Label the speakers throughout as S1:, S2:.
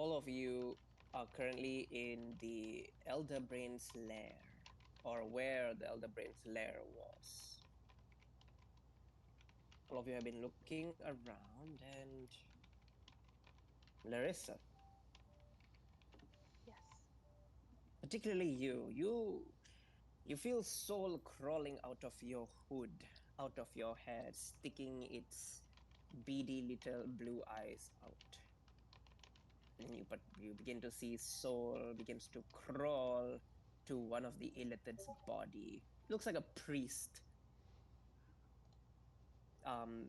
S1: all of you are currently in the Elder Brain's lair, or where the Elder Brain's lair was. All of you have been looking around, and Larissa,
S2: Yes.
S1: particularly you feel soul crawling out of your hood, out of your head, sticking its beady little blue eyes out. And you begin to see soul begins to crawl to one of the illithid's body. Looks like a priest.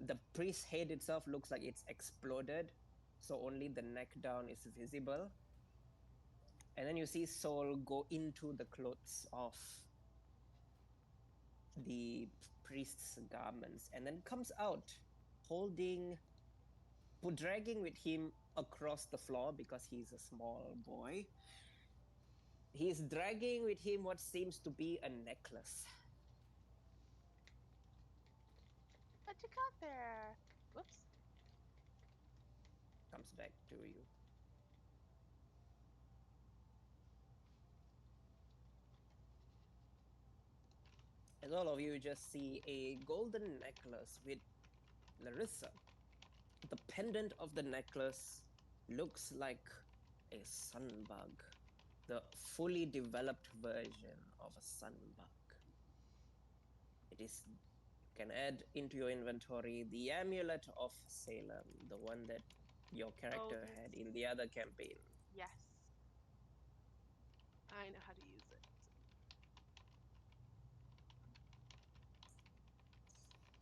S1: The priest's head itself looks like it's exploded, so only the neck down is visible. And then you see soul go into the clothes of the priest's garments, and then comes out holding, dragging with him across the floor because he's a small boy. He's dragging with him what seems to be a necklace.
S2: What you got there? Whoops.
S1: Comes back to you. And all of you just see a golden necklace with Larissa. The pendant of the necklace looks like a sunbug, the fully developed version of a sunbug. It is, you can add into your inventory the amulet of Salem, the one that your
S2: Oh,
S1: character had
S2: this.
S1: in the other campaign.
S2: Yes. I know how to use it.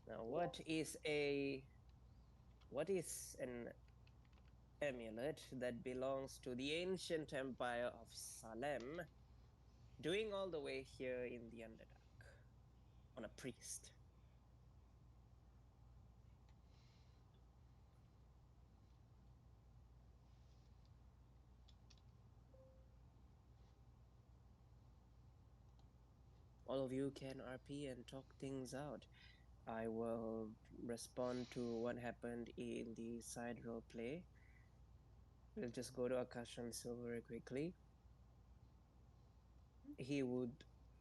S1: Now, what is an amulet that belongs to the ancient empire of Salem, doing all the way here in the Underdark on a priest? All of you can RP and talk things out. I will respond to what happened in the side role play. We'll just go to Akash and Silver very quickly.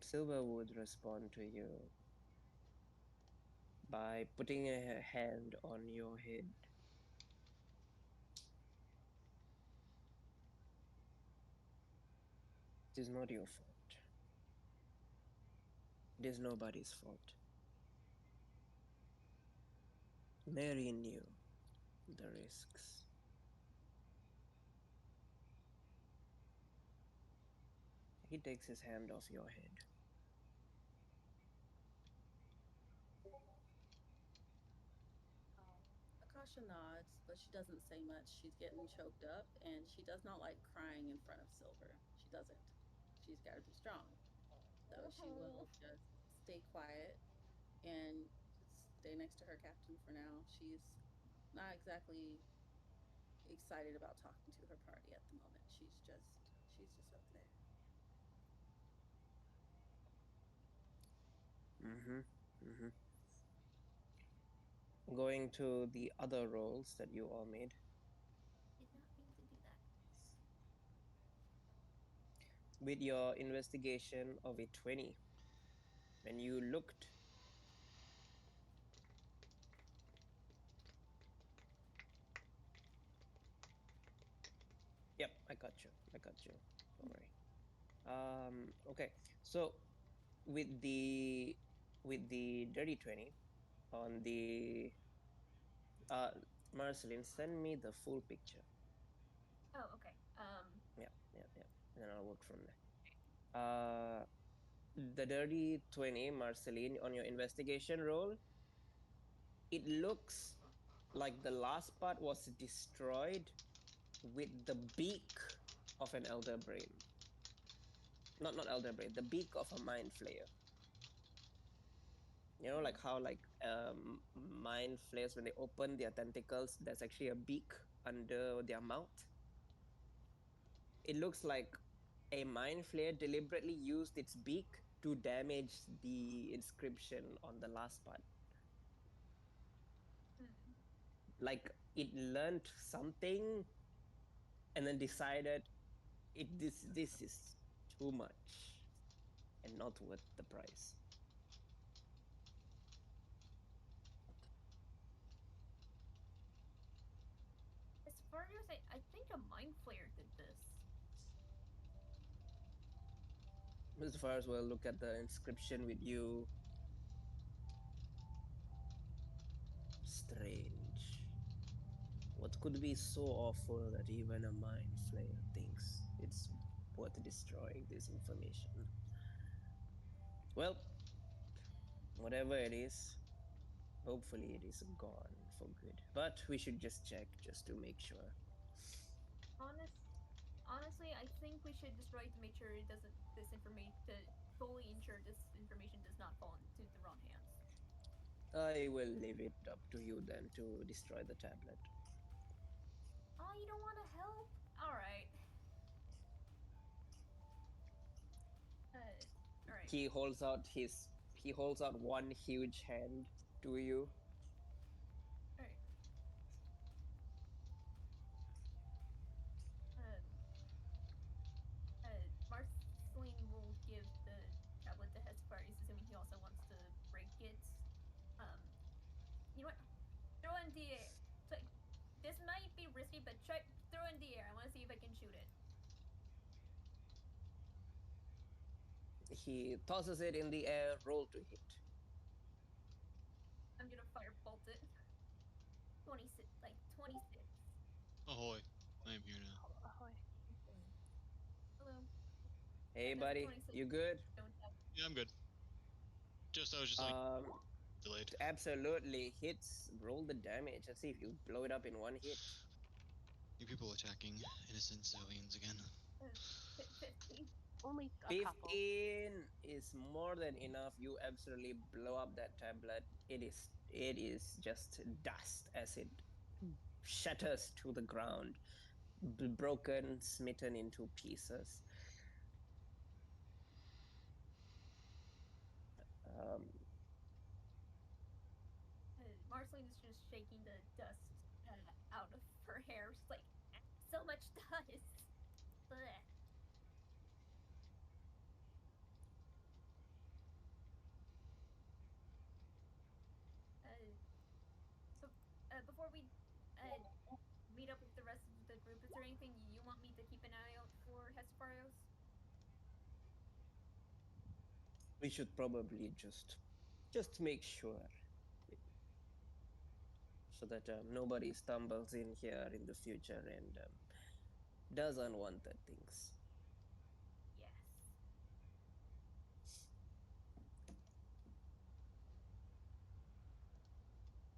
S1: Silver would respond to you by putting a hand on your head. It is not your fault. It is nobody's fault. Mary knew the risks. He takes his hand off your head.
S3: Akasha nods, but she doesn't say much. She's getting choked up, and she does not like crying in front of Silver. She doesn't. She's got to be strong. So she will just stay quiet and stay next to her captain for now. She's not exactly excited about talking to her party at the moment. She's just up there.
S1: Going to the other rolls that you all made.
S3: Did not mean to do that.
S1: With your investigation of a 20, when you looked, yep, I got you. Don't worry. Okay. So with the dirty 20 on the Marceline, send me the full picture.
S4: Oh, okay.
S1: Yeah. And then I'll work from there. The dirty 20, Marceline, on your investigation roll, it looks like the last part was destroyed with the beak of an elder brain. Not elder brain, the beak of a mind flayer. You know, like how mind flayers, when they open their tentacles, there's actually a beak under their mouth. It looks like a mind flayer deliberately used its beak to damage the inscription on the last part. Like it learned something and then decided this is too much and not worth the price.
S4: As far as I think a mind flayer did this.
S1: Mr. Fires will look at the inscription with you. Strange. What could be so awful that even a mind flayer thinks it's worth destroying this information? Well, whatever it is, hopefully it is gone for good. But we should just check just to make sure.
S4: Honestly, I think we should destroy it to make sure it doesn't this information to fully ensure this information does not fall into the wrong hands.
S1: I will leave it up to you then to destroy the tablet.
S4: Oh, you don't want to help? All right. All right.
S1: He holds out one huge hand to you.
S4: All right. Um, Marceline will give the tablet to Hesperius, assuming he also wants to break it. Um, you know what? Throw it in the air. So, this might be risky, but throw it in the air. I want to see if I can shoot it.
S1: He tosses it in the air, roll to hit.
S4: I'm gonna firebolt it. 26, like 26.
S5: Ahoy. I am here now.
S2: Ahoy.
S4: Hello.
S1: Hey,
S4: That's a
S1: buddy,
S4: 26.
S1: you good?
S4: Don't have.
S5: Yeah, I'm good. I was just like delayed.
S1: Absolutely hits. Roll the damage. Let's see if you blow it up in one hit.
S5: You people attacking innocent civilians again.
S4: 15.
S2: Only a couple.
S1: 15 is more than enough. You absolutely blow up that tablet. It is just dust as it shatters to the ground, broken, smitten into pieces. Um,
S4: Marceline is just shaking the dust out of her hair. She's like, so much dust. Blech. So, before we meet up with the rest of the group, is there anything you want me to keep an eye out for, Hesperios?
S1: we should probably just make sure so that nobody stumbles in here in the future and does unwanted things.
S4: Yes.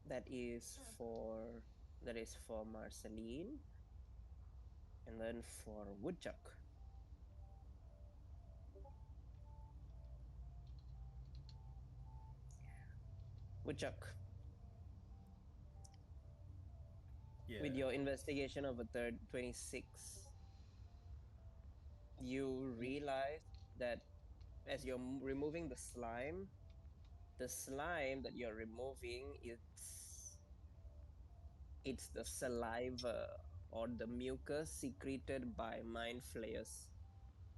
S1: That is for Marceline, and then for Woodchuck. Woodchuck,
S6: Yeah.
S1: with your investigation of a third 26, you realize that as you're removing the slime that you're removing, it's the saliva or the mucus secreted by mind flayers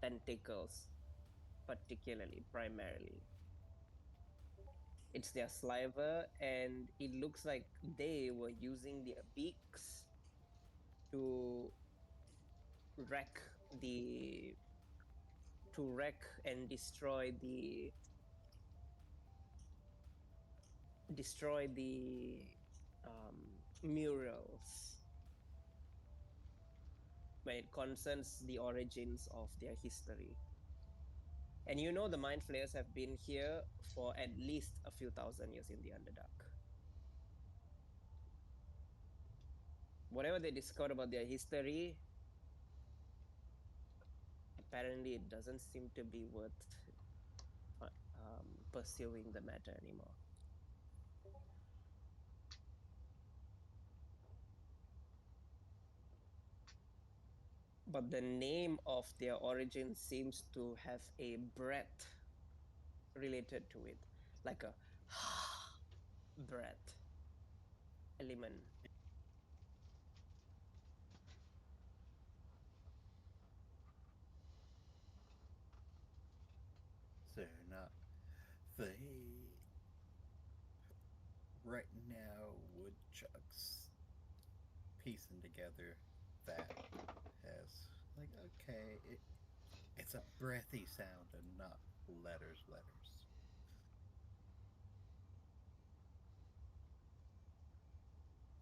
S1: tentacles, particularly, primarily. It's their saliva, and it looks like they were using their beaks to wreck the and destroy the murals when it concerns the origins of their history. And you know the mind flayers have been here for at least a few thousand years in the Underdark. Whatever they discovered about their history, apparently it doesn't seem to be worth pursuing the matter anymore. But the name of their origin seems to have a breath related to it, like a breath element.
S6: right now, woodchucks piecing together that has like it's a breathy sound and not letters.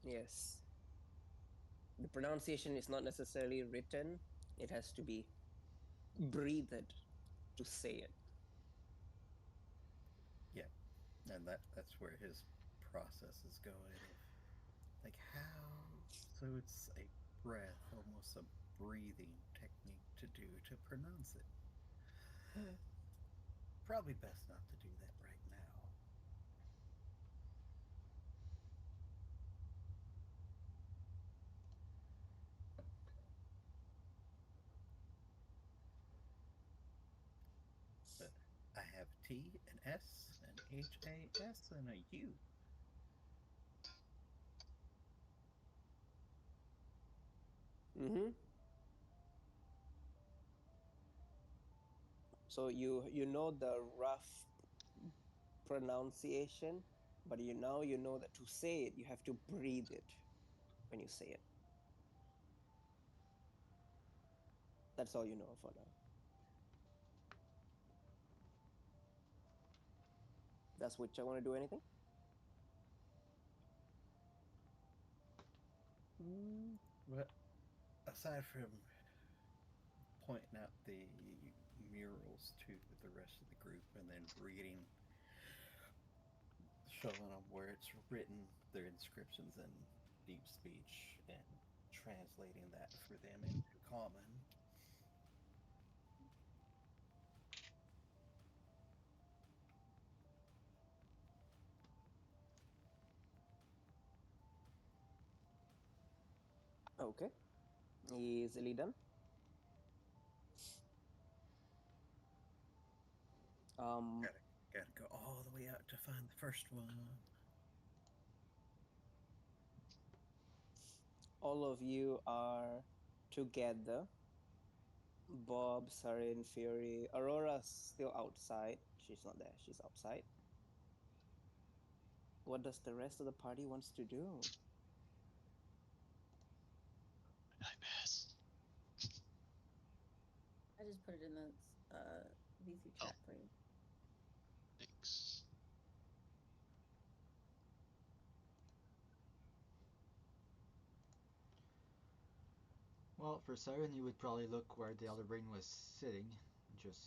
S1: Yes. The pronunciation is not necessarily written, it has to be breathed to say it.
S6: Yeah, and that's where his process is going of like how so it's a breath, almost a breathing technique to do to pronounce it. Probably best not to do that right now. But I have T, an S, an HAS, and a U.
S1: Mm-hmm. So you know the rough pronunciation, but you know that to say it, you have to breathe it when you say it. That's all you know for now. Does Witcher want to do anything?
S6: But aside from pointing out the murals to the rest of the group and then reading, showing them where it's written, their inscriptions in deep speech, and translating that for them into common.
S1: Okay. Easily done. Um,
S6: Gotta go all the way out to find the first one.
S1: all of you are together. Bob, Sarin, Fury, Aurora's still outside. She's not there. She's outside. What does the rest of the party wants to do?
S5: Nightmares.
S3: I just put it in the VC chat for you.
S5: Thanks.
S7: Well, for Siren, you would probably look where the other brain was sitting. Just.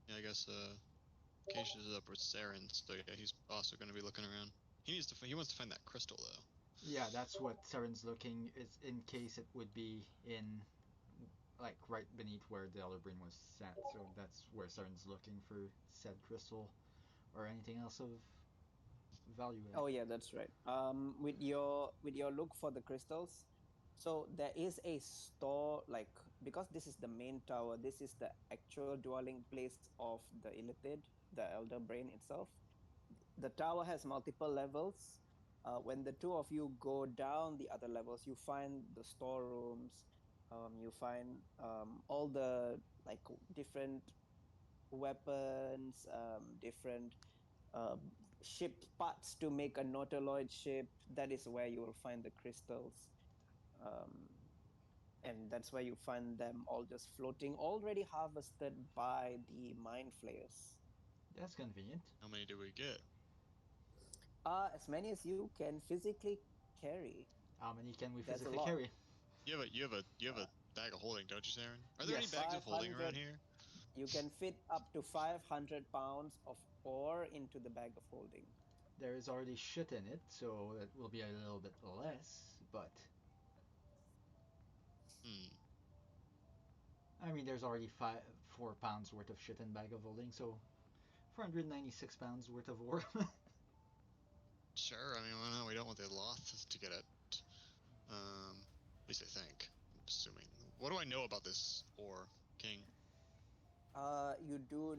S5: Yeah, I guess Cassius is up with Saren, so yeah, he's also going to be looking around. He wants to find that crystal though.
S7: Yeah, that's what Siren's looking is in case it would be in like right beneath where the other brain was sat. So that's where Siren's looking for said crystal or anything else of value.
S1: Oh yeah, that's right. With your look for the crystals, so there is a store like because this is the main tower. This is the actual dwelling place of the Illithid, the Elder Brain itself. The tower has multiple levels. When the two of you go down the other levels, you find the storerooms. You find all the like different weapons, different ship parts to make a nautiloid ship. That is where you will find the crystals. Um, and that's where you find them all just floating, already harvested by the mind flayers.
S7: That's convenient.
S5: How many do we get?
S1: As many as you can physically carry.
S7: How many can we
S1: There's a
S7: physically
S1: lot.
S7: carry?
S5: You have
S1: Uh,
S5: a bag of holding, don't you, Saren? Are there any
S7: Yes.
S5: bags of holding around
S1: 500.
S5: here?
S1: You can fit up to 500 pounds of ore into the bag of holding.
S7: There is already shit in it, so it will be a little bit less, but
S5: Hmm.
S7: I mean, there's already 4 pounds worth of shit in bag of holding, so 496 pounds worth of ore.
S5: Sure. I mean, well, no, we don't want the loth to get it. At least I think. I'm assuming. What do I know about this ore, King?
S1: You do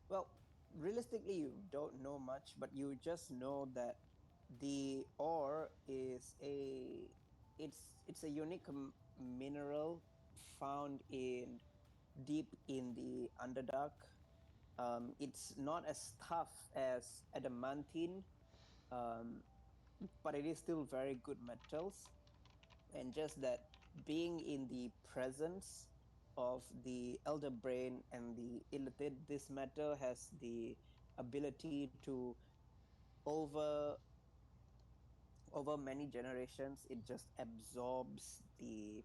S1: well. Realistically, you don't know much, but you just know that the ore is it's a unique mineral found in deep in the underdark. It's not as tough as adamantine, um, but it is still very good metals. And just that being in the presence of the elder brain and the illithid, this metal has the ability to over over many generations, it just absorbs the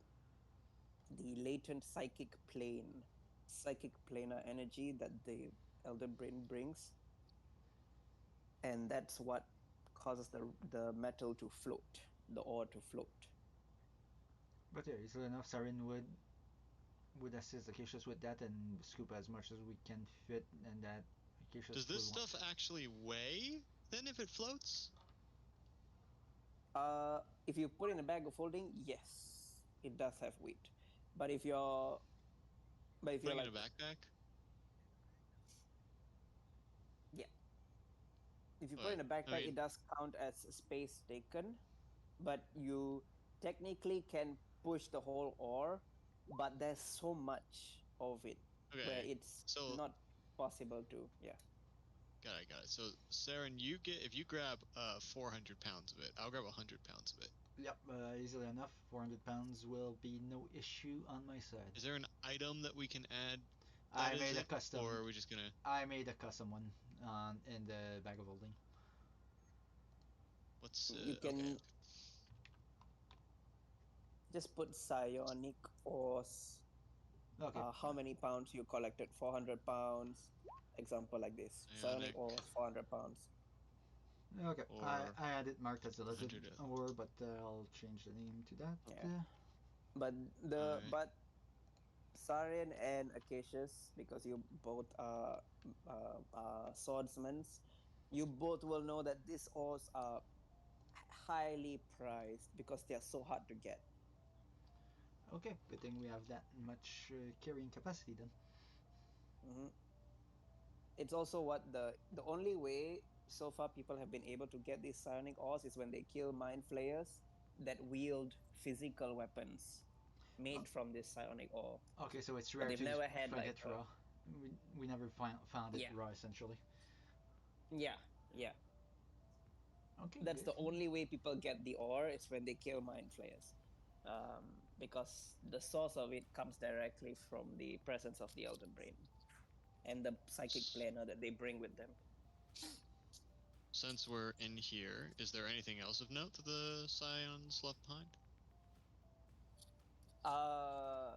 S1: latent psychic planar energy that the elder brain brings, and that's what causes the metal to float, the ore to float.
S7: But yeah, easily enough, Siren would assist Acacius with that and scoop as much as we can fit, and that Acacius
S5: Does this
S7: would want.
S5: stuff actually weigh then if it floats?
S1: If you put in a bag of holding, yes, it does have weight. But if you're
S5: Putting in
S1: like,
S5: a backpack?
S1: yeah, if you put
S5: But
S1: in a backpack,
S5: I mean,
S1: it does count as space taken. But you technically can push the whole ore, but there's so much of it where
S5: okay.
S1: it's
S5: So
S1: not possible to. Yeah.
S5: got it. So Saren, you get if you grab 400 pounds of it, I'll grab 100 pounds of it.
S7: Yep, easily enough. 400 pounds will be no issue on my side.
S5: Is there an item that we can add
S7: I
S5: that is
S7: made a
S5: it,
S7: custom.
S5: or are we just gonna?
S7: I made a custom one in the bag of holding.
S5: What's
S1: You
S5: okay?
S1: can just put psionic ores.
S7: Okay.
S1: How many pounds you collected? 400 pounds. Example like this. Psionic
S5: Ionic
S1: ores, 400 pounds.
S7: Okay.
S5: or
S7: I had it marked as a lizard
S5: 100.
S7: ore, but I'll change the name to that.
S1: Yeah. But
S5: Alright.
S1: Sarian and Acacius, because you both are swordsmen, you both will know that these ores are highly prized because they are so hard to get.
S7: Okay. Good thing we have that much carrying capacity then.
S1: Hmm. It's also what the only way so far people have been able to get these psionic ores is when they kill mind flayers that wield physical weapons made from this psionic ore.
S7: Okay, so it's
S1: But
S7: rare
S1: they've
S7: to
S1: never had
S7: find
S1: like
S7: it raw. We never found it
S1: yeah,
S7: raw essentially.
S1: yeah, yeah.
S7: Okay,
S1: That's
S7: good.
S1: the only way people get the ore is when they kill mind flayers, because the source of it comes directly from the presence of the elder brain and the psychic planar that they bring with them.
S5: Since we're in here, is there anything else of note that the Scions left behind?
S1: Uh,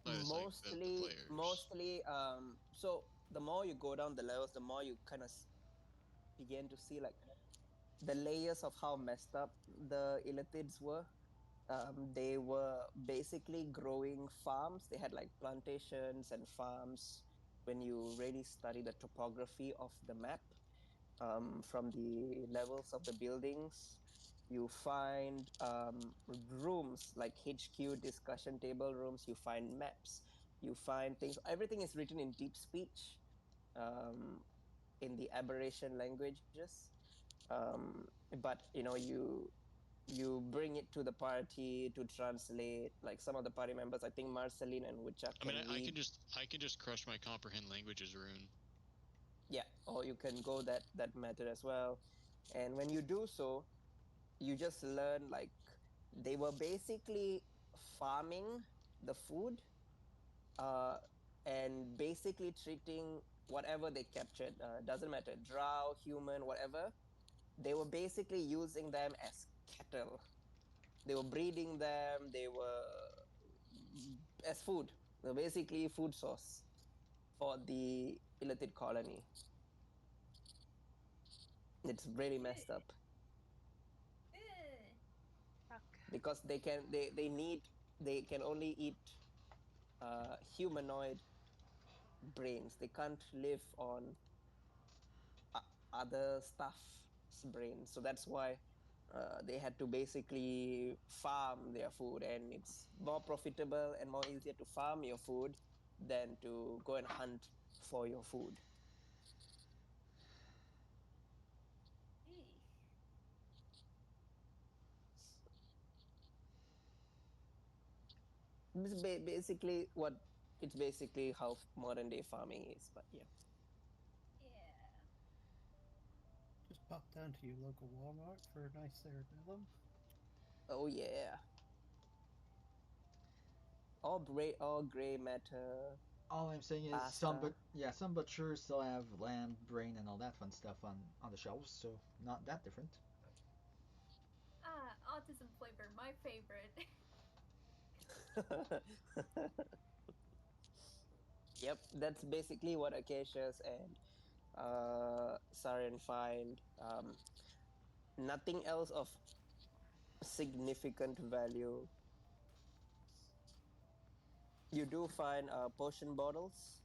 S5: Besides, like the players.
S1: so the more you go down the levels, the more you kind of begin to see like the layers of how messed up the illithids were. They were basically growing farms. They had like plantations and farms. When you really study the topography of the map, from the levels of the buildings, you find rooms like HQ discussion table rooms. You find maps. You find things. Everything is written in deep speech, um, in the aberration languages. But you bring it to the party to translate. Like some of the party members, I think Marceline and Wicha
S5: I mean,
S1: can read.
S5: I can just crush my comprehend languages rune.
S1: Yeah, or you can go that method as well. And when you do so, you just learn like they were basically farming the food, uh, and basically treating whatever they captured. Doesn't matter, drow, human, whatever. They were basically using them as cattle. They were breeding them. They were as food. They're basically food source for the illithid colony. It's really messed up
S2: Fuck.
S1: because they can only eat humanoid brains. They can't live on other stuff's brains. So that's why they had to basically farm their food, and it's more profitable and more easier to farm your food than to go and hunt for your food. This is basically what it's basically how modern day farming is. But yeah.
S4: Yeah.
S6: Just pop down to your local Walmart for a nice cerebellum.
S1: Oh yeah. All gray matter
S7: All I'm saying is
S1: pasta.
S7: some butchers still have lamb, brain, and all that fun stuff on the shelves, so not that different.
S4: Ah, autism flavor, my favorite.
S1: Yep, that's basically what Acacias and Saren find. Nothing else of significant value. You do find potion bottles.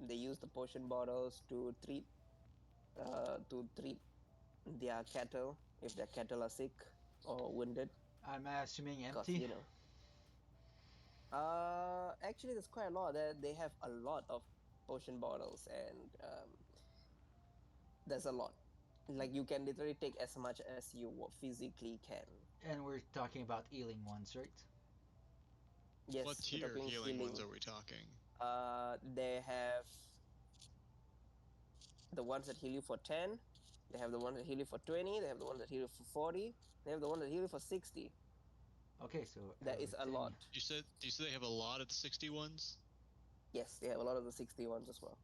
S1: They use the potion bottles to treat their cattle if their cattle are sick or wounded.
S7: I'm assuming
S1: Cause
S7: empty.
S1: actually, there's quite a lot. They have a lot of potion bottles, and there's a lot. Like you can literally take as much as you physically can.
S7: And we're talking about healing ones, right?
S1: Yes,
S5: What
S1: we're
S5: tier
S1: talking
S5: healing ones are we talking?
S1: They have the ones that heal you for 10. They have the ones that heal you for 20. They have the ones that heal you for 40. They have the one that heal you for 60.
S7: Okay, so
S1: That is a lot.
S5: You said they have a lot of the 60 ones?
S1: Yes, they have a lot of the 60 ones as well.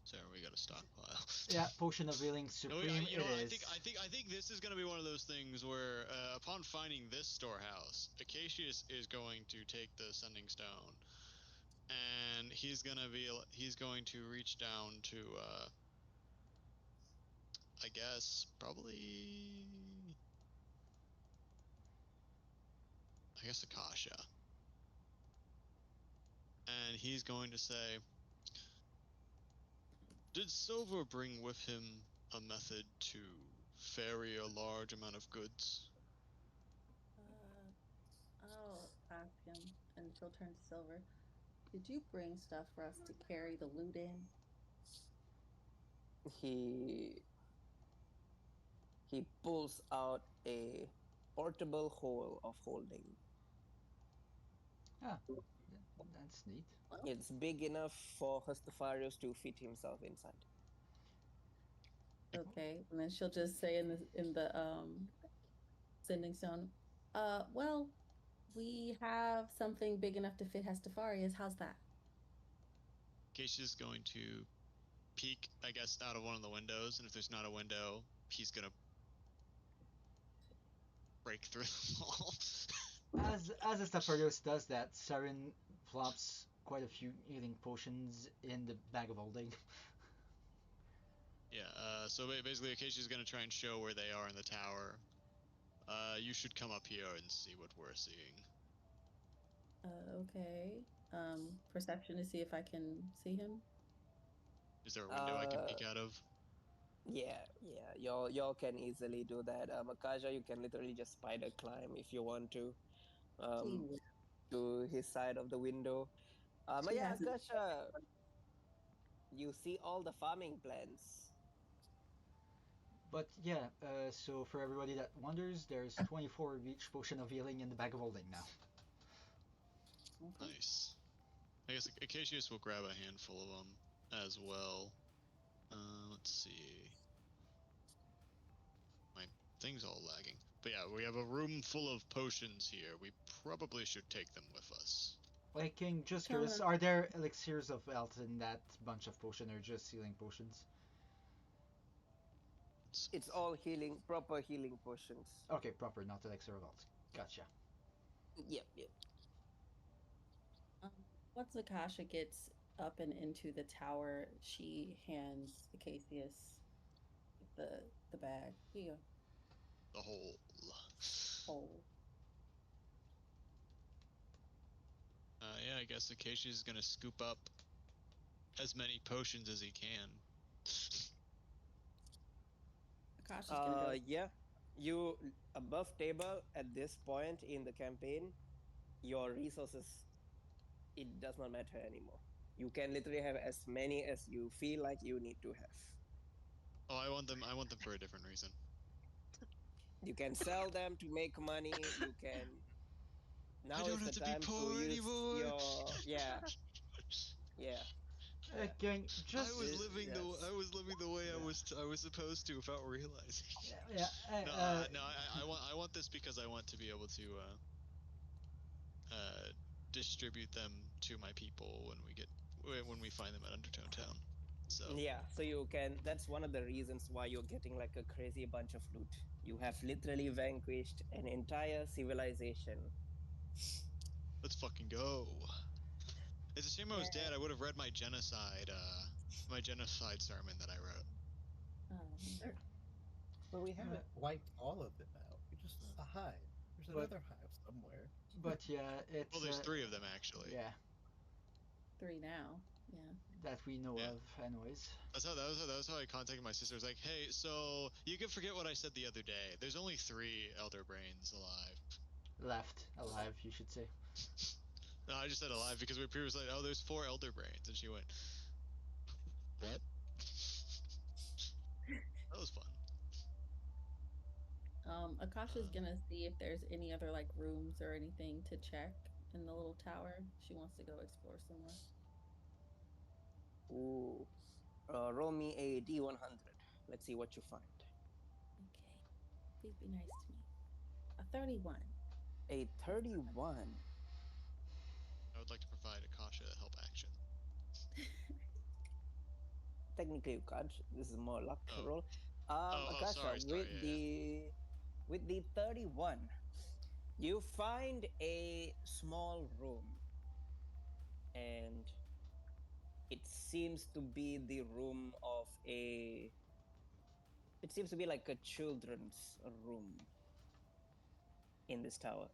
S5: So we got a stockpile.
S7: yeah, potion of healing
S5: No,
S7: supreme.
S5: you know,
S7: It is.
S5: I think this is gonna be one of those things where, upon finding this storehouse, Acacius is going to take the sending stone, and he's going to reach down to, I guess Akasha, and he's going to say, "Did Silver bring with him a method to ferry a large amount of goods?"
S3: I'll ask him, and she'll turn to Silver. Did you bring stuff for us to carry the loot in?
S1: He pulls out a portable hole of holding.
S7: Ah, that's neat.
S3: Well,
S1: It's big enough for Hustafarius to fit himself inside.
S3: okay. And then she'll just say in the sending stone, well, we have something big enough to fit Hestafarius. How's that?
S5: Acacius is going to peek, I guess, out of one of the windows, and if there's not a window, he's gonna break through the wall.
S7: As Estafarios does that, Saren flops quite a few healing potions in the bag of holding.
S5: Yeah, so basically Acacia is going to try and show where they are in the tower. You should come up here and see what we're seeing.
S3: Okay. Perception to see if I can see him.
S5: Is there a window I can peek out of?
S1: Yeah. Y'all can easily do that. Akaja, you can literally just spider climb if you want to.
S3: She
S1: To his side of the window. But
S3: She
S1: yeah,
S3: hasn't.
S1: Akasha, you see all the farming plants.
S7: But yeah, so for everybody that wonders, there's 24 of each potion of healing in the bag of holding now.
S3: Okay.
S5: Nice. I guess Acacius will grab a handful of them as well. Let's see. My thing's all lagging. But yeah, we have a room full of potions here. We probably should take them with us.
S7: Like, King, just
S3: Count
S7: curious,
S3: on-
S7: are there elixirs of health in that bunch of potion or just healing potions?
S1: It's all healing, proper healing potions.
S7: Okay, proper, not elixir of health. Gotcha.
S1: Yep.
S3: Um, Once Akasha gets up and into the tower, she hands Acacius the the bag. Here you
S5: The whole.
S3: go. Oh.
S5: Yeah, I guess Acacia is gonna scoop up as many potions as he can.
S3: Akasha's gonna go.
S1: Yeah. You above table at this point in the campaign, your resources, it does not matter anymore. You can literally have as many as you feel like you need to have.
S5: Oh, I want them for a different reason.
S1: You can sell them to make money. You can. Now
S5: I don't
S1: is
S5: have
S1: the
S5: to be
S1: time to
S5: poor
S1: use
S5: anymore.
S1: your Yeah.
S7: Again, just
S5: I was
S1: It-
S5: living the
S1: yes.
S5: I was living the way
S7: Yeah.
S5: I was supposed to without realizing.
S7: yeah.
S5: No, no, I want this because I want to be able to distribute them to my people when we find them at Undertone Town. So
S1: Yeah, so you can. That's one of the reasons why you're getting like a crazy bunch of loot. You have literally vanquished an entire civilization.
S5: let's fucking go. It's a shame I was dead. I would have read my genocide sermon that I wrote.
S3: Um,
S6: But we haven't wiped all of them out. We just a hive. There's
S7: But-
S6: another hive somewhere.
S7: but yeah, it's
S5: Well, there's 3 of them actually.
S7: yeah
S3: 3 now. Yeah.
S7: that we know
S5: Yeah.
S7: of, anyways.
S5: That was how I contacted my sister. I was like, hey, so you can forget what I said the other day. There's only 3 Elder Brains alive.
S7: Left alive, you should say.
S5: No, I just said alive because we previously said, oh, there's 4 Elder Brains, and she went, what? That was fun.
S3: Akasha's gonna see if there's any other like rooms or anything to check in the little tower. She wants to go explore some more.
S1: Ooh. Roll me a D100. Let's see what you find.
S3: Okay. Please be nice to me. A 31.
S1: A 31.
S5: I would like to provide Akasha a help action.
S1: Technically, you can't. This is more luck
S5: Oh.
S1: roll. Akasha,
S5: sorry,
S1: with
S5: yeah,
S1: the 31, you find a small room, and it seems to be the room of a. It seems to be like a children's room in this tower.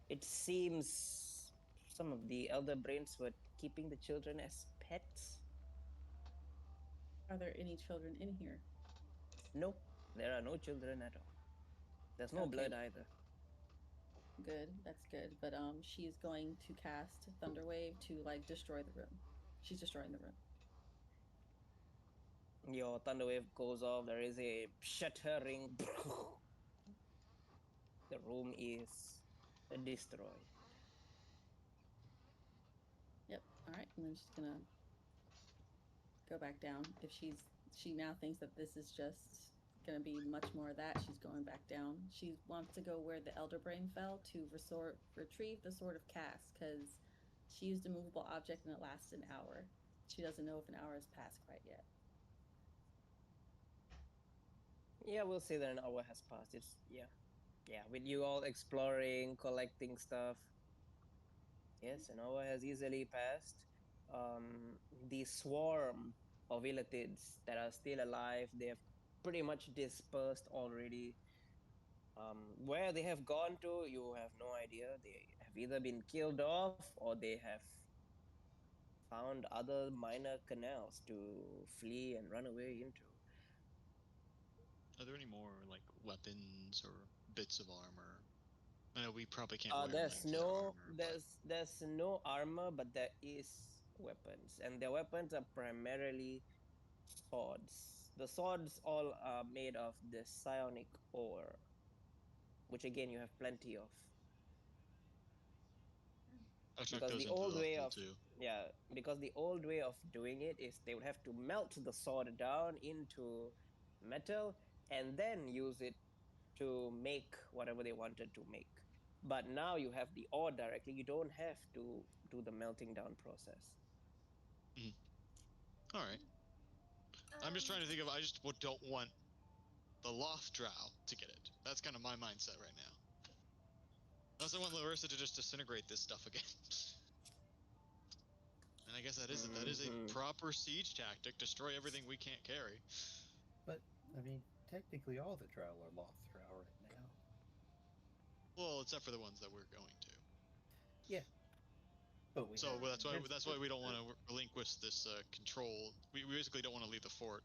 S1: It seems some of the elder brains were keeping the children as pets.
S3: Are there any children in here?
S1: Nope, there are no children at all. There's no
S3: Okay.
S1: blood either.
S3: Good. That's good. But she's going to cast Thunderwave to like destroy the room. She's destroying the room.
S1: Your thunder wave goes off. There is a shattering. The room is destroyed.
S3: Yep. All right. And then she's gonna go back down. If she now thinks that this is just gonna be much more of that, she's going back down. She wants to go where the elder brain fell to retrieve the sword of cast because she used a movable object and it lasts an hour. She doesn't know if an hour has passed quite yet.
S1: Yeah, we'll say that an hour has passed. It's yeah. With you all exploring, collecting stuff. Yes, an hour has easily passed. The swarm of illitids that are still alive, they have pretty much dispersed already. Where they have gone to, you have no idea. They have either been killed off or they have found other minor canals to flee and run away into.
S5: Are there any more like weapons or bits of armor? I know we probably can't wear
S1: There's
S5: like,
S1: no
S5: armor,
S1: there's no armor, but there is weapons, and their weapons are primarily swords. The swords all are made of the psionic ore, which again you have plenty of.
S5: I chuck
S1: Because
S5: those
S1: the
S5: into
S1: old
S5: the
S1: way
S5: hole
S1: of
S5: too.
S1: because the old way of doing it is they would have to melt the sword down into metal and then use it to make whatever they wanted to make. But now you have the ore directly. You don't have to do the melting down process.
S5: All right. I'm just trying to think of. I just don't want the Loth Drow to get it. That's kind of my mindset right now. Unless I want Larissa to just disintegrate this stuff again. And I guess that is
S1: Mhm.
S5: a proper siege tactic. Destroy everything we can't carry.
S6: But I mean, technically, all the drow are Loth drow right now.
S5: Well, except for the ones that we're going to.
S6: Yeah. But we
S5: So
S6: have
S5: that's why we don't want to relinquish this control. We basically don't want to leave the fort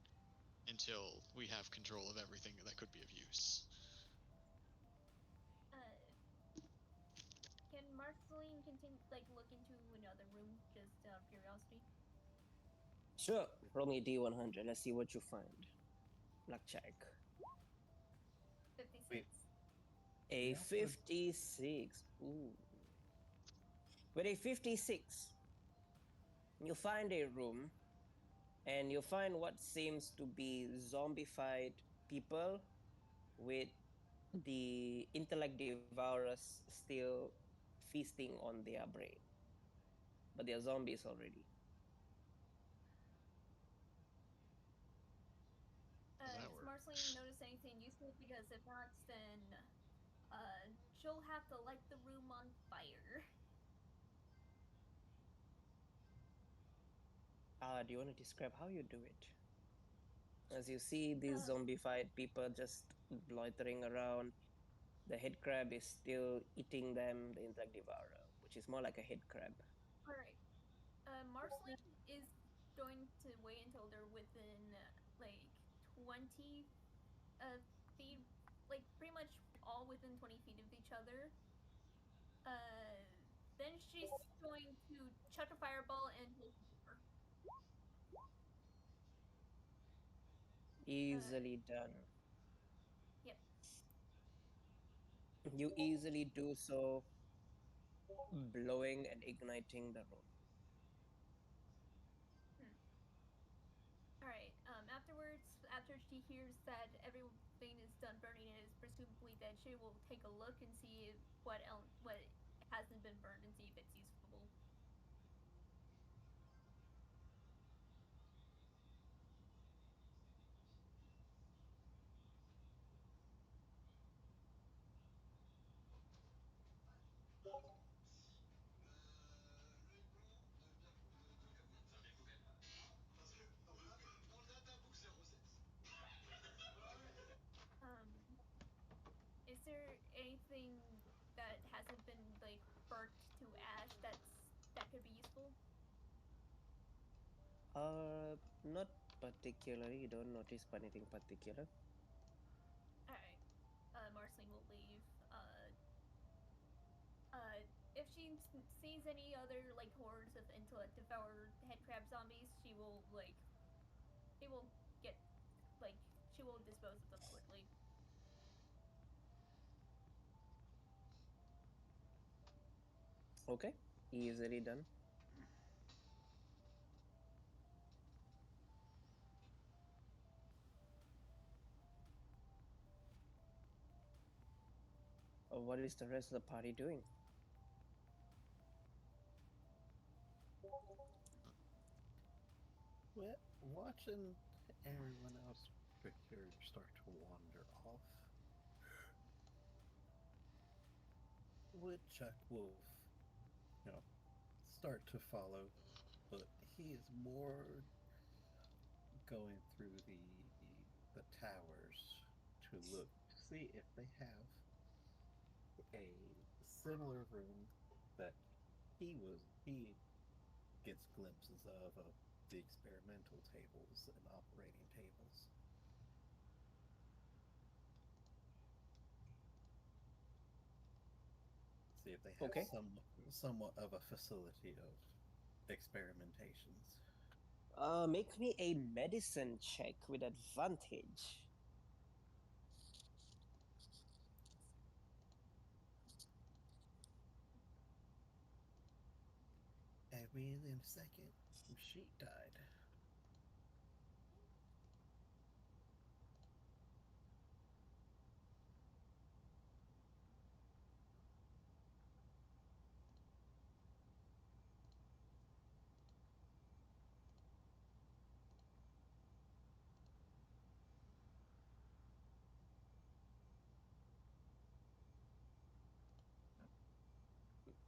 S5: until we have control of everything that could be of use.
S4: Can Marceline continue, like, look into another room just out of curiosity?
S1: Sure. Roll me a D100. Let's see what you find. Luck check.
S4: 56.
S6: Wait.
S1: A
S6: Yeah.
S1: 56. Ooh. With a 56, You find a room, and you find what seems to be zombified people with the intellect devourers still feasting on their brain. But they are zombies already.
S5: Does that
S4: Does
S5: work?
S4: Marceline notice anything useful? Because if not, then she'll have to light the room on fire.
S1: Do you want to describe how you do it? As you see these zombified people just loitering around, the head crab is still eating them, the intellect devourer, which is more like a head crab.
S4: All right. Marceline is going to wait until they're within like 20 feet, like pretty much all within 20 feet of each other. Then she's going to chuck a fireball and hold the door.
S1: Easily done.
S4: Yep.
S1: You easily do so, blowing and igniting the room.
S4: All right. Afterwards, after she hears that everything is done burning and is presumably dead, she will take a look and see what hasn't been burned and see if it's useful. Is there anything that hasn't been like burnt to ash that could be useful?
S1: Not particularly. You don't notice anything particular.
S4: All right. Marceline will leave. If she sees any other like hordes of intellect devoured head crab zombies, she will get like she will dispose of them quickly.
S1: Okay, easily done. What is the rest of the party doing?
S6: Well, watching everyone else prepared start to wander off, Woodchuck will, you know, start to follow, but he is more going through the towers to look to see if they have a similar room that he gets glimpses of the experimental tables and operating tables. See if they have
S1: Okay.
S6: somewhat of a facility of experimentations.
S1: Make me a medicine check with advantage.
S6: And within a second, she died.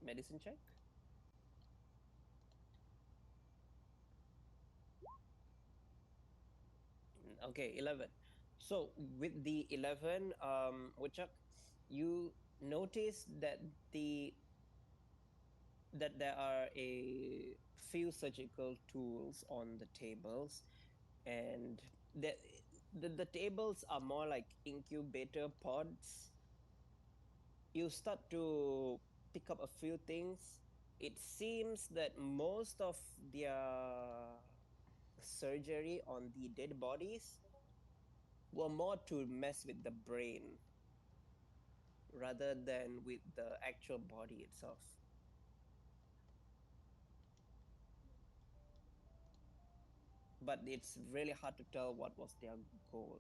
S1: Medicine check. Okay, 11. So with the 11, Woodchuck, you notice the that there are a few surgical tools on the tables, and the tables are more like incubator pods. You start to pick up a few things. It seems that most of their surgery on the dead bodies were more to mess with the brain rather than with the actual body itself. but it's really hard to tell what was their goal.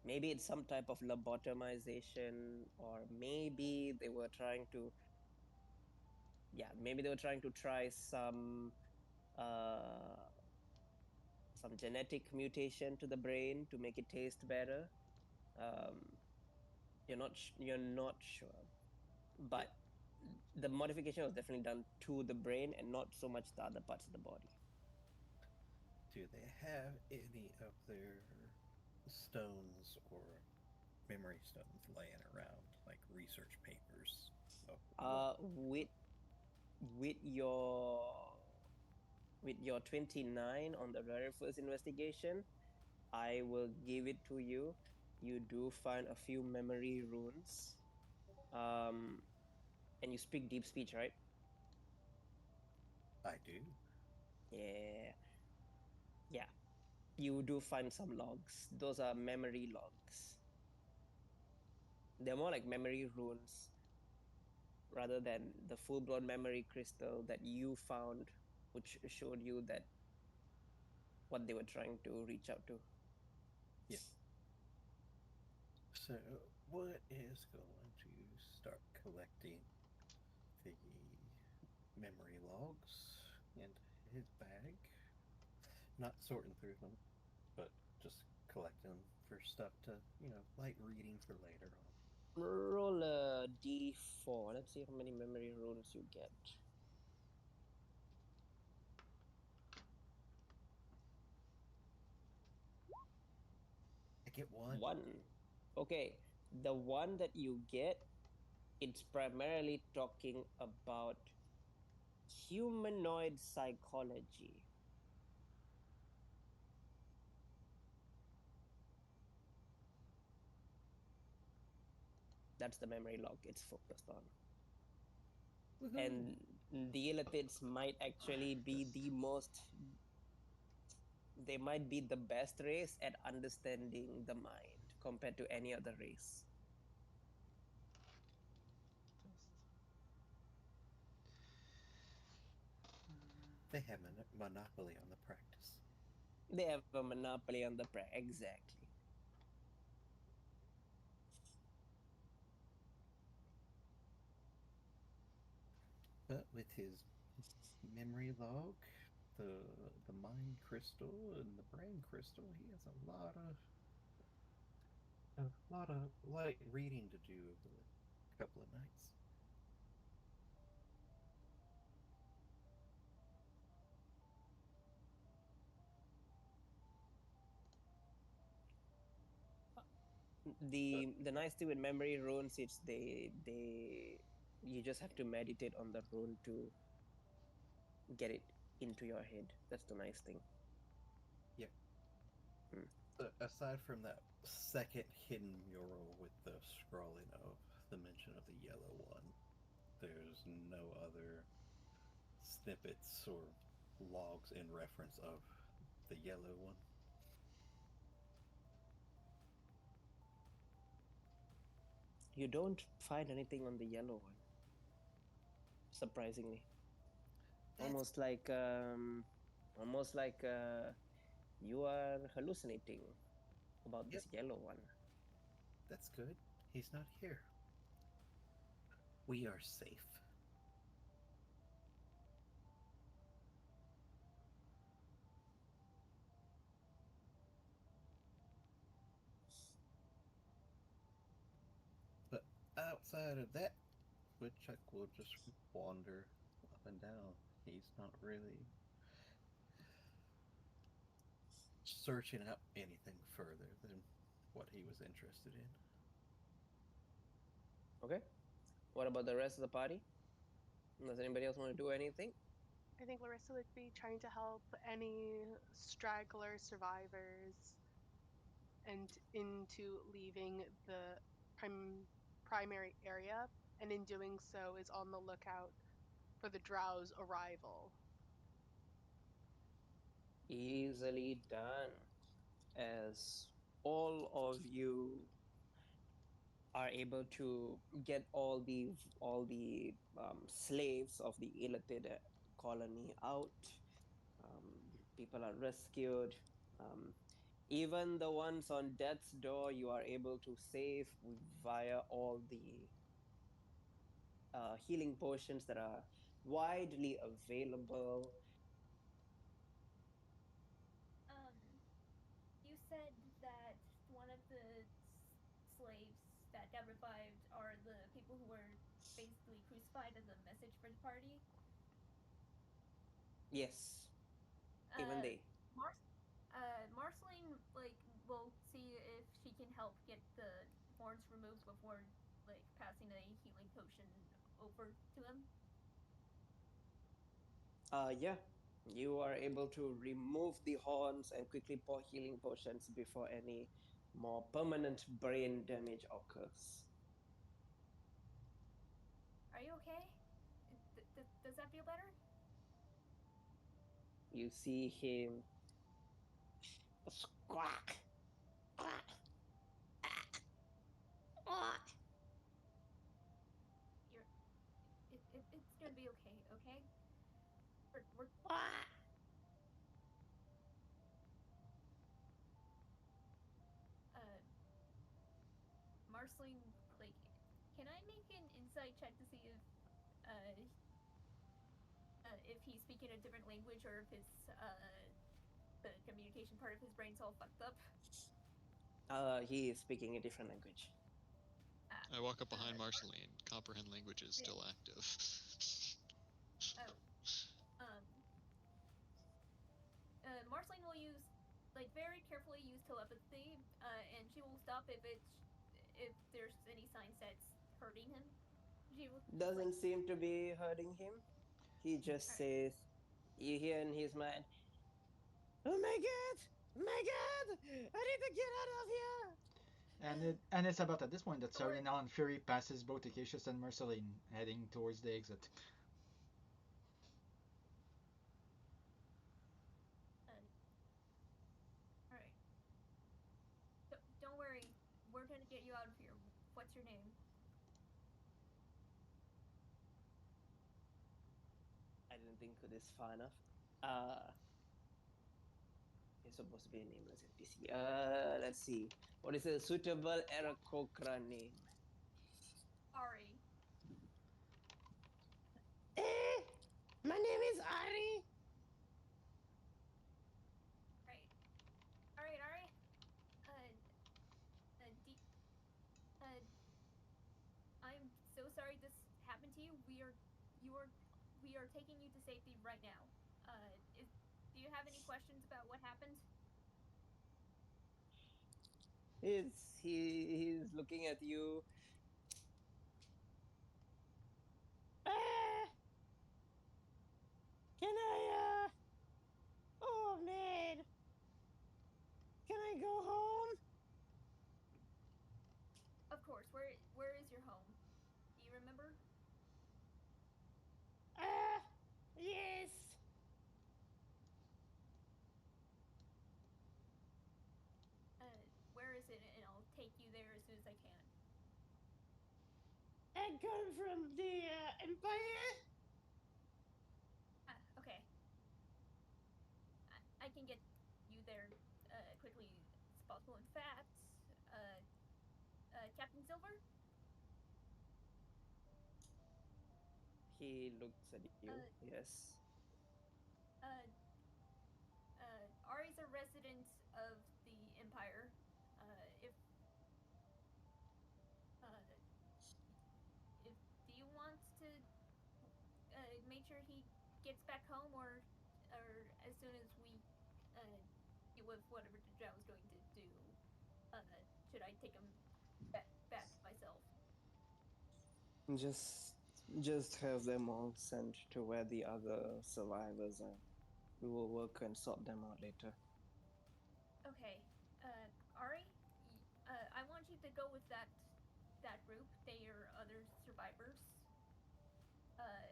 S1: Maybe it's some type of lobotomization, or maybe they were trying to, yeah, maybe they were trying to try uh, some genetic mutation to the brain to make it taste better. Um, you're not sure, but the modification was definitely done to the brain and not so much the other parts of the body.
S6: Do they have any of their stones or memory stones laying around, like research papers?
S1: Uh, with with your with your 29 on the very first investigation, I will give it to you. You do find a few memory runes. Um, and you speak deep speech, right?
S6: I do.
S1: Yeah. Yeah. You do find some logs. Those are memory logs. They're more like memory runes rather than the full blown memory crystal that you found, which showed you that what they were trying to reach out to.
S6: Yeah. So, what is going to start collecting the memory logs into his bag? Not sorting through them, but just collecting them for stuff to, light reading for later on.
S1: Roll a d4. Let's see how many memory runes you get.
S6: I get one.
S1: One. Okay. The one that you get, it's primarily talking about humanoid psychology. That's the memory log it's focused on.
S6: Woohoo!
S1: And the illithids might actually be the most, they might be the best race at understanding the mind compared to any other race.
S6: They have a monopoly on the practice.
S1: They have a monopoly on the exactly.
S6: But with his memory log, the the mind crystal, and the brain crystal, he has a lot of light reading to do over the couple of nights. But
S1: The nice thing with memory runes, it's you just have to meditate on the rune to get it into your head. That's the nice thing.
S6: yeah,
S1: Hmm.
S6: aside from that second hidden mural with the scrawling of the mention of the yellow one, there's no other snippets or logs in reference of the yellow one.
S1: You don't find anything on the yellow one, surprisingly.
S6: That's
S1: Almost like you are hallucinating about
S6: Yep,
S1: this yellow one.
S6: that's good. He's not here. We are safe. But outside of that, Woodchuck will just wander up and down. He's not really searching out anything further than what he was interested in.
S1: Okay. What about the rest of the party? Does anybody else want to do anything?
S2: I think Larissa would be trying to help any straggler survivors and into leaving the primary area, and in doing so is on the lookout for the drow's arrival.
S1: Easily done. As all of you are able to get all the slaves of the illithid colony out. People are rescued. Even the ones on death's door, you are able to save via all the healing potions that are widely available.
S4: You said that one of the slaves that got revived are the people who were basically crucified as a message for the party.
S1: Yes, even they.
S4: Marceline will see if she can help get the horns removed before passing a healing potion over to him.
S1: Yeah, you are able to remove the horns and quickly pour healing potions before any more permanent brain damage occurs.
S4: Are you okay? Does that feel better?
S1: You see him squawk.
S4: It's gonna be okay, okay? We're Marceline, can I make an insight check to see if he's speaking a different language or if his the communication part of his brain's all fucked up?
S1: He is speaking a different language.
S5: I walk up behind Marceline. Comprehend language is still active.
S4: Marceline will use, very carefully use telepathy, and she will stop if there's any signs that's hurting him. She will
S1: Doesn't seem to be hurting him. He just says, you hear in his mind, "Oh my god! My god! I need to get out of here!"
S7: And it's about at this point that Serena and Fury passes both Acacius and Marceline, heading towards the exit.
S4: Alright. Don't worry. We're gonna get you out of here. What's your name?
S1: I didn't think this far enough. He's supposed to be a nameless NPC. Let's see. What is a suitable Aarakocra name?
S4: Ari.
S1: My name is Ari.
S4: Alright, Ari. I'm so sorry this happened to you. We are taking you to safety right now. Do you have any questions about what happened?
S1: He's looking at you. Can I Oh man. Can I go home?
S4: Of course. Where is your home? Do you remember?
S1: Yes.
S4: Where is it? And I'll take you there as soon as I can.
S1: I come from the Empire.
S4: Okay. I can get you there quickly as possible. In fact, Captain Silver?
S1: He looks at you. Yes.
S4: Ari's a resident of the Empire. If do you want to make sure he gets back home, or as soon as we deal with whatever Zhao is going to do, should I take him back myself?
S1: Just have them all sent to where the other survivors are. We will work and sort them out later.
S4: Okay, Ari, I want you to go with that group. They are other survivors,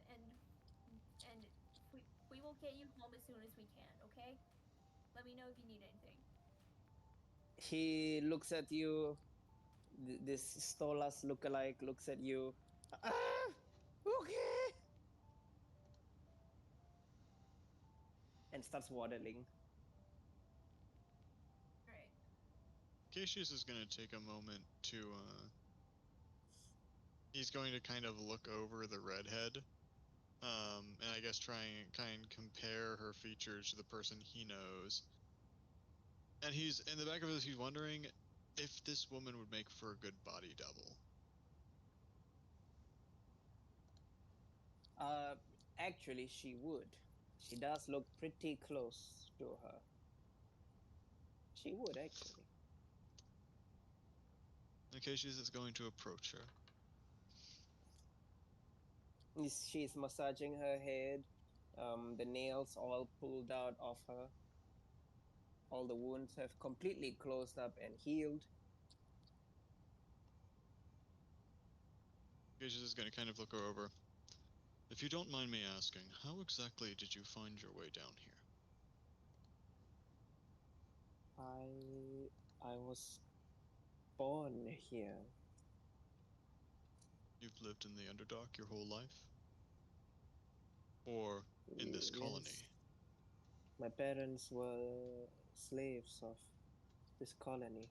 S4: and we will get you home as soon as we can. Okay, let me know if you need anything.
S1: He looks at you. This Stolas lookalike looks at you. Okay. and starts waddling.
S4: Alright.
S5: Cassius is gonna take a moment to he's going to kind of look over the redhead, and I guess try and kind of compare her features to the person he knows. And he's in the back of his, he's wondering if this woman would make for a good body double.
S1: Actually, she would. She does look pretty close to her. She would, actually.
S5: And Cassius is going to approach her.
S1: She's massaging her head, the nails all pulled out of her. All the wounds have completely closed up and healed.
S5: Cassius is going to kind of look her over. If you don't mind me asking, how exactly did you find your way down here?
S1: I was born here.
S5: You've lived in the Underdark your whole life? Or in this colony?
S1: Yes. My parents were slaves of this colony.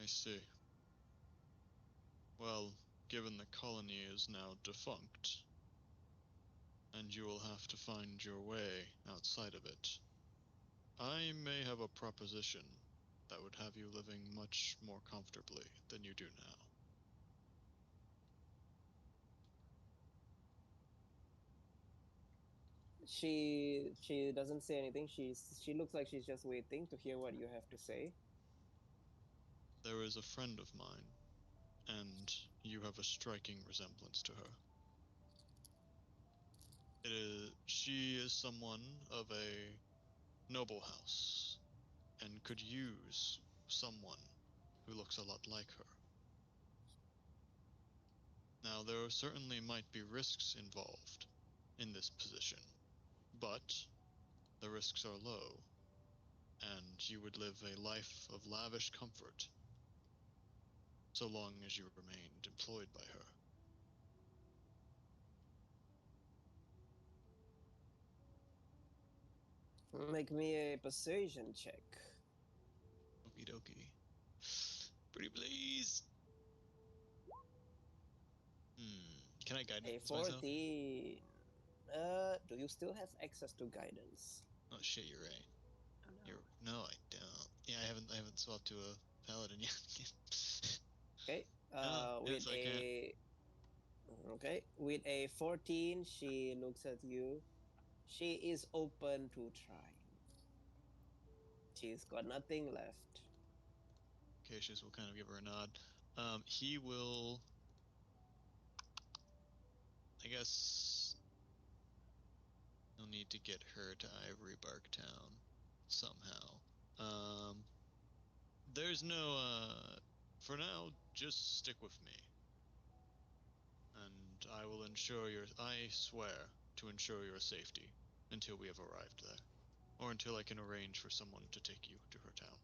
S5: I see. Well, given the colony is now defunct, and you will have to find your way outside of it, I may have a proposition that would have you living much more comfortably than you do now.
S1: She doesn't say anything. She looks like she's just waiting to hear what you have to say.
S5: There is a friend of mine, and you have a striking resemblance to her. She is someone of a noble house, and could use someone who looks a lot like her. Now, there certainly might be risks involved in this position, but the risks are low, and you would live a life of lavish comfort so long as you remained employed by her.
S1: Make me a persuasion check.
S5: Okie dokie. Pretty please. Can I guidance
S1: A
S5: myself?
S1: 14. Do you still have access to guidance?
S5: Oh shit, you're right.
S1: Oh, no.
S5: No, I don't. Yeah, I haven't swapped to a paladin yet.
S1: Okay.
S5: No,
S1: With
S5: yes, I can't.
S1: okay, with a 14, she looks at you. She is open to trying. She's got nothing left.
S5: Cassius will kind of give her a nod. He will, I guess, he'll need to get her to Ivory Bark Town somehow. There's no, for now, just stick with me. And I swear to ensure your safety until we have arrived there. Or until I can arrange for someone to take you to her town.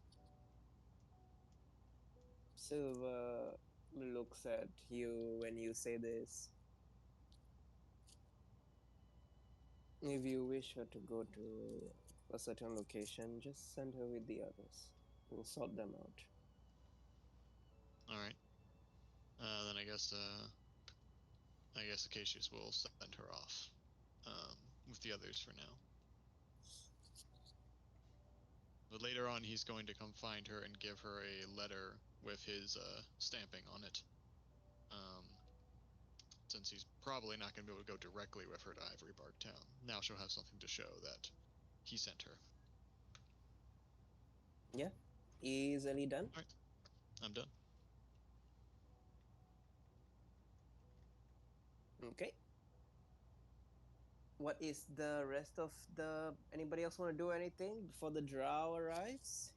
S1: Silver looks at you when you say this. If you wish her to go to a certain location, just send her with the others. We'll sort them out.
S5: Alright. Then I guess Acacius will send her off. With the others for now. But later on, he's going to come find her and give her a letter with his stamping on it. Since he's probably not going to be able to go directly with her to Ivory Bark Town. Now she'll have something to show that he sent her.
S1: Yeah, easily done.
S5: Alright, I'm done.
S1: Okay. What is the rest of the... Anybody else want to do anything before the drow arrives?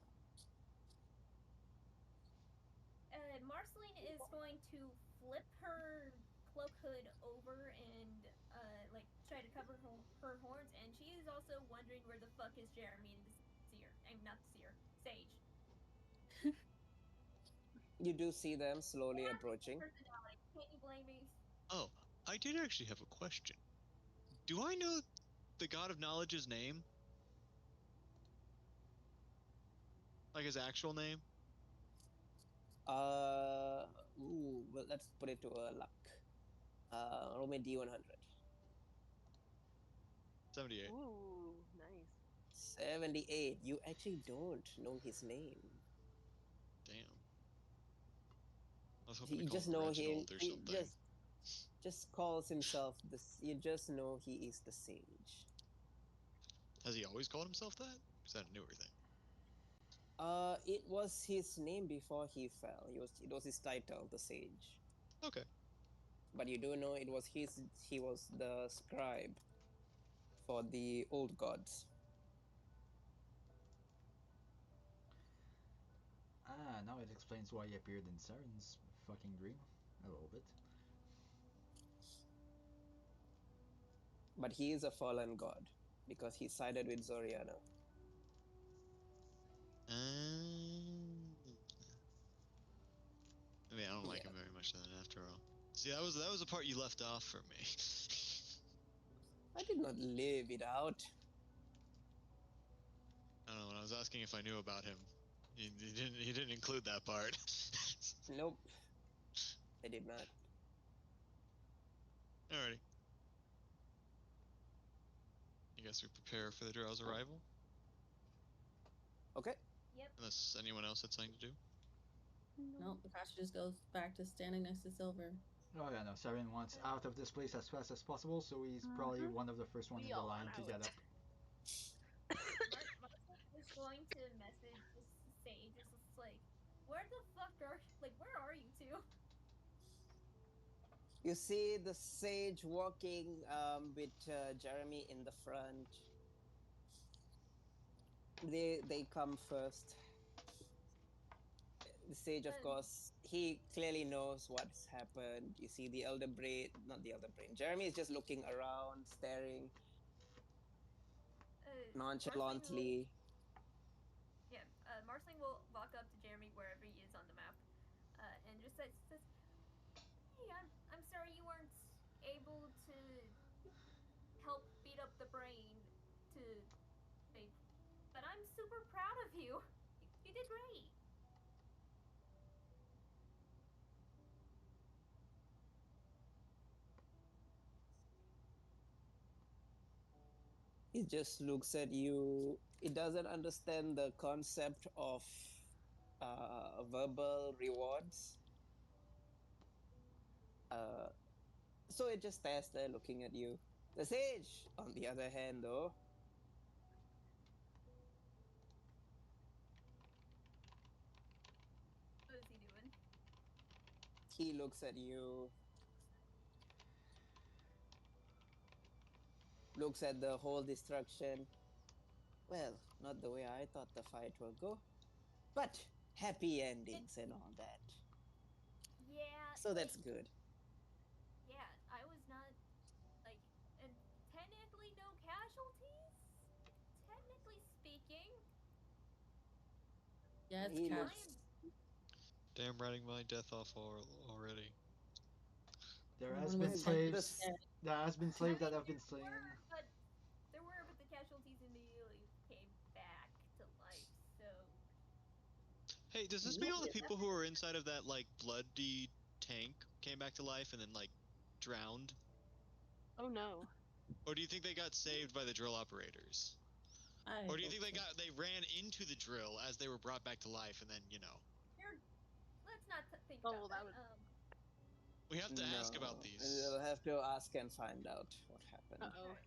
S4: Marceline is going to flip her cloak hood over and like try to cover her horns, and she is also wondering where the fuck is Jeremy and the seer. I'm not the seer, Sage.
S1: You do see them slowly
S4: They have
S1: approaching.
S4: personality. Can't you blame me?
S5: Oh, I did actually have a question. Do I know the god of knowledge's name? Like his actual name?
S1: Well, let's put it to a luck. Roll me D100.
S5: 78.
S2: Ooh, nice.
S1: 78. You actually don't know his name.
S5: Damn. I was hoping to
S1: You
S5: call
S1: just
S5: him
S1: know him.
S5: Reginald or
S1: He
S5: something.
S1: just calls himself this. You just know he is the sage.
S5: Has he always called himself that? Is that a newer thing?
S1: It was his name before he fell. It was his title, the sage.
S5: Okay.
S1: But you do know it was his. He was the scribe for the old gods.
S7: Ah, now it explains why he appeared in Saren's fucking dream. A little bit.
S1: But he is a fallen god because he sided with Zoriana.
S5: I mean, I don't like him very much then, after all. See, that was the part you left off for me.
S1: I did not leave it out.
S5: I don't know. When I was asking if I knew about him, he didn't include that part.
S1: Nope, I did not.
S5: Alrighty. I guess we prepare for the Drow's arrival.
S1: Okay.
S4: Yep.
S5: Unless anyone else had something to do.
S3: Nope, Akashi just goes back to standing next to Silver.
S7: Oh yeah, no, Saren wants out of this place as fast as possible, so he's probably one of the first one
S2: We
S7: in the
S2: all
S7: line
S2: want
S7: to
S2: out.
S7: get up.
S4: Marcel is going to message this sage. It's just like, where the fuck are where are you two?
S1: You see the sage walking with Jeremy in the front. They come first. The sage, of course, he clearly knows what's happened. You see the elder brain, not the elder brain. Jeremy is just looking around, staring nonchalantly.
S4: Marceline will walk up to Jeremy wherever he is on the map, and just says, "Hey, I'm sorry you weren't able to help beat up the brain to, like, but I'm super proud of you. You did great."
S1: He just looks at you. It doesn't understand the concept of verbal rewards. So it just stares there looking at you. The sage, on the other hand, though,
S4: What is he doing?
S1: he looks at you, looks at the whole destruction. Well, not the way I thought the fight will go, but happy endings and all that.
S4: Yeah.
S1: So that's good.
S4: Yeah, I was not like, and technically no casualties. Technically speaking,
S3: Yeah, it's
S1: He
S3: Cash.
S1: looks.
S5: Damn, writing my death off already.
S7: There
S3: Oh,
S7: has
S3: no,
S7: been
S3: it's
S7: slaves.
S3: like-
S7: There has been
S4: I
S7: slaves
S4: mean,
S7: that have been slain.
S4: there were, but the casualties immediately came back to life. So
S5: Hey, does this mean all the people who were inside of that like bloody tank came back to life and then like drowned?
S2: Oh no.
S5: Or do you think they got saved by the drill operators?
S3: I
S5: Or do you
S3: hope
S5: think
S3: so.
S5: they ran into the drill as they were brought back to life and then,
S4: let's not think
S2: Oh,
S4: about
S2: that
S4: that.
S2: would.
S5: we have to
S1: No,
S5: ask about these.
S1: we'll have to ask and find out what happened.
S2: Oh.
S4: All right.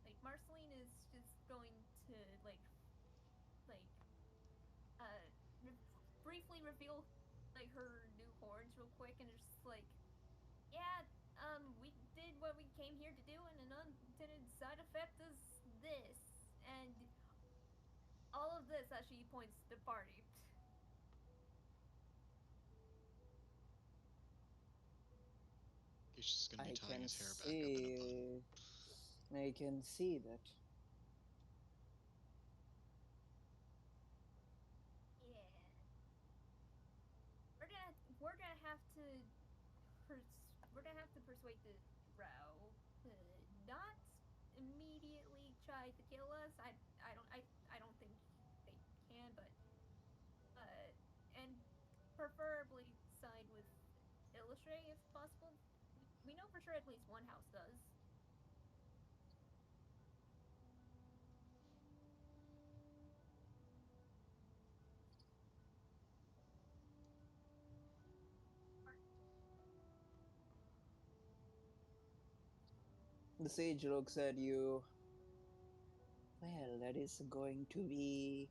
S4: Like Marceline is just going to like briefly reveal like her new horns real quick, and it's just like, yeah, we did what we came here to do, and an unintended side effect is this, and all of this actually points to the party.
S5: He's just gonna be
S1: I
S5: tying
S1: can
S5: his hair back up in a bun.
S1: see. I can see that.
S4: Yeah. We're gonna have to we're gonna have to persuade the drow to not immediately try to kill us. I don't think they can, but and preferably side with Illustrate if possible. We know for sure at least one house does.
S1: The sage looks at you. Well, that is going to be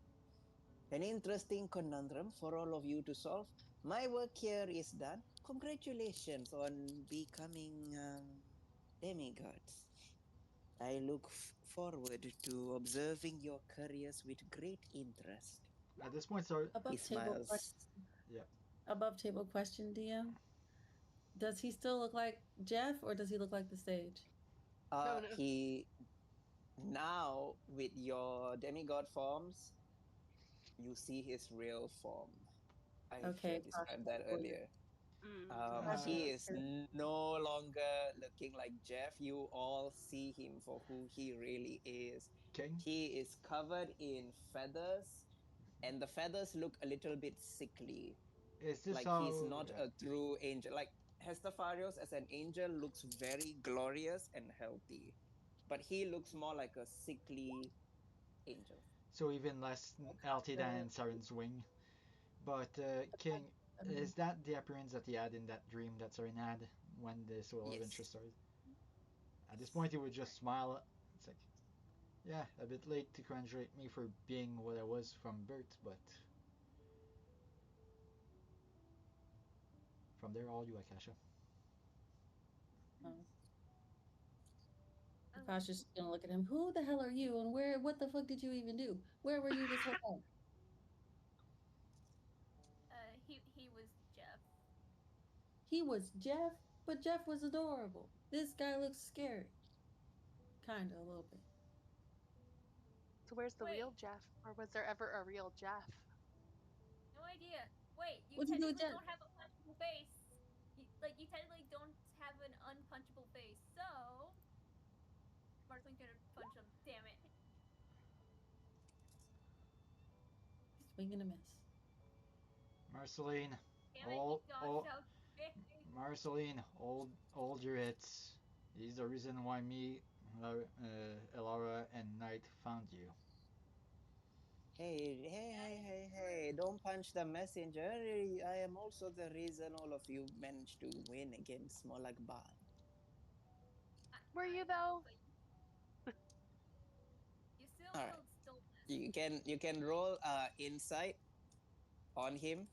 S1: an interesting conundrum for all of you to solve. My work here is done. Congratulations on becoming demigods. I look forward to observing your careers with great interest.
S7: At this point, sorry.
S1: He
S3: Above table
S1: smiles.
S3: question.
S7: Yeah.
S3: Above table question, DM. Does he still look like Jeff, or does he look like the sage?
S2: No.
S1: He now with your demigod forms, you see his real form. I
S3: Okay,
S1: described that earlier. He is no longer looking like Jeff. You all see him for who he really is.
S7: King.
S1: He is covered in feathers, and the feathers look a little bit sickly.
S7: Is this
S1: Like
S7: how?
S1: he's not
S7: Yeah.
S1: a true angel. Like Hestafarios as an angel looks very glorious and healthy, but he looks more like a sickly angel.
S7: So even less healthy than Saren's wing. But King, is that the appearance that he had in that dream that Saren had when the Soul of Interest started? At this point, he would just smile. It's like, yeah, a bit late to congratulate me for being what I was from birth, but from there, all you, Akasha.
S3: Akasha's just gonna look at him. Who the hell are you, and where? What the fuck did you even do? Where were you this whole time?
S4: He was Jeff.
S3: He was Jeff, but Jeff was adorable. This guy looks scary. Kinda, a little bit.
S2: So where's the
S4: Wait.
S2: real Jeff? Or was there ever a real Jeff?
S4: No idea. Wait, you
S3: What'd you do with
S4: technically
S3: Jeff?
S4: don't have a punchable face. You technically don't have an unpunchable face. So, Marcelin's gonna punch him. Damn it.
S3: Swing and a miss.
S7: Marceline,
S4: Damn it, you dodged out.
S7: Marceline, hold your hits. He's the reason why me, Elara, and Knight found you.
S1: Hey, don't punch the messenger. I am also the reason all of you managed to win against Molagban.
S2: Were you though?
S4: You still
S1: All right.
S4: held stillness.
S1: You can roll insight on him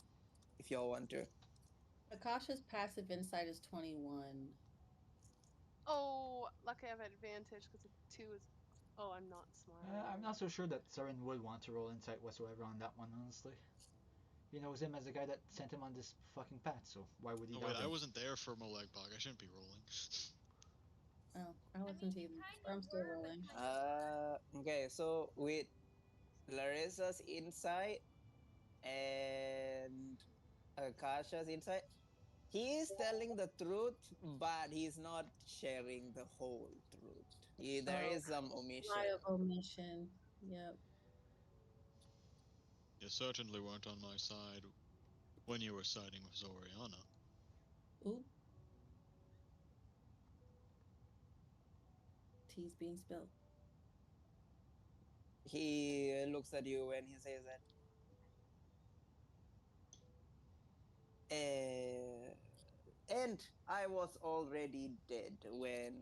S1: if you all want to.
S3: Akasha's passive insight is 21.
S2: Oh, lucky I have advantage because 2 is. Oh, I'm not smart.
S7: I'm not so sure that Saren would want to roll insight whatsoever on that one, honestly. He knows him as the guy that sent him on this fucking path, so why would he doubt
S5: wait,
S7: him?
S5: I wasn't there for Molegbog. I shouldn't be rolling.
S3: Oh, I wasn't either. I'm still rolling.
S1: Okay, so with Larissa's insight and Akasha's insight, he is telling the truth, but he's not sharing the whole truth. There is some omission.
S3: Omission. Yep.
S5: You certainly weren't on my side when you were siding with Zoriana.
S3: Ooh. Tea's being spilled.
S1: He looks at you when he says that. And I was already dead when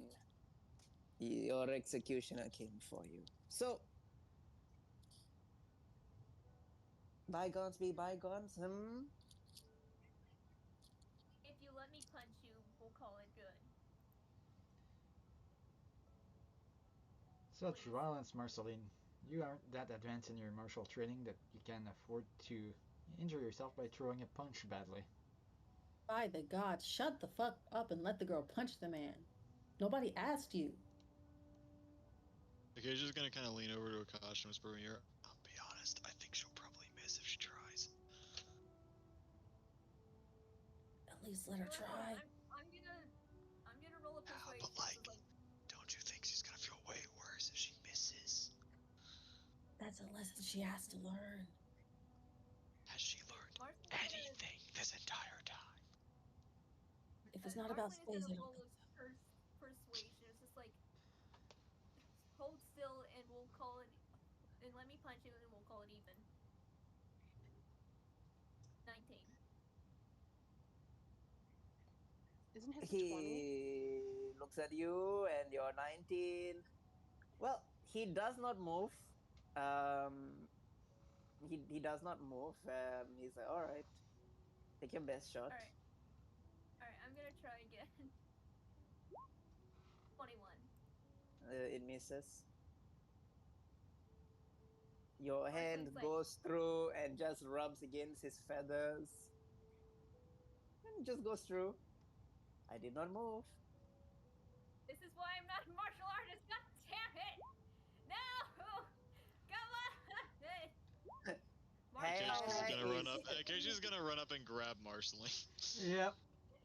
S1: your executioner came for you. So, bygones be bygones,
S4: If you let me punch you, we'll call it good.
S7: Such violence, Marceline. You aren't that advanced in your martial training that you can afford to injure yourself by throwing a punch badly.
S3: By the gods, shut the fuck up and let the girl punch the man. Nobody asked you.
S5: Okay, just gonna kind of lean over to Akash and whisper in your ear. I'll be honest, I think she'll probably miss if she tries.
S3: At least let her try.
S4: I'm gonna
S3: That's a lesson she has to learn.
S5: Has she learned
S4: Marcelin's gonna,
S5: anything this entire time?
S3: If it's not about
S4: Marceline is
S3: space,
S4: gonna
S3: I don't
S4: roll
S3: think
S4: a persuasion. It's just like hold still, and we'll call it. And let me punch you, and we'll call it even. 19.
S2: Isn't his a 20?
S1: He looks at you, and you're 19. Well, he does not move. He does not move. He's like, all right, take your best shot.
S4: All right. All right. I'm gonna try again. 21.
S1: It misses. Your hand
S4: Marceline's like,
S1: goes through and just rubs against his feathers. And just goes through. I did not move.
S4: this is why I'm not a martial artist. God damn it! No! Come on!
S1: Hey,
S4: Martial
S5: Akashi's
S1: hey,
S5: gonna run
S1: is-
S5: up. Akashi's gonna run up and grab Marceline.
S7: Yep.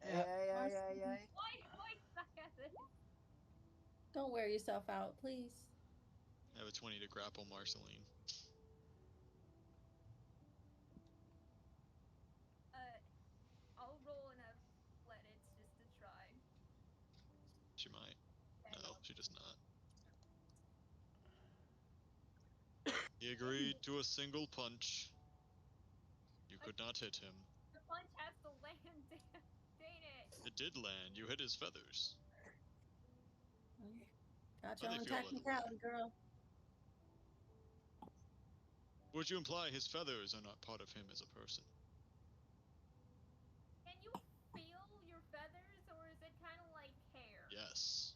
S1: Ay, ay, ay, ay, ay.
S4: Why do I suck at this?
S3: Don't wear yourself out, please.
S5: I have a 20 to grapple Marceline.
S4: I'll roll an athletics just to try.
S5: She might. No, she does not. He agreed to a single punch. You could not hit him.
S4: The punch has to land, dang it!
S5: It did land. You hit his feathers.
S3: Got
S5: But
S3: your
S5: they
S3: own
S5: feel a little
S3: technicality, girl.
S5: Would you imply his feathers are not part of him as a person?
S4: Can you feel your feathers, or is it kind of like hair?
S5: Yes.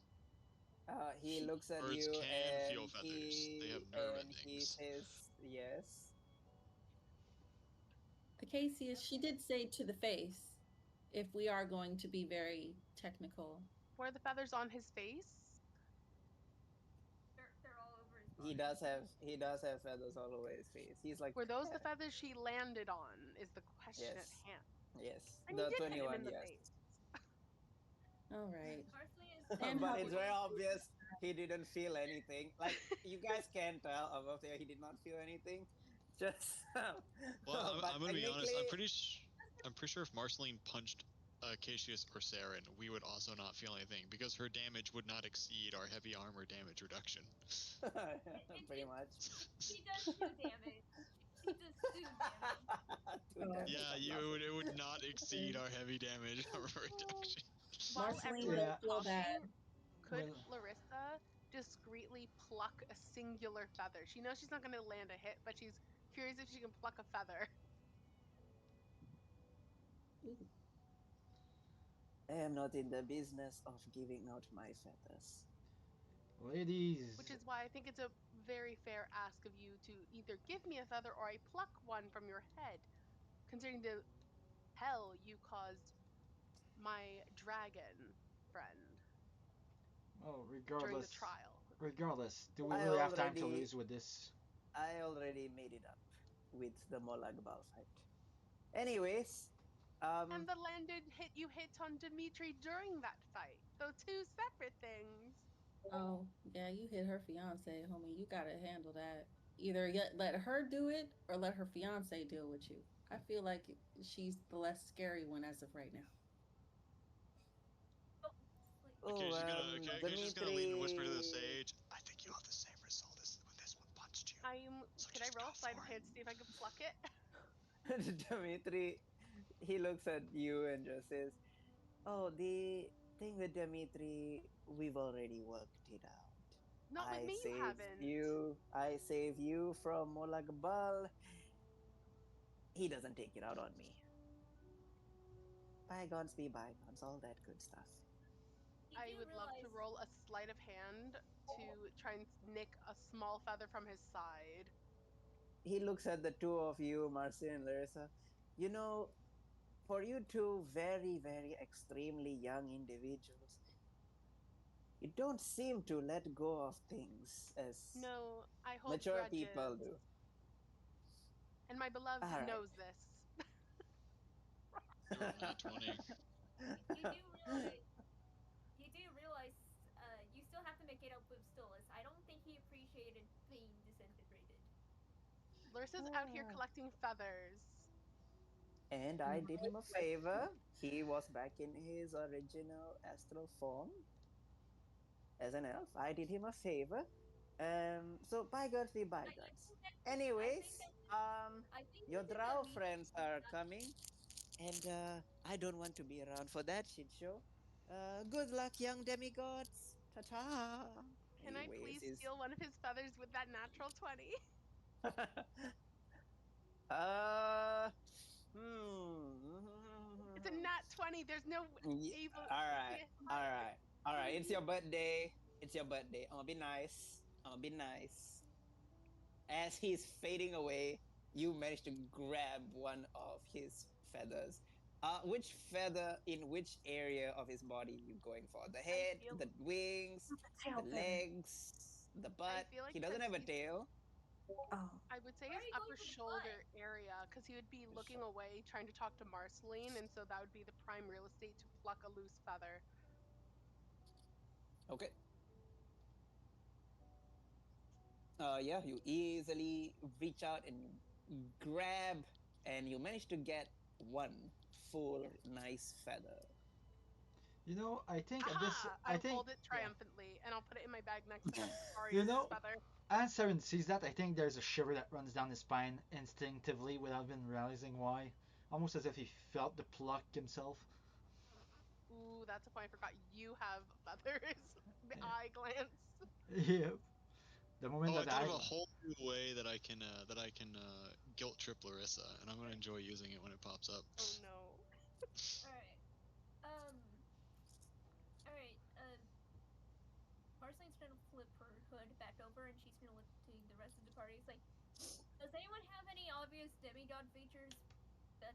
S1: He looks at
S5: Birds
S1: you
S5: can
S1: and
S5: feel feathers. They have nerve
S1: he
S5: endings.
S1: says yes.
S3: Acacia, she did say to the face, if we are going to be very technical.
S2: Were the feathers on his face?
S4: They're all over his body.
S1: He does have feathers all over his face. He's like,
S2: Were those the feathers she landed on? Is the question at
S1: yes,
S2: hand.
S1: yes.
S2: And
S1: The
S2: you did hit him
S1: 21,
S2: in the
S1: yes.
S2: face.
S3: All right.
S4: Marceline is
S3: And
S1: But
S3: how
S1: it's
S3: we-
S1: very obvious he didn't feel anything. Like you guys can tell above there, he did not feel anything. Just
S5: Well,
S1: but
S5: I'm gonna be honest.
S1: technically,
S5: I'm pretty sure if Marceline punched Cassius or Saren, we would also not feel anything because her damage would not exceed our heavy armor damage reduction.
S1: pretty much.
S4: She does 2 damage. She does 2 damage.
S1: Two
S3: Oh.
S1: damage
S5: Yeah,
S1: on
S5: it would not exceed our heavy damage armor reduction.
S2: While
S3: Marceline
S2: everyone
S7: Yeah.
S2: is
S3: feel
S2: talking,
S3: bad.
S2: could
S7: Well-
S2: Larissa discreetly pluck a singular feather? She knows she's not going to land a hit, but she's curious if she can pluck a feather.
S3: Ooh.
S1: I am not in the business of giving out my feathers.
S7: Ladies.
S2: Which is why I think it's a very fair ask of you to either give me a feather or I pluck one from your head, considering the hell you caused my dragon friend
S7: Well,
S2: during the
S7: regardless.
S2: trial.
S7: Regardless, do we
S1: I
S7: really have time to
S1: already-
S7: lose with this?
S1: I already made it up with the Molag Bal fight. Anyways,
S2: And the landed hit you hit on Dimitri during that fight. Those two separate things.
S3: Oh, yeah, you hit her fiance, homie. You gotta handle that. Either let her do it or let her fiance deal with you. I feel like she's the less scary one as of right now.
S1: oh,
S5: Cassius gonna lean and whisper to the
S1: Dimitri.
S5: sage. I think you'll have the same result as when this one punched you. So
S2: Could I
S5: just
S2: roll
S5: go
S2: sleight
S5: for
S2: of
S5: it.
S2: hand to see if I can pluck it?
S1: Dimitri, he looks at you and just says, "Oh, the thing with Dimitri, we've already worked it out.
S2: Not with me, you haven't.
S1: I save you from Molag Bal. He doesn't take it out on me. Bygones be bygones, all that good stuff."
S2: I would love to roll a sleight of hand to try and nick a small feather from his side.
S1: He looks at the two of you, Marcy and Larissa. You know, for you two very, very extremely young individuals, you don't seem to let go of things as
S2: No, I hold
S1: mature
S2: grudges.
S1: people do.
S2: And my beloved
S1: All right.
S2: knows this.
S5: You rolled a nat 20.
S4: You do realize, you still have to make it up with Stillus. I don't think he appreciated being disintegrated.
S2: Larissa's out here collecting feathers.
S1: And I did him a favor. He was back in his original astral form as an elf. I did him a favor. So bygones be
S4: I
S1: bygones.
S4: think that
S1: Anyways,
S4: I think
S1: your
S4: that that
S1: drow
S4: means
S1: friends are coming, and I don't want to be around for that shit show. Good luck, young demigods. Ta ta.
S2: Can I
S1: Anyways,
S2: please
S1: is
S2: steal one of his feathers with that natural 20?
S1: uh hmm.
S2: It's a nat 20. There's no able.
S1: All
S2: It'd be
S1: right,
S2: a
S1: all
S2: higher.
S1: right, all right. It's your birthday. It's your birthday. I'm gonna be nice. I'm gonna be nice. As he's fading away, you manage to grab one of his feathers. Which feather in which area of his body you going for? The
S2: I
S1: head,
S2: feel.
S1: the wings,
S8: Tail
S1: the
S8: feather.
S1: legs, the
S2: I
S1: butt.
S2: feel like
S1: He doesn't
S2: since
S1: have a
S2: he's.
S1: tail.
S8: Oh.
S2: I would say
S4: why
S2: his
S4: are you going
S2: upper
S4: for the
S2: shoulder
S4: butt?
S2: area, because he would be looking away, trying to talk to Marceline, and so that would be the prime real estate to pluck a loose feather.
S1: Okay. Yeah, you easily reach out and grab, and you manage to get one full nice feather.
S7: You know, I think at this,
S2: Aha!
S7: I
S2: I'll
S7: think,
S2: hold it
S7: yeah.
S2: triumphantly, and I'll put it in my bag next to
S7: You
S2: Ari's
S7: know,
S2: feather.
S7: as Saren sees that, I think there's a shiver that runs down his spine instinctively without even realizing why. Almost as if he felt the pluck himself.
S2: Ooh, that's a point I forgot. You have feathers. The
S7: Yeah.
S2: eye glance.
S7: Yep. The moment
S5: Oh, I
S7: that
S5: thought
S7: I
S5: of a whole new way that I can guilt trip Larissa, and I'm gonna enjoy using it when it pops up.
S2: Oh no.
S4: Alright. Alright, Marceline's gonna flip her hood back over and she's gonna look to the rest of the party. It's like, does anyone have any obvious demigod features that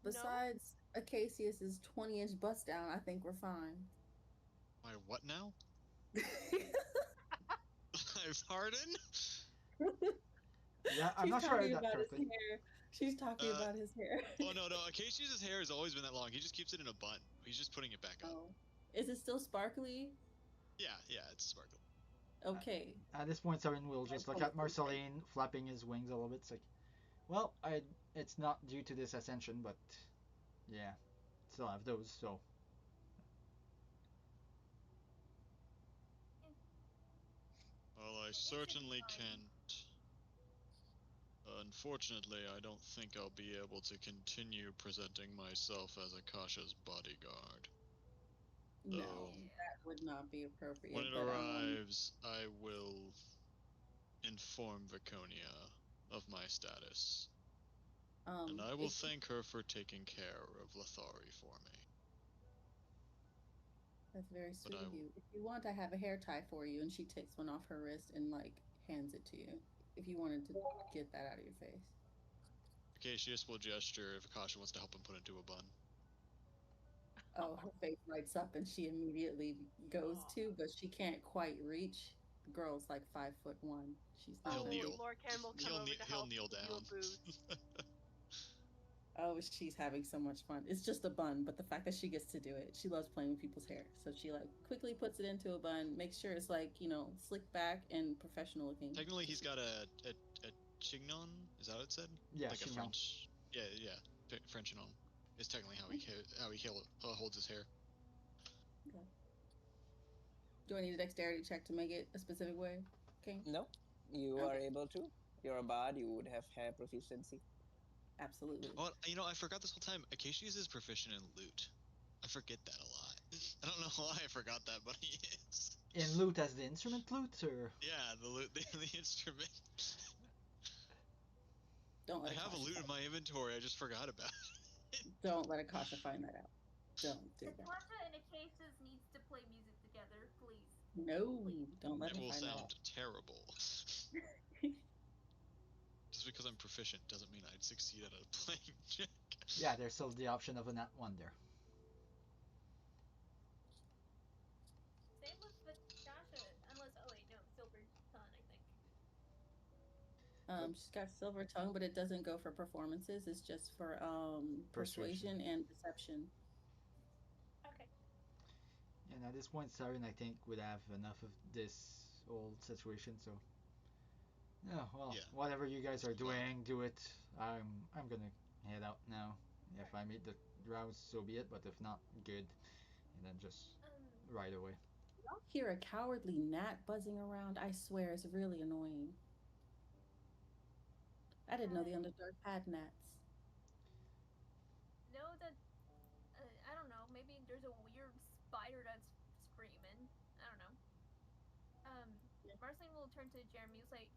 S3: Besides Acacius's 20-inch bust down, I think we're fine.
S5: My what now? I've hardened.
S7: yeah, I'm
S3: She's
S7: not sure I heard
S3: talking
S7: that
S3: about his
S7: correctly.
S3: hair. She's talking
S5: Uh,
S3: about his hair.
S5: oh no, Acacia's hair has always been that long. He just keeps it in a bun. He's just putting it back up.
S3: Oh. Is it still sparkly?
S5: Yeah, it's sparkle.
S3: Okay.
S7: At this point, Saren will just look at Marceline, flapping his wings a little bit. It's like, well, it's not due to this ascension, but yeah, still have those. So
S5: Well, I
S4: it should be
S5: certainly
S4: fine?
S5: can't. Unfortunately, I don't think I'll be able to continue presenting myself as Akasha's bodyguard.
S3: No,
S5: So,
S3: that would not be
S5: when
S3: appropriate.
S5: it
S3: But
S5: arrives, I will inform Viconia of my status, and I will
S3: if
S5: thank her for taking care of Lothari for me.
S3: that's very
S5: But
S3: sweet of you. If you want, I have a hair tie for you, and she takes one off her wrist and like hands it to you. If you wanted to get that out of your face.
S5: Acacius will gesture if Akasha wants to help him put it into a bun.
S3: Oh, her face lights up, and she immediately goes
S2: Aw.
S3: to, but she can't quite reach. The girl's like 5'1". She's not
S5: He'll
S2: Oh,
S3: very
S5: kneel.
S3: big.
S2: Lorcan will come over to
S5: He'll
S2: help
S5: kneel
S2: give you a
S5: down.
S2: boost.
S3: Oh, she's having so much fun. It's just a bun, but the fact that she gets to do it, she loves playing with people's hair. So she like quickly puts it into a bun, makes sure it's like, slick back and professional looking.
S5: Technically, he's got a chignon. Is that what it said?
S7: yeah,
S5: Like a
S7: chignon.
S5: French. Yeah. French chignon is technically how he holds his hair.
S3: Okay. Do I need a dexterity check to make it a specific way? Okay.
S1: No, you are
S3: Okay.
S1: able to. You're a bard. You would have hair proficiency.
S3: Absolutely.
S5: Well, I forgot this whole time. Acacius is proficient in loot. I forget that a lot. I don't know why I forgot that, but he is.
S7: In lute as the instrument lute, or
S5: Yeah, the loot, the instrument.
S3: Don't
S5: I
S3: let
S5: have a
S3: Akasha
S5: loot in
S3: find.
S5: my inventory. I just forgot about it.
S3: Don't let Akasha find that out. Don't do that.
S4: Natasha and Acacius needs to play music together, please.
S3: No,
S4: Please.
S3: don't let
S5: It
S3: her
S5: will
S3: find that
S5: sound terrible. Just because I'm proficient doesn't mean I'd succeed at a playing check.
S7: yeah, there's still the option of a nat one there.
S4: Same with Natasha, unless oh wait, no, Silver Ton, I think.
S3: She's got silver tongue, but it doesn't go for performances. It's just for persuasion and deception.
S4: Okay.
S7: And at this point, Saren, I think, would have enough of this old situation, so Yeah, well,
S5: Yeah.
S7: whatever you guys are
S5: Fine.
S7: doing, do it. I'm gonna head out now. If I meet the routes, so be it. But if not, good. And then just
S4: Um,
S7: right away.
S3: Y'all hear a cowardly gnat buzzing around? I swear it's really annoying. I didn't know the
S4: uh,
S3: Underdark had gnats.
S4: know that I don't know. Maybe there's a weird spider that's screaming. I don't know. Marceline will turn to Jeremy. He's like,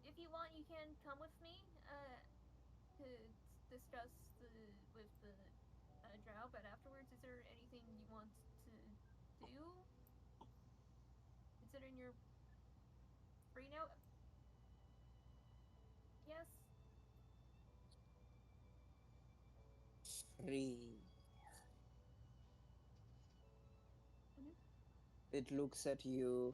S4: if you want, you can come with me. To discuss with the drow. But afterwards, is there anything you want to do? Considering you're free now. Yes.
S1: Free.
S4: Mm-hmm.
S1: It looks at you.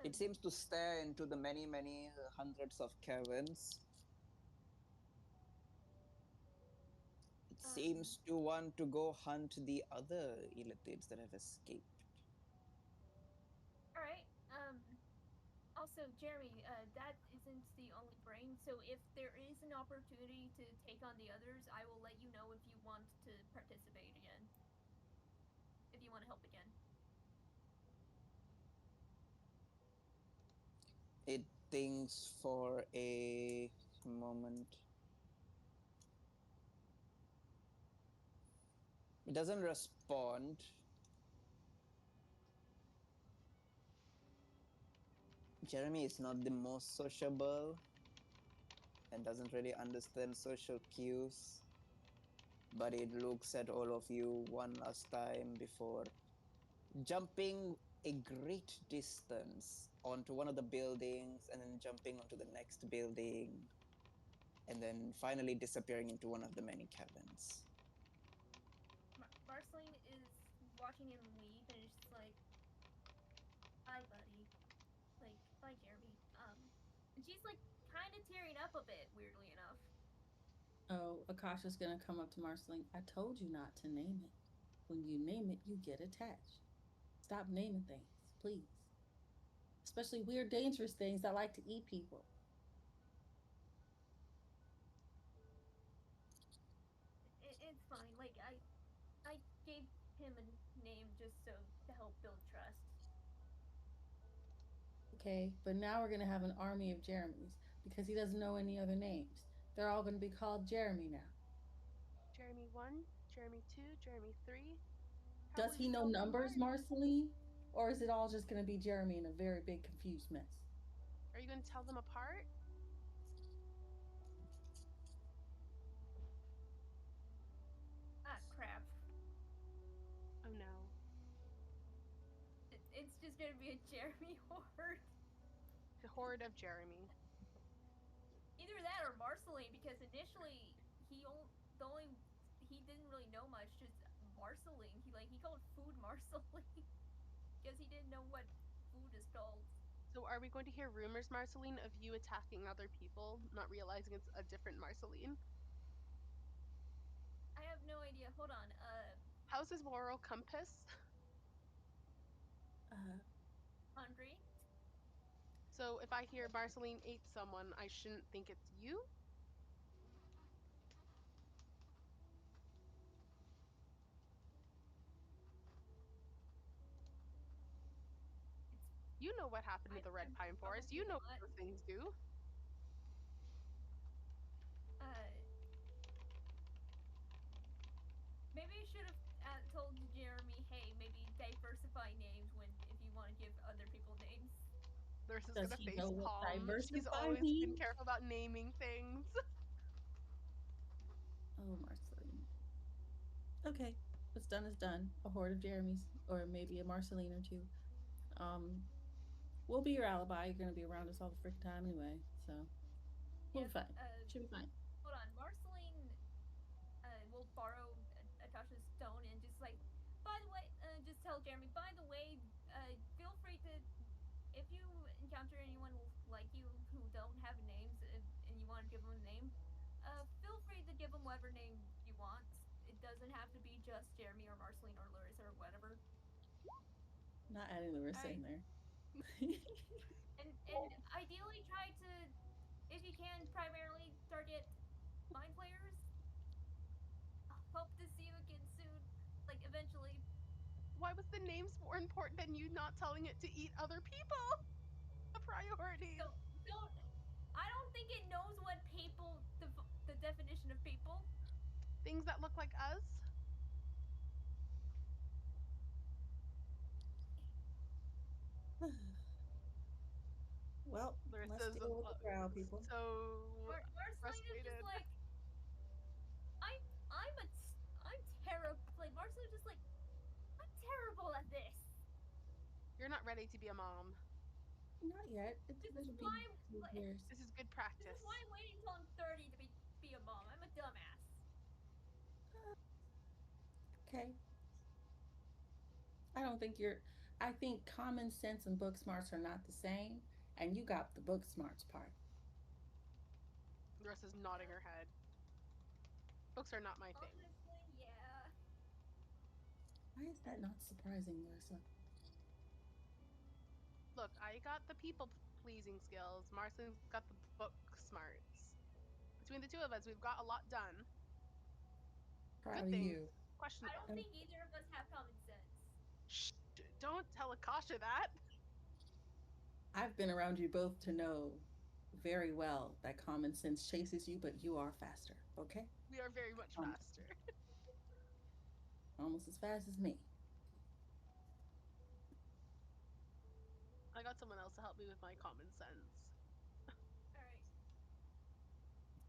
S1: It seems to stare into the many, many hundreds of caverns. It seems to want to go hunt the other illithids that have escaped.
S4: All right. Also, Jeremy, that isn't the only brain. So if there is an opportunity to take on the others, I will let you know if you want to participate again. If you want to help again.
S1: It thinks for a moment. It doesn't respond. Jeremy is not the most sociable and doesn't really understand social cues, but it looks at all of you one last time before jumping a great distance onto one of the buildings and then jumping onto the next building and then finally disappearing into one of the many caverns.
S4: Marceline is watching him leave, and it's just like, "Bye, buddy." Like, "Bye, Jeremy." And she's like kind of tearing up a bit, weirdly enough.
S3: Oh, Akasha's gonna come up to Marceline. I told you not to name it. When you name it, you get attached. Stop naming things, please. Especially weird, dangerous things that like to eat people.
S4: It's fine. Like I gave him a name just so to help build trust.
S3: Okay, but now we're gonna have an army of Jeremys because he doesn't know any other names. They're all gonna be called Jeremy now.
S2: Jeremy 1, Jeremy 2, Jeremy 3. How
S3: Does
S2: will
S3: he
S2: you
S3: know
S2: tell them
S3: numbers,
S2: apart?
S3: Marceline? Or is it all just gonna be Jeremy in a very big, confused mess?
S2: Are you going to tell them apart?
S4: Ah, crap.
S2: Oh no.
S4: It's just gonna be a Jeremy horde.
S2: The horde of Jeremy.
S4: Either that or Marceline, because initially the only he didn't really know much. Just Marceline. He called food Marceline because he didn't know what food is called.
S2: So are we going to hear rumors, Marceline, of you attacking other people, not realizing it's a different Marceline?
S4: I have no idea. Hold on.
S2: How's his moral compass?
S3: Uh,
S4: Hungry.
S2: So if I hear Marceline ate someone, I shouldn't think it's you?
S4: It's
S2: You know what happened to the Red
S4: I'm
S2: Pine Forest.
S4: probably
S2: You know
S4: not.
S2: what those things do.
S4: Uh, maybe I should have told Jeremy, hey, maybe diversify names when if you want to give other people names.
S2: Nurse is
S3: does
S2: gonna
S3: he
S2: face
S3: know what
S2: palm. She's
S3: diversify
S2: always been
S3: means?
S2: careful about naming things.
S3: Oh, Marceline. Okay, what's done is done. A horde of Jeremys, or maybe a Marceline or two. Um, we'll be your alibi. You're gonna be around us all the freaking time anyway, so we'll be
S4: Yes.
S3: fine. Should be fine.
S4: Hold on. Marceline will borrow Akasha's stone and just like, by the way, just tell Jeremy. By the way, feel free to if you encounter anyone like you who don't have names and you want to give them a name, feel free to give them whatever name you want. It doesn't have to be just Jeremy or Marceline or Larissa or whatever.
S3: Not adding Larissa
S4: Alright.
S3: in there.
S4: And ideally try to, if you can, primarily target mind flayers. Hope to see you again soon. Like eventually.
S2: Why was the names more important than you not telling it to eat other people? The priorities.
S4: Don't. I don't think it knows what people the definition of people.
S2: Things that look like us.
S3: Well, let's
S2: Larissa's
S3: deal with the brow, people.
S2: so
S4: Marceline is just
S2: frustrated.
S4: like I'm. I'm a. I'm terrible. Like Marceline's just like I'm terrible at this.
S2: You're not ready to be a mom.
S3: Not yet. It's
S4: This is
S3: going to be
S4: why.
S3: 2 years.
S2: This is good
S4: This
S2: practice.
S4: is why I'm waiting until I'm 30 to be a mom. I'm a dumbass.
S3: Okay. I don't think you're. I think common sense and book smarts are not the same, and you got the book smarts part.
S2: Larissa's nodding her head. Books are not my thing.
S4: Honestly, yeah.
S3: Why is that not surprising, Larissa?
S2: Look, I got the people pleasing skills. Marcelin's got the book smarts. Between the two of us, we've got a lot done.
S3: Proud
S2: Good
S3: of
S2: things,
S3: you.
S4: I
S2: questionable.
S4: don't think either of us have common sense.
S2: Shh, don't tell Akasha that.
S3: I've been around you both to know very well that common sense chases you, but you are faster. Okay?
S2: We are very much
S3: Um,
S2: faster.
S3: almost as fast as me.
S2: I got someone else to help me with my common sense.
S4: Alright.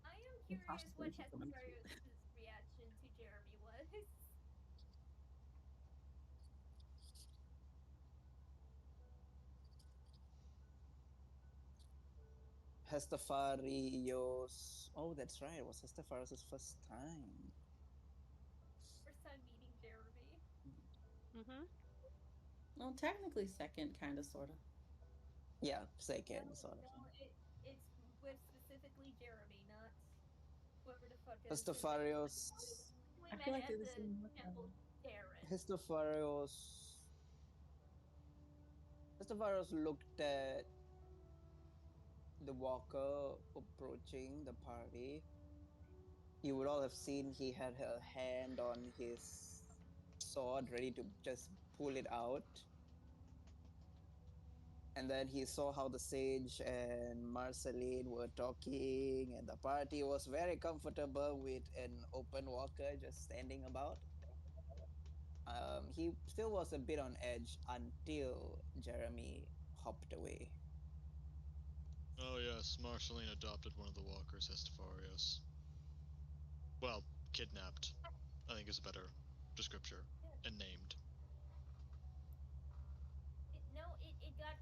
S4: I am
S3: I'm
S4: curious
S3: cautiously
S4: what
S3: coming to
S4: Hesper's reaction to Jeremy was.
S1: Hestafarios. Oh, that's right. It was Hestafarios' first time.
S4: First time meeting Jeremy.
S2: Mm-hmm.
S3: Well, technically second, kind of, sort of.
S1: Yeah,
S4: No,
S1: second sort of
S4: no,
S1: thing.
S4: it's with specifically Jeremy, not whoever the fuck is the
S1: Hestafarios.
S4: we
S3: I feel
S4: met
S3: like
S4: at
S3: they're the
S4: the
S3: same.
S4: temple, Darren.
S1: Hestafarios. Hestafarios looked at the walker approaching the party. You would all have seen he had a hand on his sword ready to just pull it out. And then he saw how the sage and Marceline were talking, and the party was very comfortable with an open walker just standing about. He still was a bit on edge until Jeremy hopped away.
S5: Oh yes, Marceline adopted one of the walkers, Estefarios. Well, kidnapped, I think is a better descriptor, and named.
S4: It got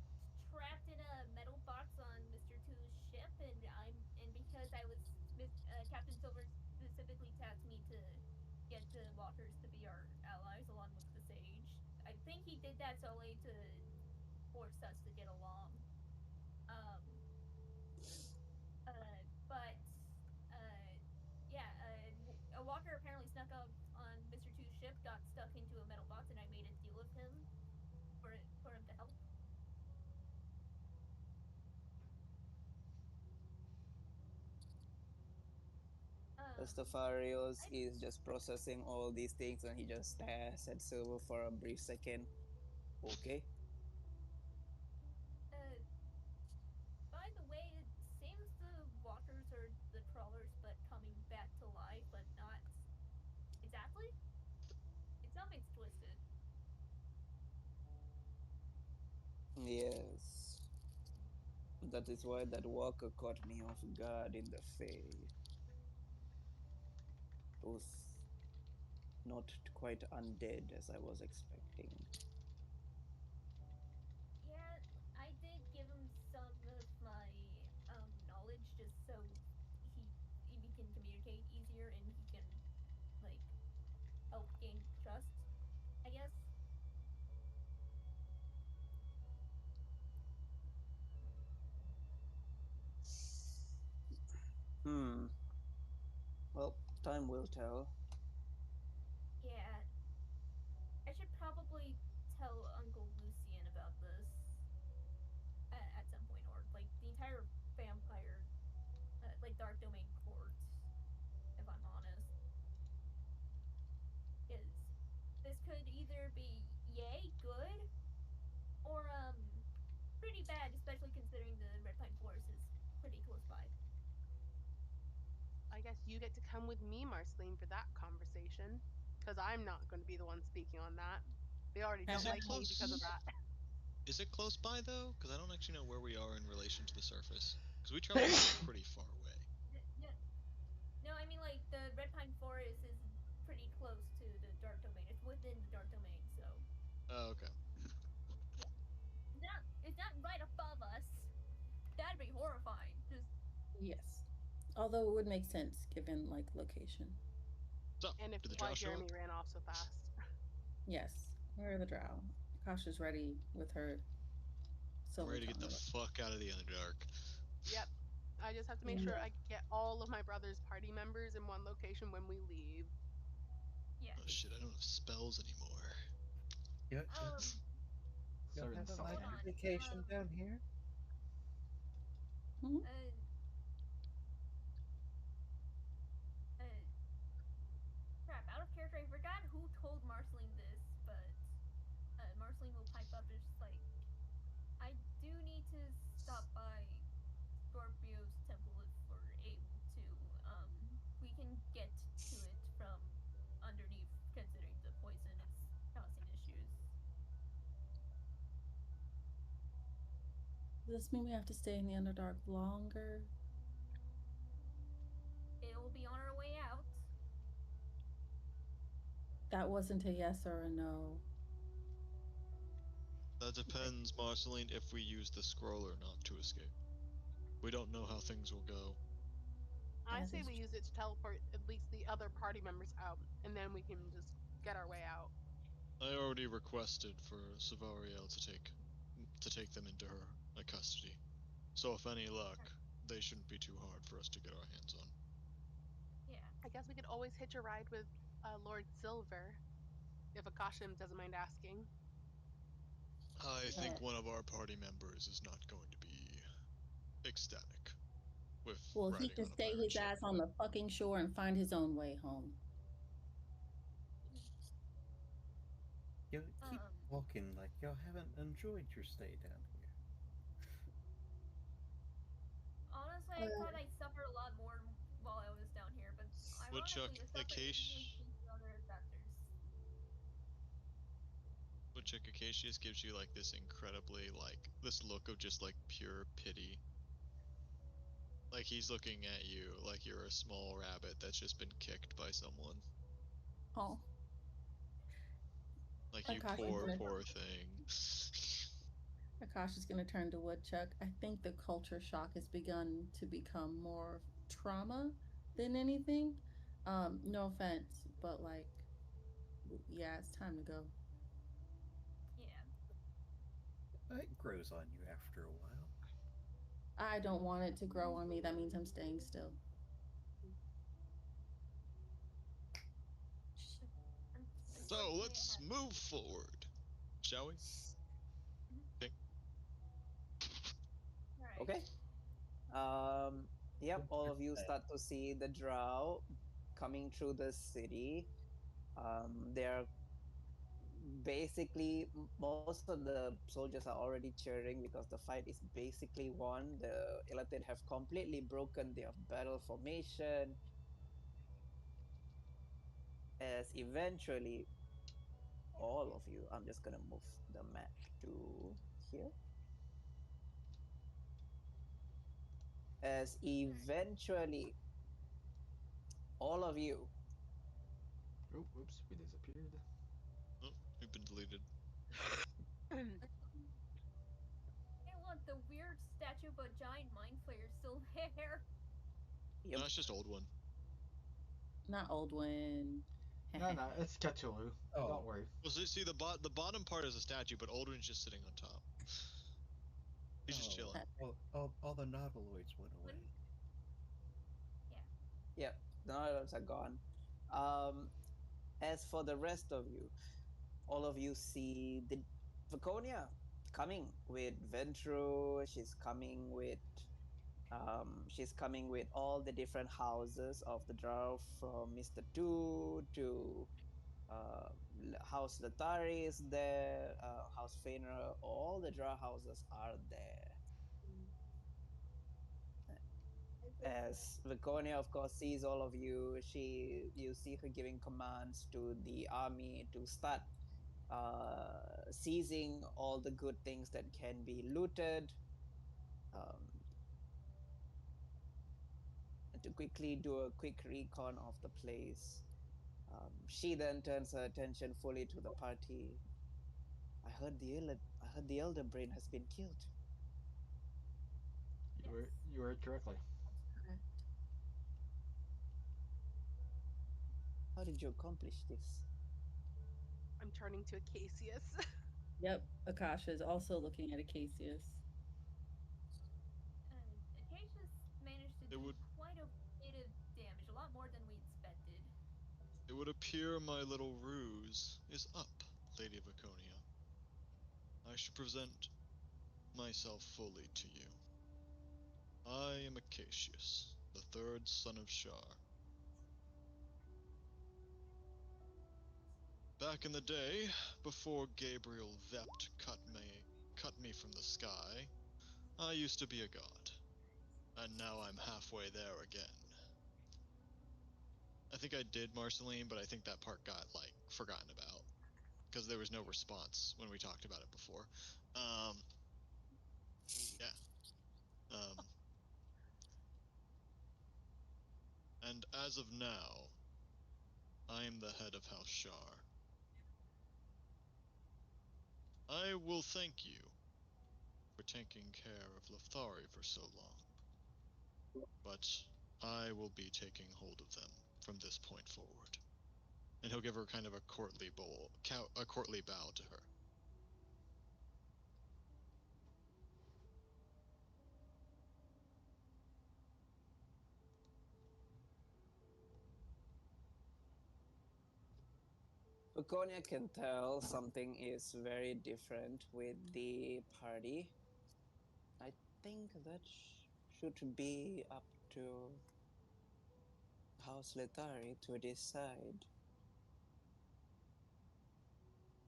S4: trapped in a metal box on Mr. Two's ship, and because I was Captain Silver specifically tasked me to get the walkers to be our allies along with the sage. I think he did that solely to force us to get along. Um, but yeah, a walker apparently snuck up on Mr. Two's ship, got stuck into a metal box, and I made a deal with him for him to help.
S1: Estefarios is just processing all these things and he just stares at Silver for a brief second. Okay.
S4: Uh, by the way, it seems the walkers are the crawlers, but coming back to life, but not exactly. Something's twisted.
S1: Yes. That is why that walker caught me off guard in the Fae. It was not quite undead as I was expecting.
S4: Yeah, I did give him some of my knowledge just so he we can communicate easier and he can like help gain trust. I guess.
S1: Hmm. Well, time will tell.
S4: Yeah, I should probably tell Uncle Lucian about this at some point, or like the entire vampire, like Dark Domain court, if I'm honest, is this could either be yay good or pretty bad, especially considering the Red Pine Forest is pretty close by.
S2: I guess you get to come with me, Marceline, for that conversation, because I'm not going to be the one speaking on that. They already don't
S5: Is it
S2: like me because of
S5: close?
S2: that.
S5: Is it close by though? Because I don't actually know where we are in relation to the surface. Because we traveled pretty far away.
S4: No, no, I mean like the Red Pine Forest is pretty close to the Dark Domain. It's within the Dark Domain, so
S5: Oh, okay.
S4: yeah. It's not right above us. That'd be horrifying. Just
S3: Yes. Although it would make sense given like location.
S5: So,
S2: And if
S5: did the
S2: why
S5: drow show
S2: Jeremy
S5: up?
S2: ran off so fast.
S3: Yes. Where are the drow? Kasha's ready with her
S5: I'm
S3: silver
S5: ready to get the
S3: tongue.
S5: fuck out of the Underdark.
S2: Yep. I just have to make
S3: And
S2: sure I get all of my brother's party members in one location when we leave.
S4: yeah.
S5: Oh shit, I don't have spells anymore.
S6: You,
S4: Um,
S6: you'll
S7: Saren
S6: have a nice
S4: hold
S7: Sullivan.
S4: on.
S6: vacation down here.
S3: Mhm.
S4: Uh, uh, crap. Out of character, I forgot who told Marceline this, but Marceline will pipe up and just like, I do need to stop by Scorpio's temple if we're able to. We can get to it from underneath, considering the poison is causing issues.
S3: Does this mean we have to stay in the Underdark longer?
S4: It will be on our way out.
S3: That wasn't a yes or a no.
S5: That depends, Marceline, if we use the scroll or not to escape. We don't know how things will go.
S2: I
S3: That
S2: say
S3: is
S2: we use it to teleport at least the other party members out, and then we can just get our way out.
S5: I already requested for Savariel to take them into her custody. So if any luck, they shouldn't be too hard for us to get our hands on.
S4: Yeah.
S2: I guess we could always hitch a ride with Lord Silver, if Akashim doesn't mind asking.
S5: I think
S3: Uh,
S5: one of our party members is not going to be ecstatic with
S3: well, he
S5: riding
S3: can
S5: on a
S3: stay
S5: pirate
S3: his
S5: ship.
S3: ass on the fucking shore and find his own way home.
S6: You keep
S4: Um.
S6: walking like you haven't enjoyed your stay down here.
S4: Honestly, I
S3: Uh,
S4: thought I'd suffer a lot more while I was down here, but
S5: Woodchuck,
S4: ironically, the suffering isn't due to other factors.
S5: Acacius gives you like this incredibly this look of just like pure pity. Like he's looking at you like you're a small rabbit that's just been kicked by someone.
S3: oh,
S5: Like you
S3: Akash is
S5: poor,
S3: gonna
S5: poor thing.
S3: Akash is gonna turn to Woodchuck. I think the culture shock has begun to become more trauma than anything. No offense, but like, yeah, it's time to go.
S4: Yeah.
S6: It grows on you after a while.
S3: I don't want it to grow on me. That means I'm staying still.
S5: So
S4: Unfortunately,
S5: let's move forward, shall we? Okay.
S4: Right.
S1: Okay. Yep, all of you start to see the drow coming through the city. They're basically most of the soldiers are already cheering because the fight is basically won. The Elatid have completely broken their battle formation. As eventually, all of you, I'm just gonna move the map to here. As eventually, all of you,
S7: Oh, oops, we disappeared.
S5: Oh, we've been deleted.
S4: Hey, look, the weird statue of a giant mind flayer is still there.
S1: yep,
S5: No, it's just old one.
S3: Not old one.
S7: No, it's Cthulhu.
S6: Oh.
S7: Don't worry.
S5: Well, see the bottom part is a statue, but Aldrin's just sitting on top. He's just chilling.
S6: All the nautiloids went away.
S4: Yeah.
S1: yep, the others are gone. Um, as for the rest of you, all of you see the Vaconia coming with Ventru. She's coming with all the different houses of the drow, from Mr. Two to House Latari is there, House Fenrir. All the drow houses are there. As Viconia, of course, sees all of you, you see her giving commands to the army to start seizing all the good things that can be looted, and to quickly do a quick recon of the place. She then turns her attention fully to the party. I heard the elder brain has been killed.
S7: You heard correctly.
S3: Correct.
S1: How did you accomplish this?
S2: I'm turning to Acacius.
S3: Yep, Akasha is also looking at Acacius.
S4: Acacius managed to
S5: It
S4: do
S5: would-
S4: quite a bit of damage, a lot more than we expected.
S5: It would appear my little ruse is up, Lady of Iconia. I should present myself fully to you. I am Acacius, the third son of Shar. Back in the day, before Gabriel Vept cut me from the sky, I used to be a god. And now I'm halfway there again. I think I did Marceline, but I think that part got, like, forgotten about. Because there was no response when we talked about it before. Yeah. And as of now, I am the head of House Shar. I will thank you for taking care of Lothari for so long. But I will be taking hold of them from this point forward. And he'll give her kind of a courtly bow to her.
S1: Viconia can tell something is very different with the party. I think that should be up to House Letari to decide.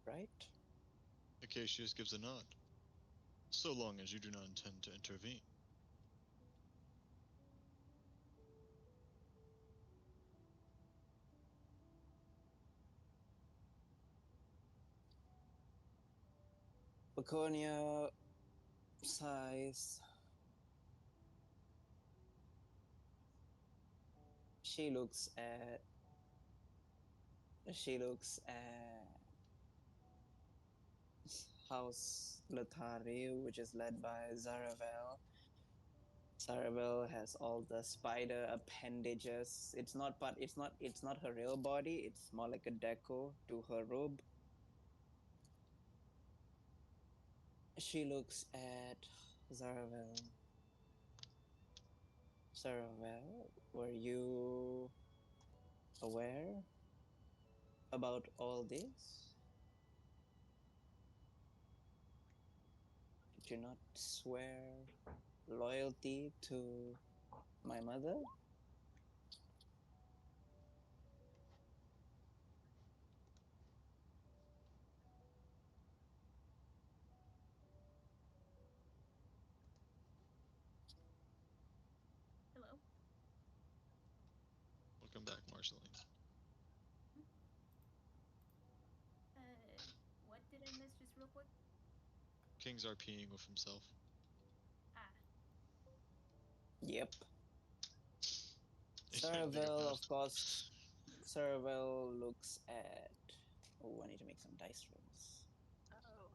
S1: Right?
S5: Acacius gives a nod. So long as you do not intend to intervene.
S1: Viconia sighs. She looks at House Latari, which is led by Zaravel. Zaravel has all the spider appendages. It's not her real body, it's more like a deco to her robe. She looks at Zaravel. Zaravel, were you aware about all this? Did you not swear loyalty to my mother?
S4: Hello.
S5: Welcome back, Marceline.
S4: What did I miss just real quick?
S5: King's RPing with himself.
S4: Ah,
S1: Yep.
S5: He's trying to think
S1: Zaravel,
S5: fast.
S1: of course. Zaravel looks at. Oh, I need to make some dice rolls.
S2: Oh.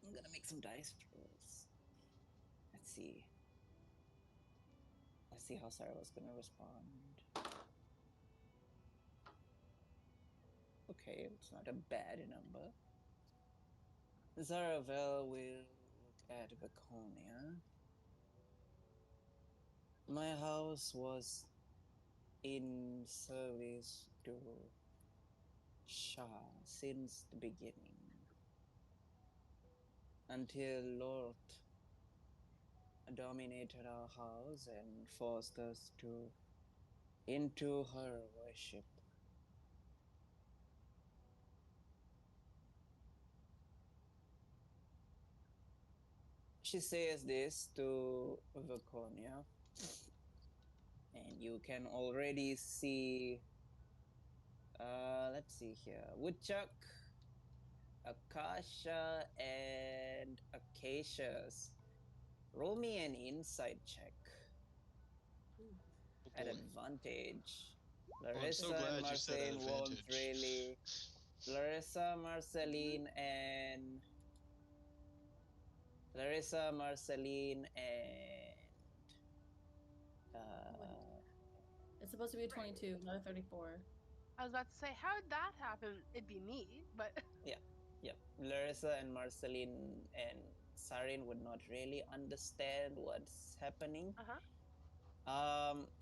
S1: I'm gonna make some dice rolls. Let's see. Let's see how Zaravel's gonna respond. Okay, it's not a bad number. Zaravel will look at Viconia. My house was in service to Shah since the beginning. until Lord dominated our house and forced us to into her worship. She says this to Vaconia, and you can already see. Let's see here. Woodchuck, Akasha, and Acacius. Roll me an insight check
S5: Oh
S1: at
S5: boy.
S1: advantage.
S5: Oh, I'm so
S1: Larissa and
S5: glad you said
S1: Marceline won't
S5: advantage.
S1: really. Larissa, Marceline, and Larissa, Marceline, and
S3: It's supposed to be a 22, not a 34.
S2: I was about to say, how did that happen? It'd be me, but
S1: yep, Larissa and Marceline and Sarin would not really understand what's happening.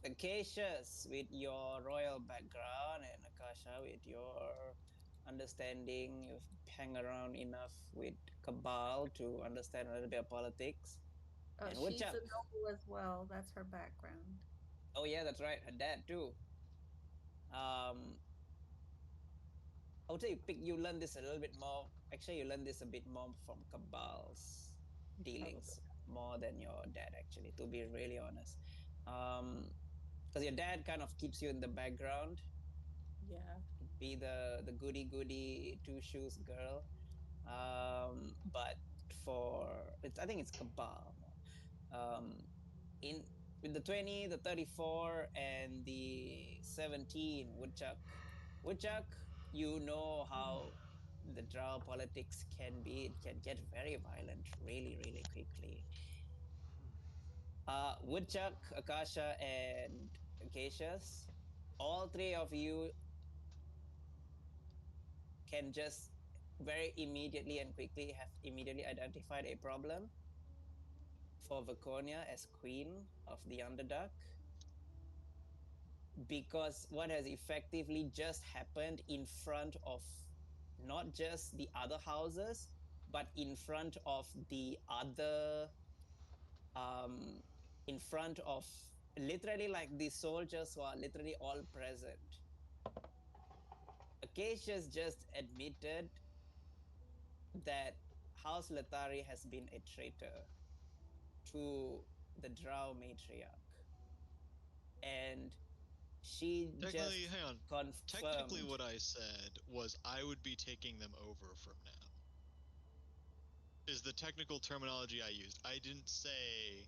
S1: Acacius, with your royal background, and Akasha, with your understanding, you've hang around enough with Cabal to understand a little bit of politics.
S3: Oh,
S1: And
S3: she's
S1: Woodchuck.
S3: a noble as well. That's her background.
S1: Oh yeah, that's right. Her dad too. Um, I would say you learn this a little bit more. Actually, you learn this a bit more from Cabal's dealings more than your dad. Actually, to be really honest, because your dad kind of keeps you in the background,
S3: Yeah.
S1: be the goody goody two shoes girl. But I think it's Cabal. In with the 20, the 34, and the 17, Woodchuck, you know how the drow politics can be. It can get very violent really, really quickly. Woodchuck, Akasha, and Acacius, all three of you can just very immediately and quickly have immediately identified a problem for Vaconia as queen of the Underdark, because what has effectively just happened in front of not just the other houses, but in front of the other, in front of literally like the soldiers who are literally all present. Acacius just admitted that House Latari has been a traitor to the Drow matriarch. And she just
S5: Technically, hang on.
S1: confirmed.
S5: Technically, what I said was I would be taking them over from now. Is the technical terminology I used. I didn't say,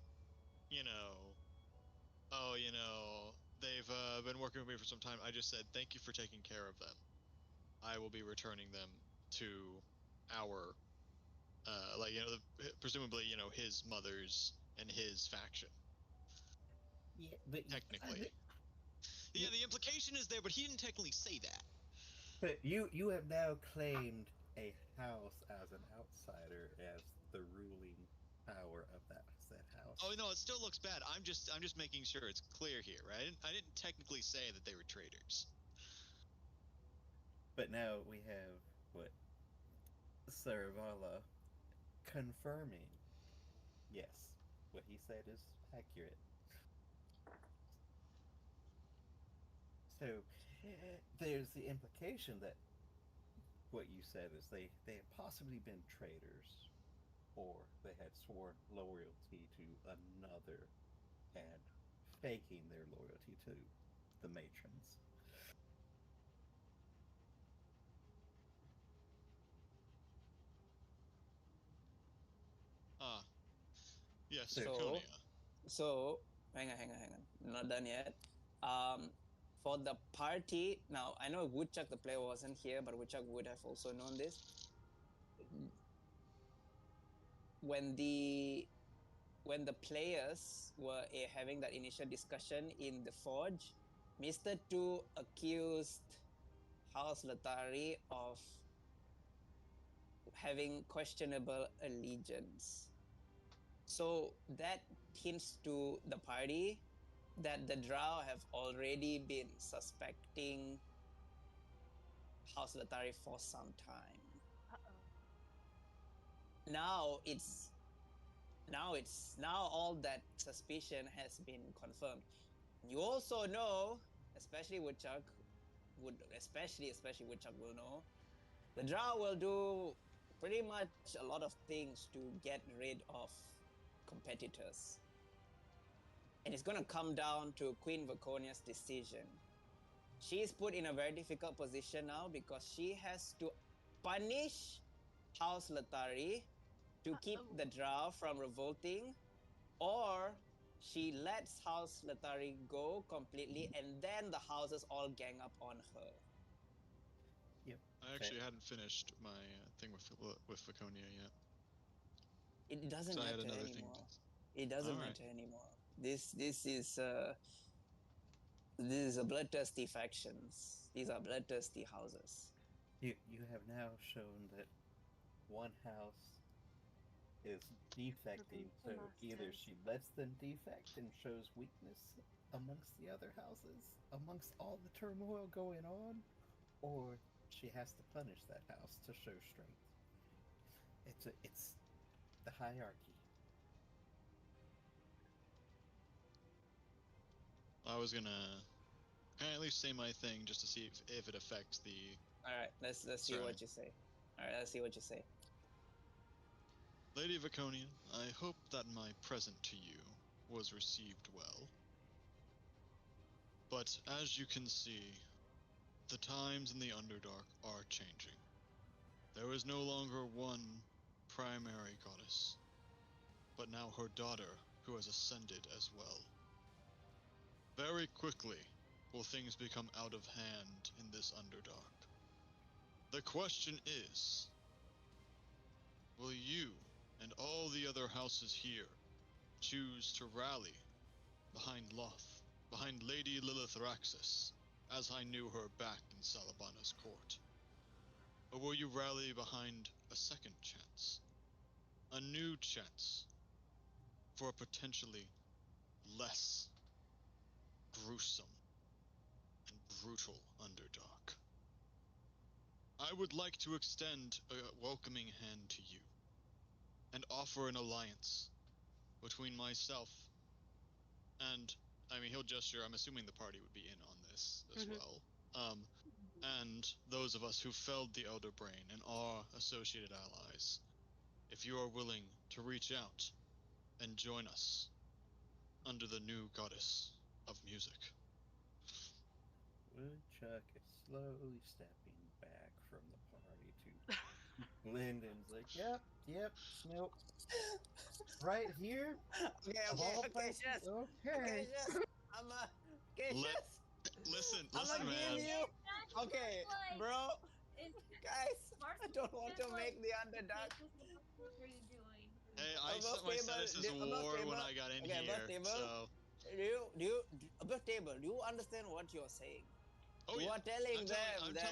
S5: you know, oh, they've been working with me for some time. I just said, thank you for taking care of them. I will be returning them to our, presumably, his mother's and his faction.
S6: Yeah, but
S5: Technically. Yeah, the implication is there, but he didn't technically say that.
S6: But you have now claimed a house as an outsider as the ruling power of that said house.
S5: Oh no, it still looks bad. I'm just making sure it's clear here, right? I didn't technically say that they were traitors.
S6: But now we have what Saravala confirming. Yes, what he said is accurate. So there's the implication that what you said is they had possibly been traitors, or they had sworn loyalty to another and faking their loyalty to the matrons.
S5: Ah, yes,
S6: So-
S5: Draconia.
S1: So hang on. I'm not done yet. For the party, now I know Woodchuck the player wasn't here, but Woodchuck would have also known this. When the players were having that initial discussion in the forge, Mr. Two accused House Latari of having questionable allegiance. So that hints to the party that the Drow have already been suspecting House Latari for some time.
S2: uh-oh.
S1: now now all that suspicion has been confirmed. You also know, especially Woodchuck especially Woodchuck will know, the Drow will do pretty much a lot of things to get rid of competitors. And it's gonna come down to Queen Vaconia's decision. She's put in a very difficult position now because she has to punish House Latari to keep
S2: Uh-oh.
S1: the Drow from revolting, or she lets House Latari go completely and then the houses all gang up on her.
S6: Yep.
S5: I actually hadn't finished my thing with Vaconia yet.
S1: It doesn't
S5: So I had
S1: matter
S5: another thing.
S1: anymore. It doesn't
S5: Alright.
S1: matter anymore. This is a bloodthirsty factions. These are bloodthirsty houses.
S6: You have now shown that one house is defecting, so
S2: the
S6: either
S2: masters.
S6: she lets them defect and shows weakness amongst the other houses, amongst all the turmoil going on, or she has to punish that house to show strength. It's the hierarchy.
S5: I was gonna at least say my thing just to see if it affects the.
S1: All right, let's see
S5: Sorry.
S1: what you say. All right, let's see what you say.
S5: Lady Vaconian, I hope that my present to you was received well. But as you can see, the times in the Underdark are changing. There is no longer one primary goddess, but now her daughter who has ascended as well. Very quickly will things become out of hand in this Underdark. The question is, will you and all the other houses here choose to rally behind Loth, behind Lady Lilith Raxus, as I knew her back in Salabana's court? Or will you rally behind a second chance? A new chance for a potentially less gruesome and brutal Underdark? I would like to extend a welcoming hand to you and offer an alliance between myself and, I mean, he'll gesture, I'm assuming the party would be in on this as well, and those of us who felled the Elder Brain and are associated allies, if you are willing to reach out and join us under the new goddess of music.
S6: Woodchuck is slowly stepping back from the party to Lyndon's like, yep, nope. Right here?
S1: Okay,
S6: Of all places?
S1: Cassius.
S6: Okay.
S1: Cassius, I'm Cassius.
S5: Listen,
S1: I'm gonna
S5: man.
S1: give you. Okay, bro,
S4: It's
S1: guys,
S4: Mars
S1: I don't want to
S4: just
S1: make the Underdark.
S4: What are you doing?
S5: Hey, I
S1: Above
S5: set my
S1: table,
S5: status as
S1: above
S5: war when
S1: table.
S5: I got in
S1: Okay, above
S5: here,
S1: table.
S5: so.
S1: Above table, do you understand what you're saying?
S5: Oh,
S1: You
S5: yeah.
S1: are telling them
S5: I'm
S1: that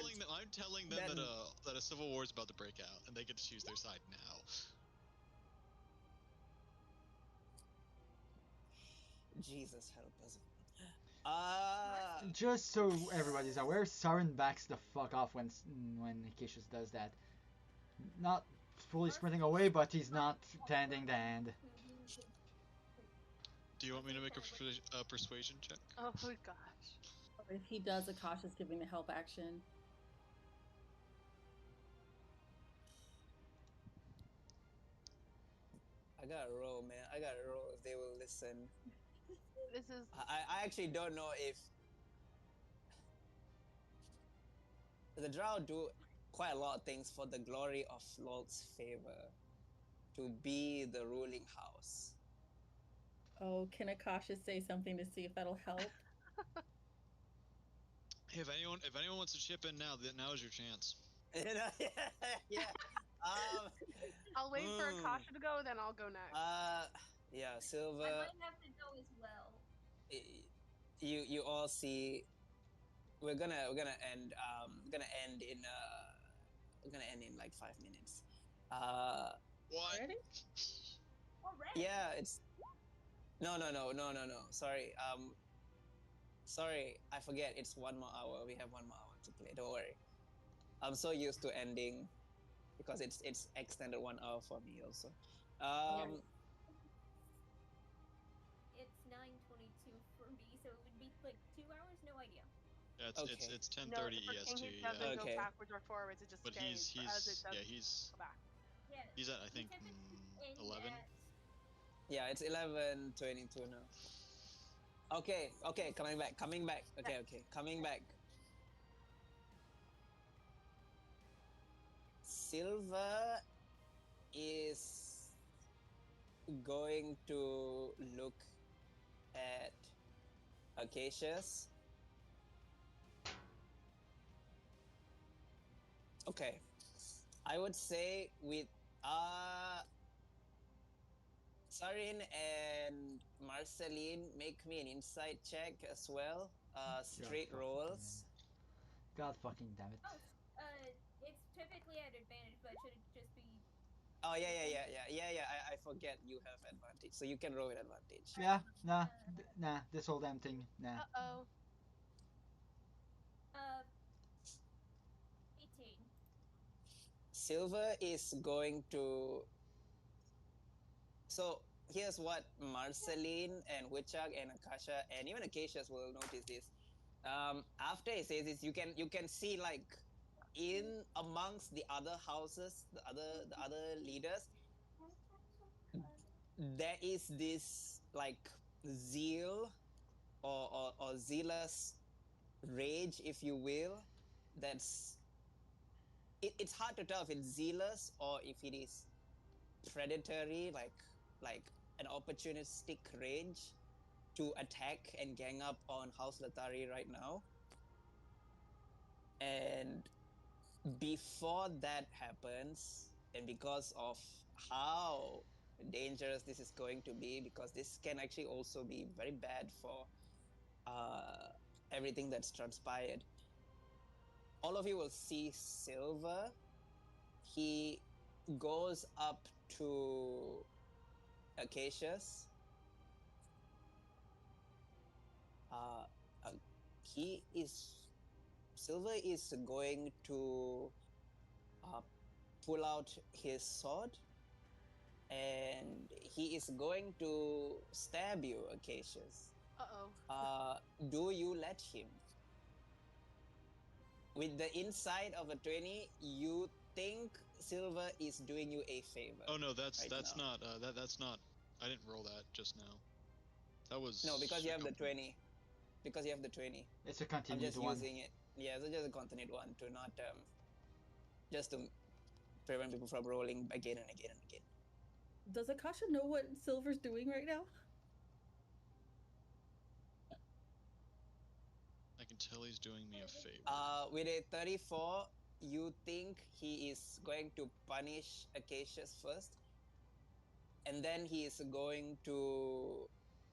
S5: telling them that a civil war is about to break out, and they get to choose their side now.
S1: Jesus help us.
S7: Just so everybody's aware, Saren backs the fuck off when Hikishus does that. Not fully sprinting away, but he's not standing the hand.
S5: Do you want me to make a persuasion check?
S2: Oh gosh.
S3: If he does, Akasha's giving the help action.
S1: I gotta roll, man. I gotta roll if they will listen.
S2: This is
S1: I actually don't know if the Drow do quite a lot of things for the glory of Lord's favor, to be the ruling house.
S3: Oh, can Akasha say something to see if that'll help?
S5: Hey, if anyone wants to chip in now, then now is your chance.
S1: Yeah.
S2: I'll wait for Akasha to go, then I'll go next.
S1: Yeah, Silver.
S4: I might have to go as well.
S1: You all see. We're gonna end. We're gonna end in like 5 minutes.
S5: What?
S3: Ready?
S4: Already?
S1: Yeah, it's. No. Sorry. Sorry, I forget. It's 1 more hour. We have 1 more hour to play. Don't worry. I'm so used to ending because it's extended 1 hour for me also.
S3: Yeah.
S4: It's 9:22 for me, so it would be like 2 hours. No idea.
S5: Yeah,
S1: Okay.
S5: it's
S2: No,
S5: 10:30
S2: for King,
S5: EST.
S2: it doesn't
S5: Yeah,
S2: go
S1: Okay.
S2: backwards or forwards. It just
S5: but
S2: stays as it does
S5: he's
S2: go back.
S4: Yeah.
S5: he's at I
S4: We
S5: think
S4: typically end
S5: 11.
S4: at
S1: Yeah, it's 11:22 now. Okay, coming back. Okay, coming back. Silver is going to look at Acacius. Okay. I would say with Sarin and Marceline, make me an insight check as well. Straight
S7: God
S1: rolls.
S7: God fucking damn it.
S4: oh, it's typically at advantage, but should it just be?
S1: Oh yeah. I forget you have advantage, so you can roll with advantage.
S7: Yeah, nah,
S4: Uh,
S7: nah. This whole damn thing, nah.
S2: Uh-oh.
S4: uh, 18.
S1: Silver is going to. So here's what Marceline and Wichak and Akasha and even Acacius will notice this. After he says this, you can see like in amongst the other houses, the other leaders, there is this like zeal or zealous rage, if you will, that's it's hard to tell if it's zealous or if it is predatory, like an opportunistic rage to attack and gang up on House Latari right now. And before that happens, and because of how dangerous this is going to be, because this can actually also be very bad for uh, everything that's transpired, all of you will see Silver. He goes up to Acacius. Uh, uh, he is Silver is going to uh, pull out his sword and he is going to stab you, Acacius.
S2: Uh-oh.
S1: Do you let him? With the inside of a 20, you think Silver is doing you a favor.
S5: Oh no, that's
S1: right
S5: that's
S1: now.
S5: not that's not. I didn't roll that just now. That was
S1: No, because you
S5: a
S1: have the
S5: couple-
S1: 20. Because you have the 20.
S7: It's a
S1: I'm
S7: continued
S1: just
S7: one.
S1: using it. Yeah, so just a continued one to not just to prevent people from rolling again and again and again.
S3: Does Akasha know what Silver's doing right now?
S5: I can tell he's doing me a favor.
S1: With a 34, you think he is going to punish Acacius first, and then he is going to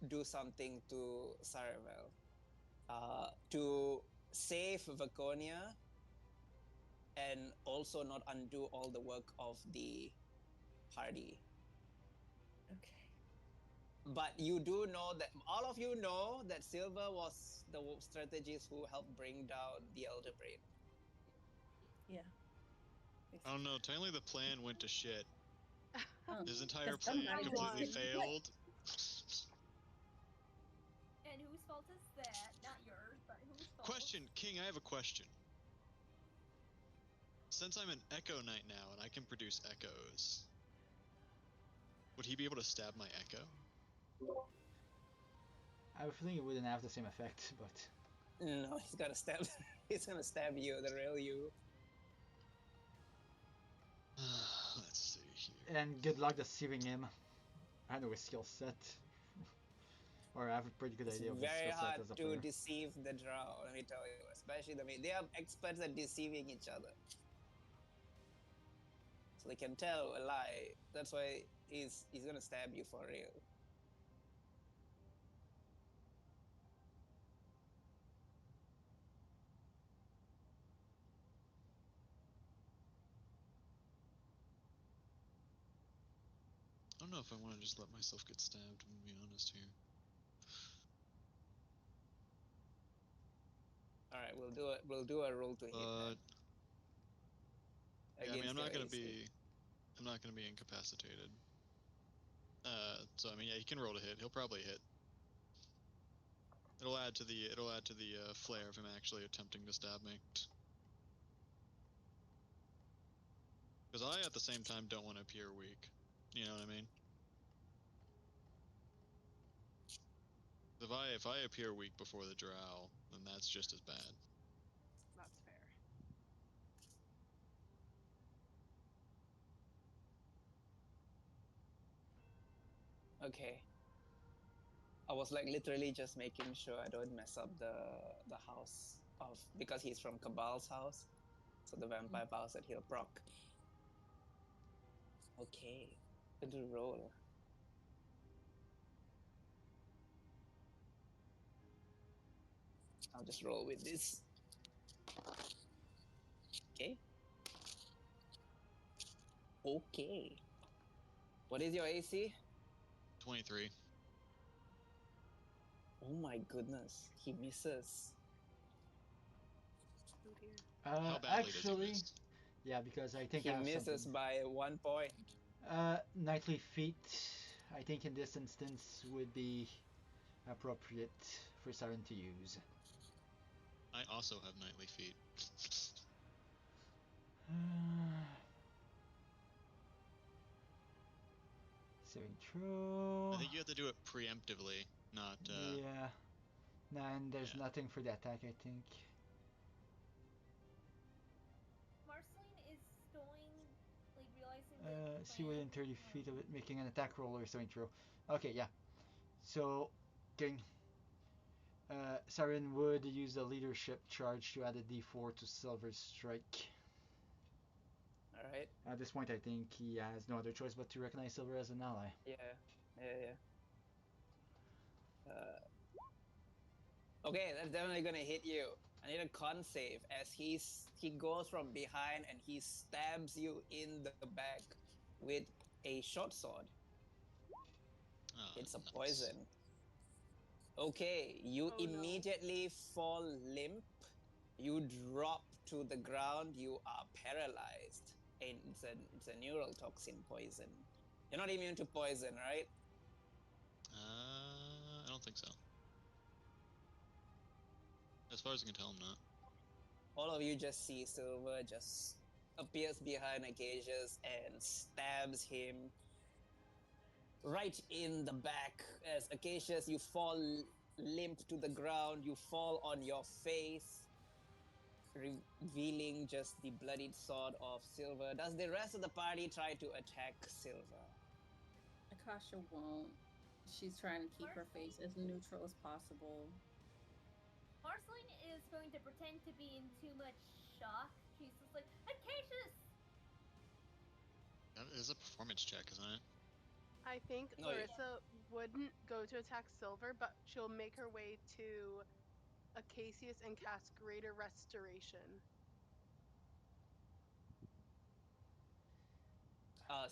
S1: do something to Saravel to save Vaconia and also not undo all the work of the party.
S3: Okay.
S1: But you do know that all of you know that Silver was the strategist who helped bring down the Elder Brain.
S3: Yeah.
S5: I don't know. Technically, the plan went to shit. His entire
S3: Yes, I'm
S5: plan
S3: not
S5: completely
S2: even-
S5: failed.
S4: And whose fault is that? Not yours, but whose fault?
S5: Question, King. I have a question. Since I'm an Echo Knight now and I can produce echoes, would he be able to stab my echo?
S7: I have a feeling it wouldn't have the same effect, but
S1: No, he's gonna stab. He's gonna stab you, the real you.
S5: Let's see here.
S7: and good luck deceiving him. I know his skill set, or I have a pretty good
S1: It's
S7: idea of his
S1: very
S7: skill set
S1: hard
S7: as a
S1: to
S7: player.
S1: deceive the drow. Let me tell you, especially they are experts at deceiving each other. So they can tell a lie. That's why he's gonna stab you for real.
S5: I don't know if I want to just let myself get stabbed. I'm gonna be honest here.
S1: All right, we'll do a roll to hit.
S5: But Yeah, I mean,
S1: against your AC.
S5: I'm not gonna be incapacitated. So I mean, yeah, he can roll to hit. He'll probably hit. It'll add to the flair of him actually attempting to stab me. Because I, at the same time, don't want to appear weak. You know what I mean? If I appear weak before the drow, then that's just as bad.
S2: That's fair.
S1: Okay. I was like literally just making sure I don't mess up the house of, because he's from Cabal's house, so the vampire powers that he'll proc. Okay, little roll. I'll just roll with this. Okay. Okay. What is your AC?
S5: 23.
S1: Oh my goodness, he misses.
S2: Oh dear.
S5: How badly does he
S7: Actually,
S5: miss?
S7: yeah, because I think
S1: He
S7: I have
S1: misses
S7: something.
S1: by 1 point.
S7: Nightly feet, I think in this instance would be appropriate for Siren to use.
S5: I also have nightly feet.
S7: Saving throw.
S5: I think you have to do it preemptively, not.
S7: Yeah. Nah, and there's
S5: Yeah.
S7: nothing for the attack, I think.
S4: Marceline is going, like, realizing the
S7: See within
S4: plan.
S7: 30 feet of it, making an attack roll or saving throw. Okay, yeah. So, getting. Siren would use the leadership charge to add a d4 to Silver's strike.
S1: Alright.
S7: At this point, I think he has no other choice but to recognize Silver as an ally.
S1: Yeah. Okay, that's definitely gonna hit you. I need a con save as he goes from behind and he stabs you in the back with a short sword.
S5: Ah,
S1: It's a
S5: nuts.
S1: poison. Okay, you
S2: Oh, no.
S1: immediately fall limp. You drop to the ground. You are paralyzed. And it's a neural toxin poison. You're not immune to poison, right?
S5: I don't think so. As far as I can tell, I'm not.
S1: All of you just see Silver just appears behind Acacius and stabs him right in the back. As Acacius, you fall limp to the ground. You fall on your face, revealing just the bloodied sword of Silver. Does the rest of the party try to attack Silver?
S3: Akasha won't. She's trying to keep her face as neutral as possible.
S4: Marceline is going to pretend to be in too much shock. She's just like, Acacius!
S5: That is a performance check, isn't it?
S2: I think
S1: No,
S2: Larissa wouldn't go to attack Silver, but she'll make her way to Acacius and cast Greater Restoration.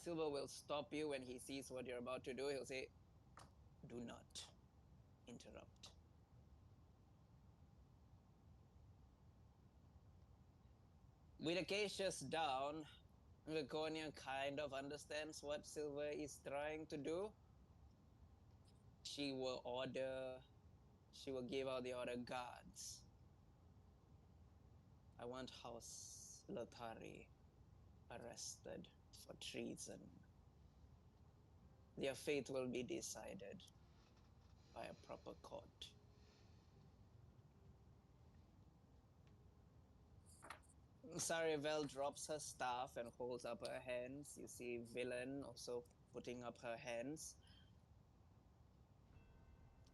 S1: Silver will stop you when he sees what you're about to do. He'll say, "Do not interrupt." With Acacius down, Laconia kind of understands what Silver is trying to do. She will give out the order, guards. I want House Lothari arrested for treason. Their fate will be decided by a proper court. Sarivel drops her staff and holds up her hands. You see Villain also putting up her hands.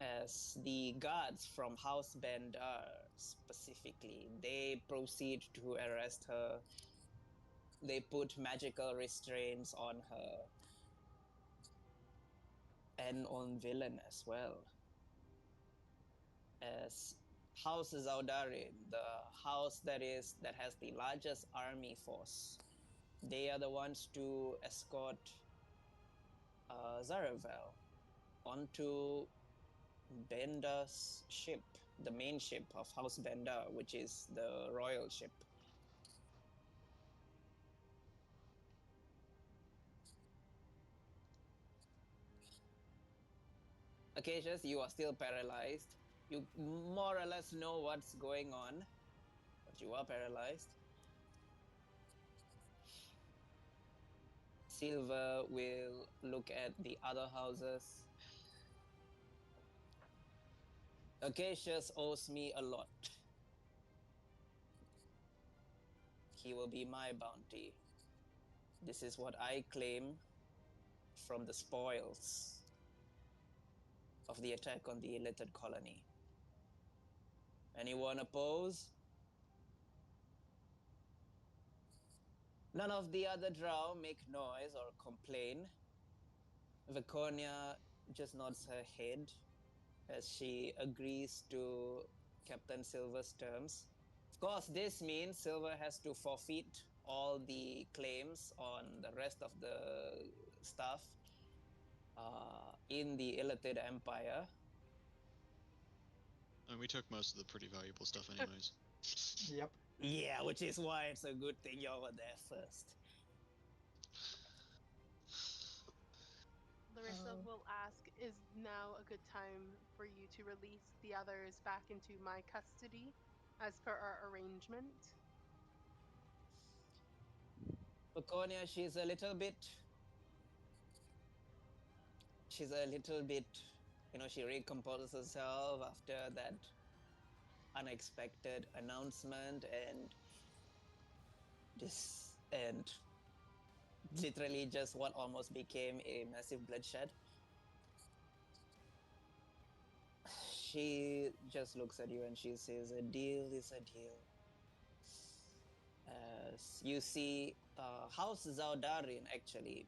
S1: As the guards from House Bandar specifically, they proceed to arrest her. They put magical restraints on her and on Villain as well. As House Zaudarin, the house that has the largest army force, they are the ones to escort Zaravel onto Benda's ship, the main ship of House Benda, which is the royal ship. Acacius, you are still paralyzed. You more or less know what's going on, but you are paralyzed. Silver will look at the other houses. Acacius owes me a lot. He will be my bounty. This is what I claim from the spoils of the attack on the illiterate colony. Anyone oppose? None of the other drow make noise or complain. Viconia just nods her head as she agrees to Captain Silver's terms. Of course, this means Silver has to forfeit all the claims on the rest of the stuff in the illiterate empire.
S5: And we took most of the pretty valuable stuff, anyways.
S7: Yep.
S1: Yeah, which is why it's a good thing y'all were there first.
S2: Larissa
S3: Oh.
S2: will ask, is now a good time for you to release the others back into my custody as per our arrangement?
S1: Viconia, she's a little bit, she recomposes herself after that unexpected announcement and literally just what almost became a massive bloodshed. She just looks at you and she says, a deal is a deal. As you see, House Zaudarin actually,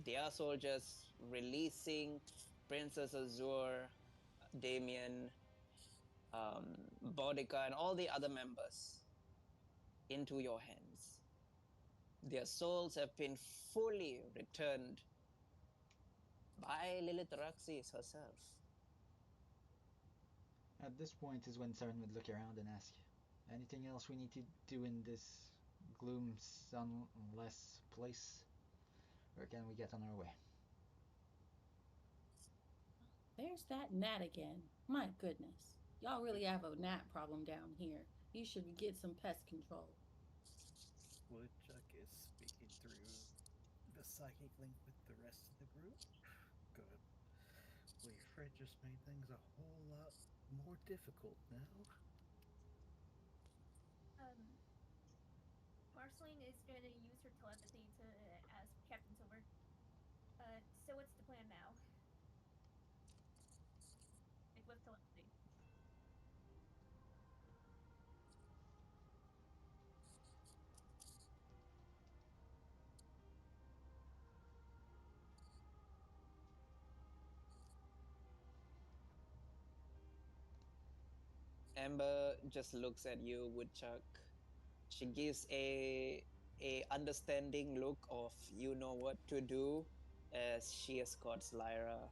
S1: their soldiers releasing Princess Azure, Damien, Boudica, and all the other members into your hands. Their souls have been fully returned by Lilith Raxis herself.
S7: At this point is when Saren would look around and ask, anything else we need to do in this gloom sunless place? Or can we get on our way?
S3: There's that gnat again. My goodness. Y'all really have a gnat problem down here. You should get some pest control.
S6: Woodchuck is speaking through the psychic link with the rest of the group. Good. Fred just made things a whole lot more difficult now.
S4: Marceline is going to use her telepathy to ask Captain Silver. So what's the plan now? Like with telepathy.
S1: Amber just looks at you, Woodchuck. She gives a understanding look of you know what to do as she escorts Lyra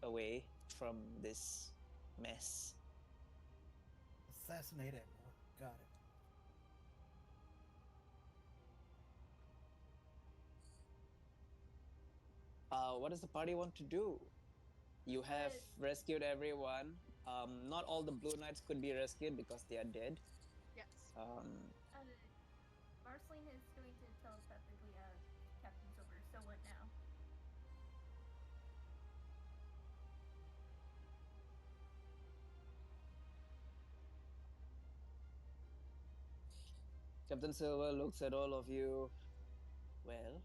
S1: away from this mess.
S6: Assassinate it. Got it.
S1: What does the party want to do? You have rescued everyone. Not all the Blue Knights could be rescued because they are dead.
S2: Yes.
S4: Marceline is going to telepathically ask Captain Silver, so what now?
S1: Captain Silver looks at all of you. Well,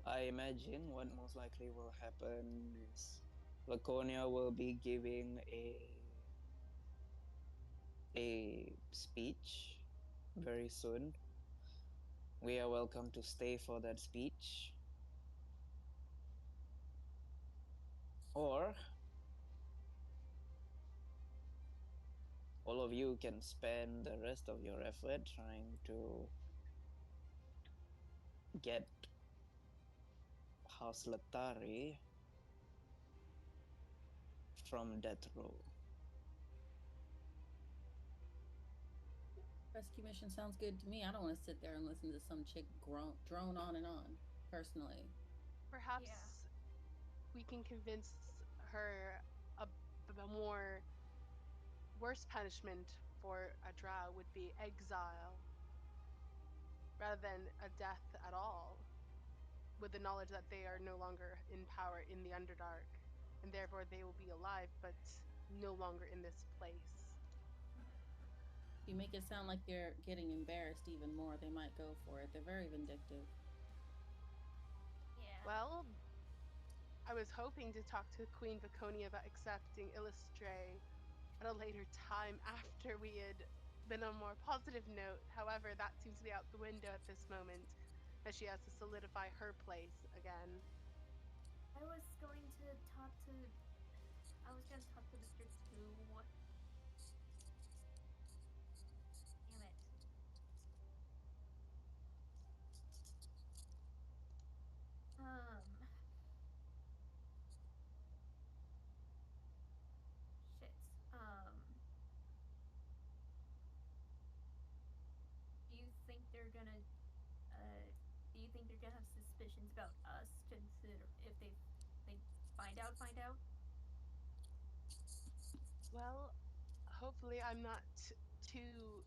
S1: I imagine what most likely will happen is Laconia will be giving a speech very soon. We are welcome to stay for that speech. Or all of you can spend the rest of your effort trying to get House Latari from death row.
S3: Rescue mission sounds good to me. I don't want to sit there and listen to some chick drone on and on, personally.
S2: Perhaps we can convince her a more worse punishment for a drow would be exile rather than a death at all, with the knowledge that they are no longer in power in the Underdark, and therefore they will be alive but no longer in this place.
S3: You make it sound like they're getting embarrassed even more. They might go for it. They're very vindictive.
S4: Yeah.
S2: Well, I was hoping to talk to Queen Viconia about accepting Illustre at a later time after we had been on a more positive note. However, that seems to be out the window at this moment, as she has to solidify her place again.
S4: I was going to talk to Mr. Two. Damn it. Shit. Do you think they're gonna do you think they're gonna have suspicions about us? Consider if they find out.
S2: Well, hopefully I'm not too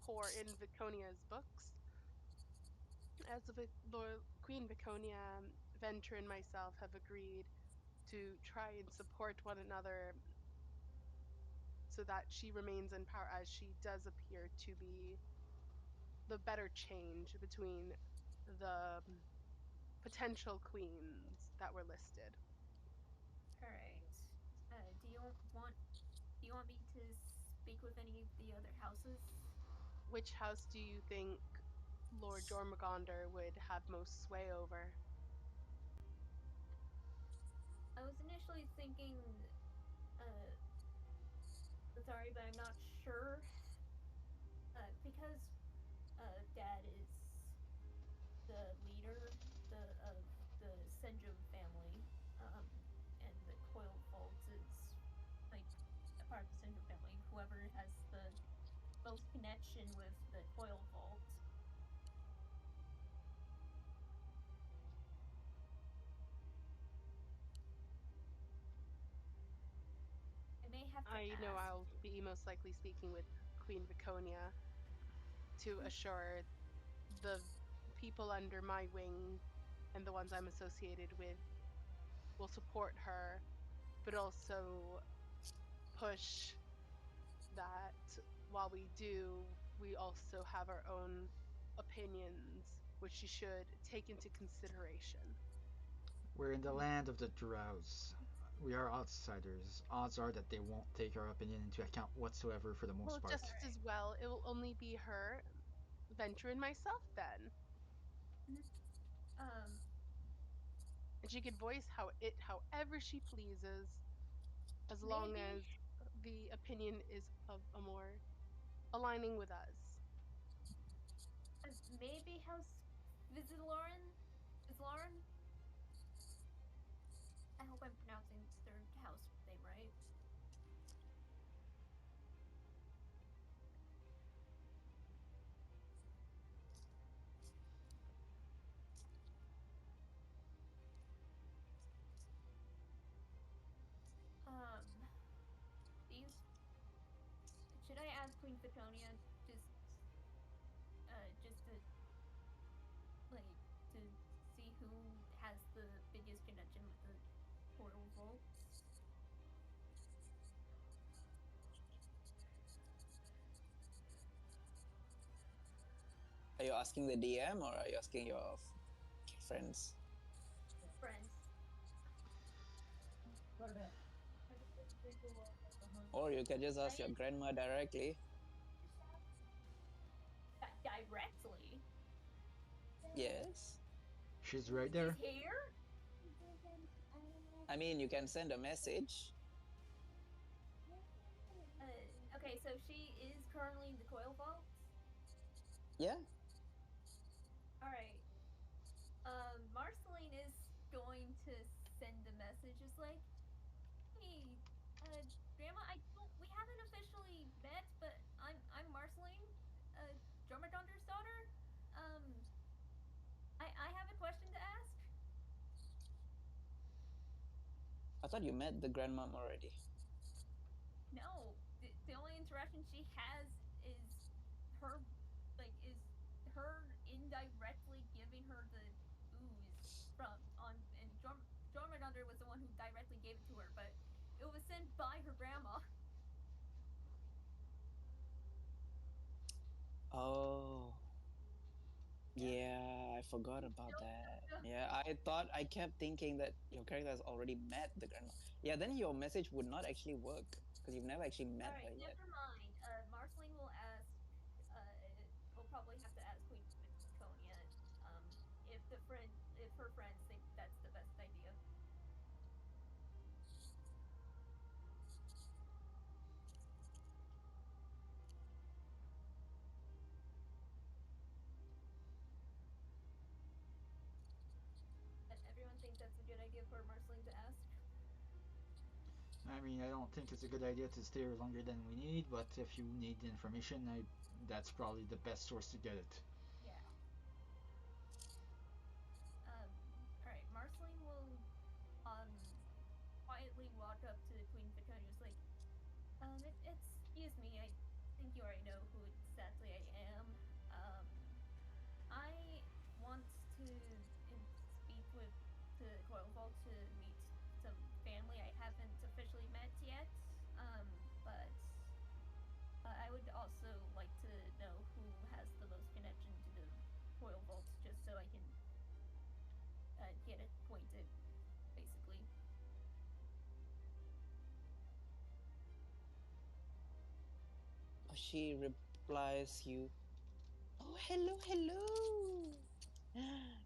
S2: poor in Viconia's books. As Lord Queen Viconia, Venture, and myself have agreed to try and support one another so that she remains in power, as she does appear to be the better change between the potential queens that were listed.
S4: All right. Do you want me to speak with any of the other houses?
S2: Which house do you think Lord Jormungandr would have most sway over?
S4: I was initially thinking, sorry, but I'm not sure. Because Dad is the leader of the Senjum family, and the Coil Vault is like a part of the Senjum family. Whoever has the most connection with the Coil Vault. I may have to
S2: I know
S4: ask.
S2: I'll be most likely speaking with Queen Viconia to assure the people under my wing and the ones I'm associated with will support her, but also push that while we do, we also have our own opinions, which she should take into consideration.
S7: We're in the land of the drows. We are outsiders. Odds are that they won't take our opinion into account whatsoever for the most
S2: Well,
S7: part.
S2: just as well, it will only be her, Venture, and myself then.
S4: Um,
S2: And she can voice however she pleases, as long
S4: maybe
S2: as the opinion is of a more aligning with us.
S4: maybe House Vizilauren? Vizilauren? I hope I'm pronouncing their house name right. These should I ask Queen Viconia just to like to see who has the biggest connection with the portal vaults?
S8: Are you asking the DM or are you asking your friends?
S4: Friends.
S8: Or you can just ask your grandma directly.
S4: Directly?
S8: Yes.
S7: She's right there.
S4: She's here?
S8: I mean, you can send a message.
S4: Okay, so she is currently in the coil vault?
S8: Yeah.
S4: Alright. Marceline is going to send a message just like, hey, Grandma, we haven't officially met, but I'm Marceline, Jormungandr's daughter. I have a question to ask.
S8: I thought you met the grandmom already.
S4: No, the only interaction she has is her, is her indirectly giving her the ooze from on, and Jormungandr was the one who directly gave it to her, but it was sent by her grandma.
S8: Oh. Yeah, I forgot about that. Yeah, I kept thinking that your character has already met the grandma. Yeah, then your message would not actually work because you've never actually met
S4: All
S8: her
S4: right,
S8: yet.
S4: never mind. Marceline will ask. We'll probably have to ask Queen Viconia, um, if her friends think that's the best idea. Everyone think that's a good idea for Marceline to ask?
S7: I mean, I don't think it's a good idea to stay here longer than we need, but if you need information, that's probably the best source to get it.
S4: Yeah. All right. Marceline will um quietly walk up to Queen Viconia, just like, excuse me. I think you already know who exactly I am. Um, I want to speak with the Royal Vault to meet some family I haven't officially met yet. But I would also like to know who has the most connection to the Royal Vault, just so I can get acquainted, basically.
S8: She replies you, "Oh, hello, hello.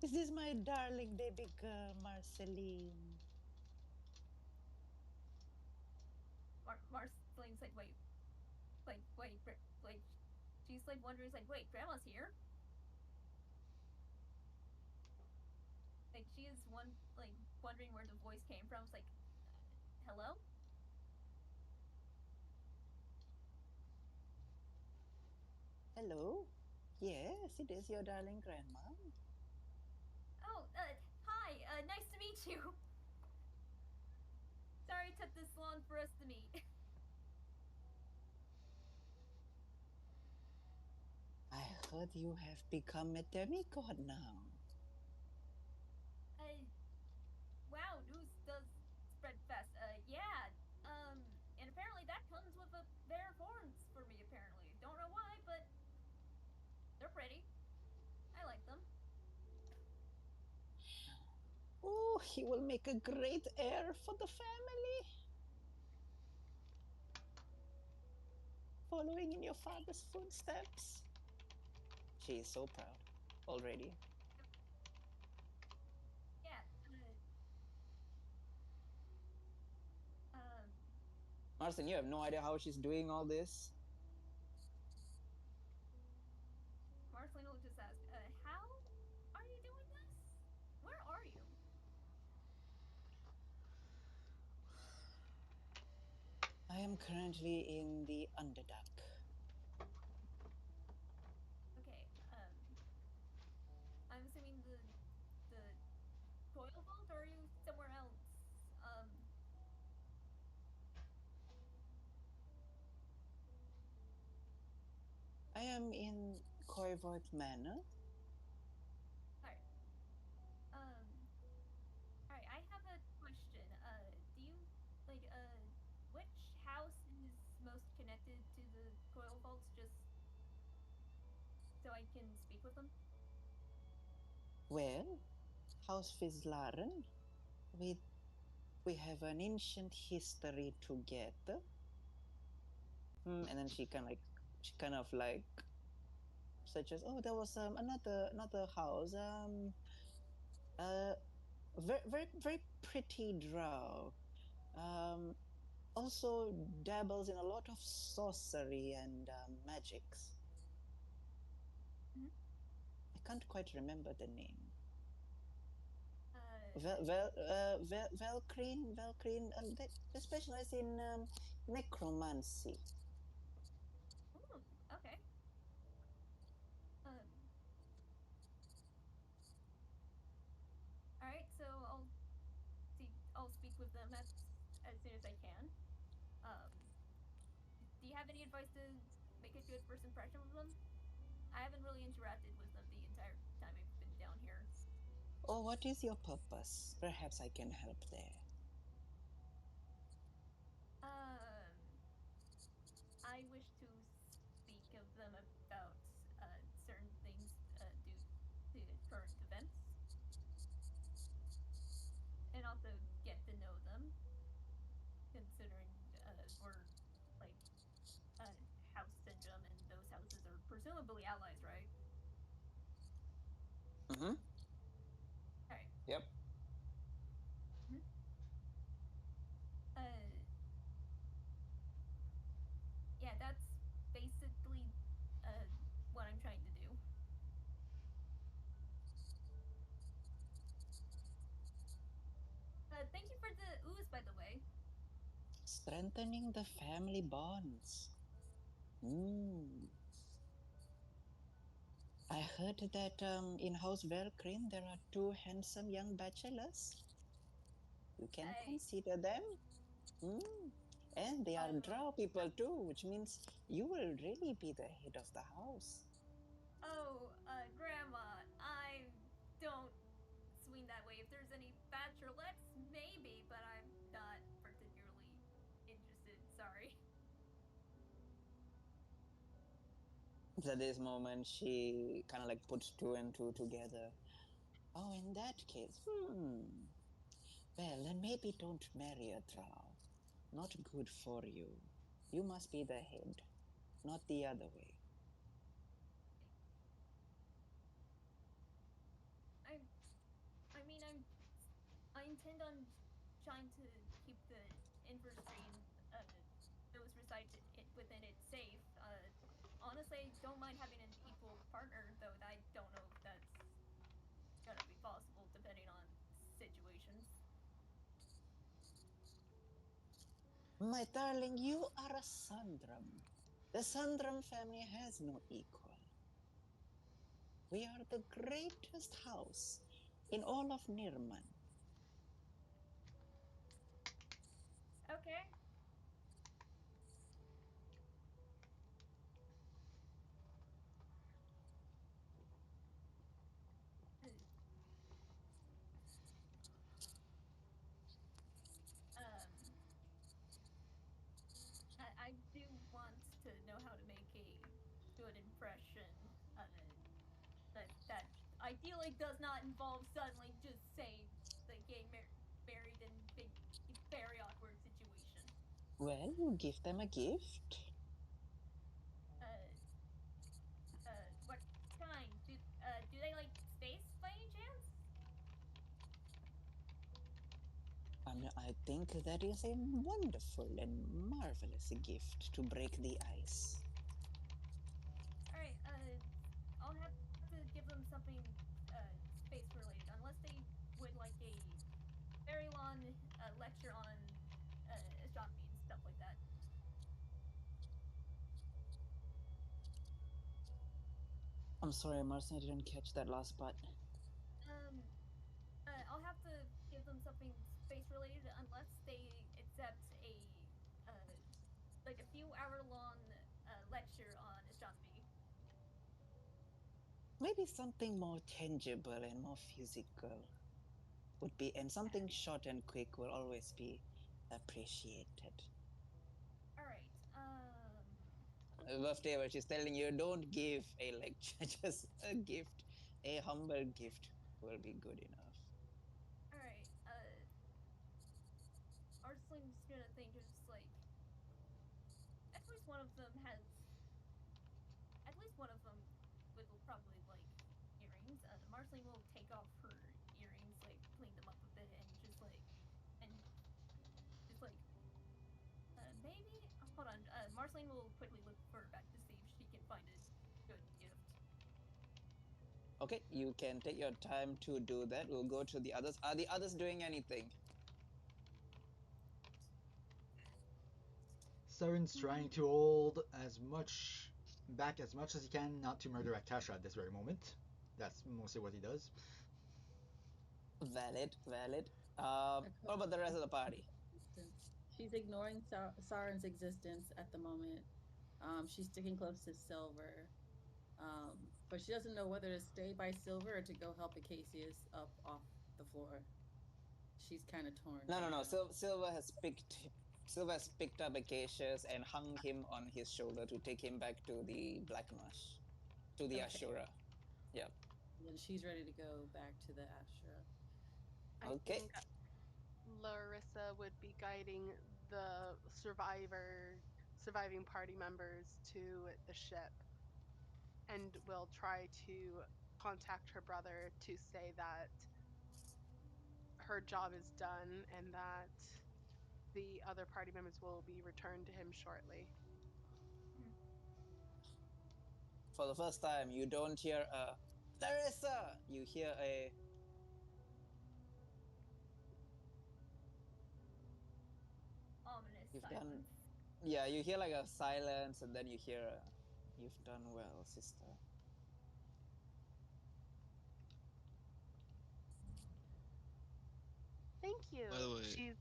S8: Is this my darling baby girl, Marceline?"
S4: Marceline's like, wait, like, she's like wondering, like, wait, Grandma's here? Like, she is wondering where the voice came from. It's like, hello?
S8: Hello? Yes, it is your darling grandma.
S4: Oh, hi, nice to meet you. Sorry it took this long for us to meet.
S8: I heard you have become a demigod now.
S4: Wow, news does spread fast. Yeah, and apparently that comes with a pair of horns for me, apparently. Don't know why, but they're pretty. I like them.
S8: Oh, he will make a great heir for the family. Following in your father's footsteps. She is so proud already.
S4: Yeah, um,
S8: Marcin, you have no idea how she's doing all this.
S4: Marceline will just ask, how are you doing this? Where are you?
S8: I am currently in the Underdark.
S4: Okay, I'm assuming the Coil Vault, or are you somewhere else? Um,
S8: I am in Corvoit Manor.
S4: alright. Um, alright, I have a question. Do you, like, which house is most connected to the Coil Vaults, just so I can speak with them?
S8: Well, House Fizlaren, we we have an ancient history together. And then she kind of like such as, oh, there was another house, uh very pretty drow, um also dabbles in a lot of sorcery and magics.
S4: Mhm.
S8: I can't quite remember the name.
S4: Uh,
S8: Velkreen, they specialize in necromancy.
S4: ooh, okay. Um, alright, so I'll speak with them. That's as soon as I can. Um, do you have any advice to make a good first impression with them? I haven't really interacted with them the entire time I've been down here.
S8: Oh, what is your purpose? Perhaps I can help there.
S4: Um, I wish to speak of them about certain things due to current events, and also get to know them, considering we're like uh, House Syndrome, and those houses are presumably allies, right?
S8: Mm-hmm.
S4: All right.
S8: Yep.
S4: Mhm. Uh, yeah, that's basically uh, what I'm trying to do. Thank you for the ooze, by the way.
S8: Strengthening the family bonds. Hmm. I heard that in House Velkrin there are two handsome young bachelors. You can
S4: I
S8: consider them. Hmm. And they are
S4: um
S8: drow people too, which means you will really be the head of the house.
S4: Grandma, I don't swing that way. If there's any bachelorettes, maybe, but I'm not particularly interested. Sorry.
S8: At this moment, she kind of like puts two and two together. Oh, in that case, well, then maybe don't marry a drow. Not good for you. You must be the head, not the other way.
S4: I I mean I intend on trying to keep the industry and those reside within it safe. Honestly, I don't mind having an equal partner, though I don't know if that's gonna be possible depending on situations.
S8: My darling, you are a Sundram. The Sundram family has no equal. We are the greatest house in all of Nirman.
S4: Okay. Um, I do want to know how to make a good impression. That ideally does not involve suddenly just saying they get married in big, very awkward situation.
S8: Well, you give them a gift.
S4: Uh, what kind? Do they like space by any chance?
S8: I think that is a wonderful and marvelous gift to break the ice.
S4: All right. I'll have to give them something space related, unless they would like a very long lecture on astronomy and stuff like that.
S8: I'm sorry, Marcy, I didn't catch that last part.
S4: Um, I'll have to give them something space related unless they accept a uh, like a few hour long lecture on astronomy.
S8: Maybe something more tangible and more physical would be, and something short and quick will always be appreciated.
S4: All right.
S8: Birthday, where she's telling you don't give a lecture, just a gift. A humble gift will be good enough.
S4: All right. Arsling's gonna think of just like at least one of them has at least one of them would probably like earrings. Marceline will take off her earrings, like clean them up a bit, and just like maybe hold on. Marceline will quickly look for her back to see if she can find a good gift.
S8: Okay, you can take your time to do that. We'll go to the others. Are the others doing anything?
S7: Saren's trying to hold as much back as much as he can not to murder Akasha at this very moment. That's mostly what he does.
S8: Valid, valid. What about the rest of the party?
S3: Distance. She's ignoring Saren's existence at the moment. She's sticking close to Silver. But she doesn't know whether to stay by Silver or to go help Acacius up off the floor. She's kind of torn
S8: No,
S3: right
S8: no, no.
S3: now.
S8: Silver has picked up Acacius and hung him on his shoulder to take him back to the Black Marsh, to the
S3: Okay.
S8: Ashura. Yeah.
S3: Then she's ready to go back to the Astra.
S2: I
S8: Okay.
S2: think Larissa would be guiding the surviving party members to the ship and will try to contact her brother to say that her job is done and that the other party members will be returned to him shortly.
S8: For the first time, you don't hear a Larissa. You hear a
S4: Ominous
S8: you've done.
S4: silence.
S8: Yeah, you hear like a silence, and then you hear a you've done well, sister.
S2: Thank you.
S5: By the way,
S2: She's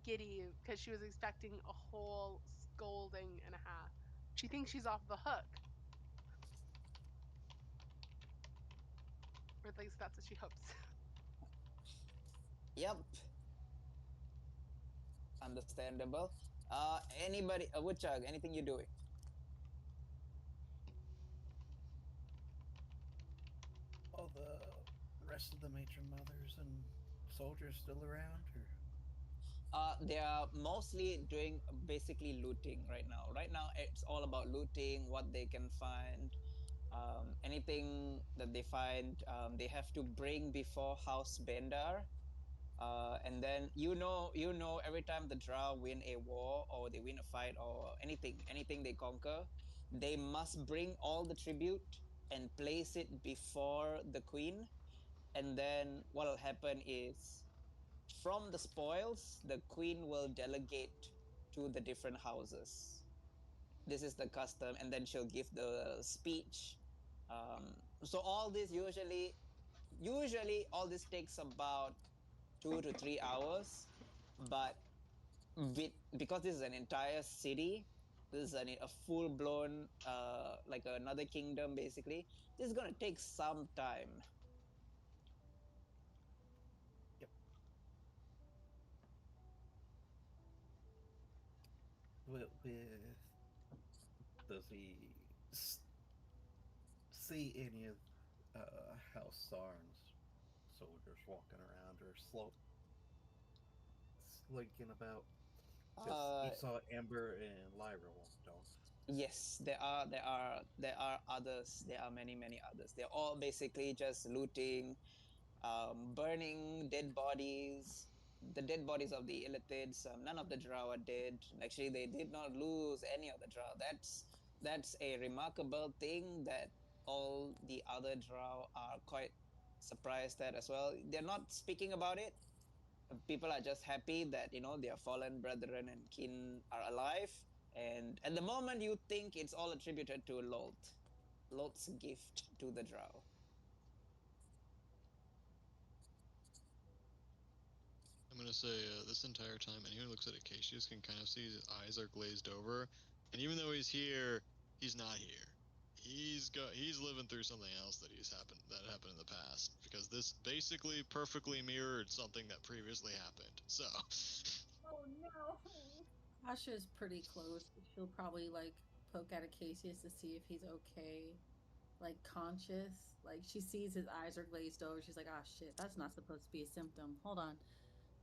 S2: giddy because she was expecting a whole scolding and a half. She thinks she's off the hook. Or at least that's what she hopes.
S8: Yep. Understandable. Anybody, Woodchuck, anything you doing?
S6: All the rest of the matron mothers and soldiers still around, or
S8: They are mostly doing basically looting right now. Right now, it's all about looting what they can find. Anything that they find, they have to bring before House Bendar. And then every time the Drow win a war or they win a fight or anything they conquer, they must bring all the tribute and place it before the queen. And then what'll happen is from the spoils, the queen will delegate to the different houses. This is the custom, and then she'll give the speech. So all this usually all this takes about 2 to 3 hours, but because this is an entire city, this is a full blown like another kingdom basically. This is gonna take some time.
S6: yep. With does he see any of House Sarn's soldiers walking around or slinking about? Because he
S8: Uh,
S6: saw Amber and Lyra walked off.
S8: yes, there are others. There are many others. They're all basically just looting, burning dead bodies. The dead bodies of the illithids. None of the Drow are dead. Actually, they did not lose any of the Drow. That's a remarkable thing that all the other Drow are quite surprised at as well. They're not speaking about it. People are just happy that their fallen brethren and kin are alive. And at the moment, you think it's all attributed to Lot's gift to the Drow.
S5: I'm gonna say this entire time, anyone who looks at Acacius can kind of see his eyes are glazed over, and even though he's here, he's not here. He's living through something else that happened in the past, because this basically perfectly mirrored something that previously happened. So
S4: Oh no.
S3: Asha is pretty close. She'll probably like poke at Acacius to see if he's okay, like conscious. Like she sees his eyes are glazed over. She's like, "Ah, shit, that's not supposed to be a symptom. Hold on,"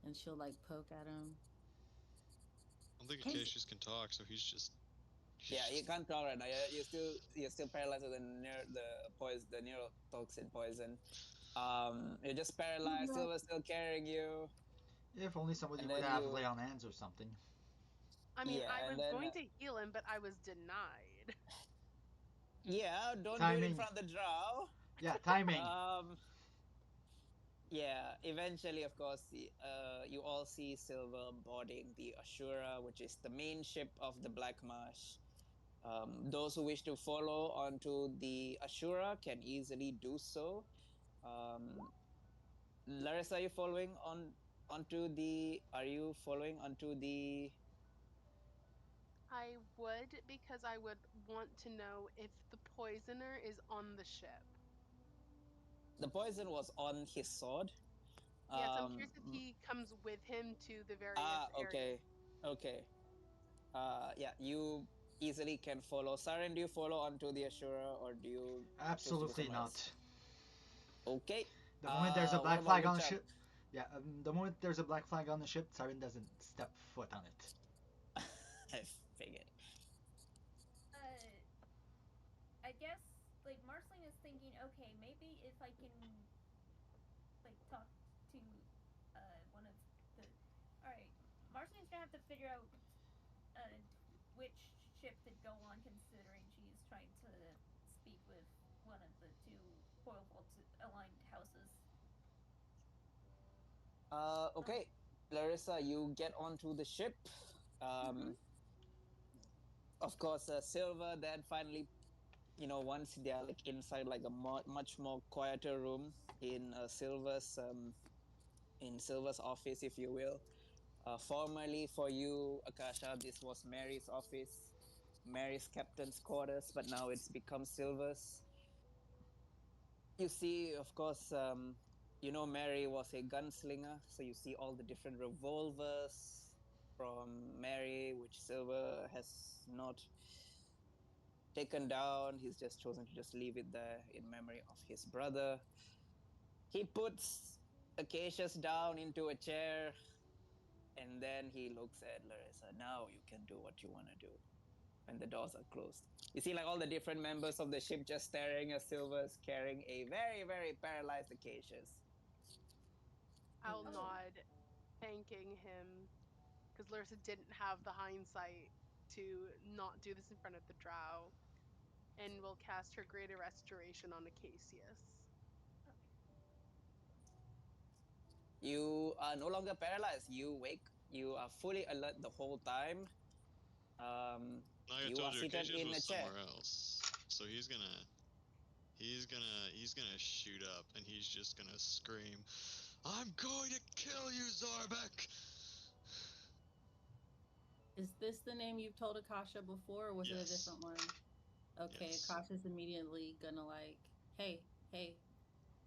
S3: and she'll like poke at him.
S5: I don't think
S3: Casey,
S5: Acacius can talk, so he's
S8: Yeah, you
S5: just
S8: can't tell right now. You're still paralyzed with the neurotoxin poison. You're just paralyzed. Silver's still carrying you,
S7: If only somebody
S8: and
S7: would
S8: then
S7: have
S8: you
S7: lay on hands or something.
S2: I mean,
S8: yeah,
S2: I
S8: and
S2: was
S8: then
S2: going to heal him, but I was denied.
S8: yeah, don't do it in
S7: Timing.
S8: front of the Drow.
S7: Yeah, timing.
S8: Yeah, eventually, of course, you all see Silver boarding the Ashura, which is the main ship of the Black Marsh. Those who wish to follow onto the Ashura can easily do so. Um, Larissa, are you following onto the? Are you following onto the
S2: I would, because I would want to know if the poisoner is on the ship.
S1: The poison was on his sword.
S2: Yes, I'm curious if
S1: M-
S2: he comes with him to the various areas.
S1: okay. Okay. Yeah, you easily can follow. Siren, do you follow onto the Ashura or do you choose to go
S7: Absolutely
S1: somewhere else?
S7: not.
S1: Okay.
S7: The moment there's a
S1: What
S7: black
S1: about
S7: flag on the
S1: Richard?
S7: ship, yeah, the moment there's a black flag on the ship, Siren doesn't step foot on it.
S1: I figured.
S4: Uh, I guess like Marceline is thinking, okay, maybe if I can like talk to one of the. All right, Marceline's gonna have to figure out uh which ship to go on, considering she's trying to speak with one of the two Coil Vault aligned houses.
S1: Okay. Larissa, you get onto the ship.
S3: Mm-hmm.
S1: Um, of course, Silver then finally, once they are like inside like a much more quieter room in Silver's office, if you will. Formerly for you, Akasha, this was Mary's office, Mary's captain's quarters, but now it's become Silver's. You see, of course, Mary was a gunslinger, so you see all the different revolvers from Mary, which Silver has not taken down. He's just chosen to just leave it there in memory of his brother. He puts Acacius down into a chair and then he looks at Larissa. Now you can do what you want to do. And the doors are closed. You see, like all the different members of the ship just staring at Silver's carrying a very, very paralyzed Acacius.
S2: I'll
S3: Oh.
S2: nod, thanking him, because Larissa didn't have the hindsight to not do this in front of the drow, and will cast her greater restoration on Acacius.
S1: You are no longer paralyzed. You wake. You are fully alert the whole time.
S5: Like I
S1: You
S5: told
S1: are
S5: you,
S1: seated
S5: Acacius
S1: in a
S5: was
S1: chair.
S5: somewhere else. So he's gonna shoot up and he's just gonna scream, "I'm going to kill you, Zarbek!"
S3: Is this the name you've told Akasha before, or was it a
S5: Yes.
S3: different one? Okay,
S5: Yes.
S3: Akasha's immediately gonna like, hey, hey,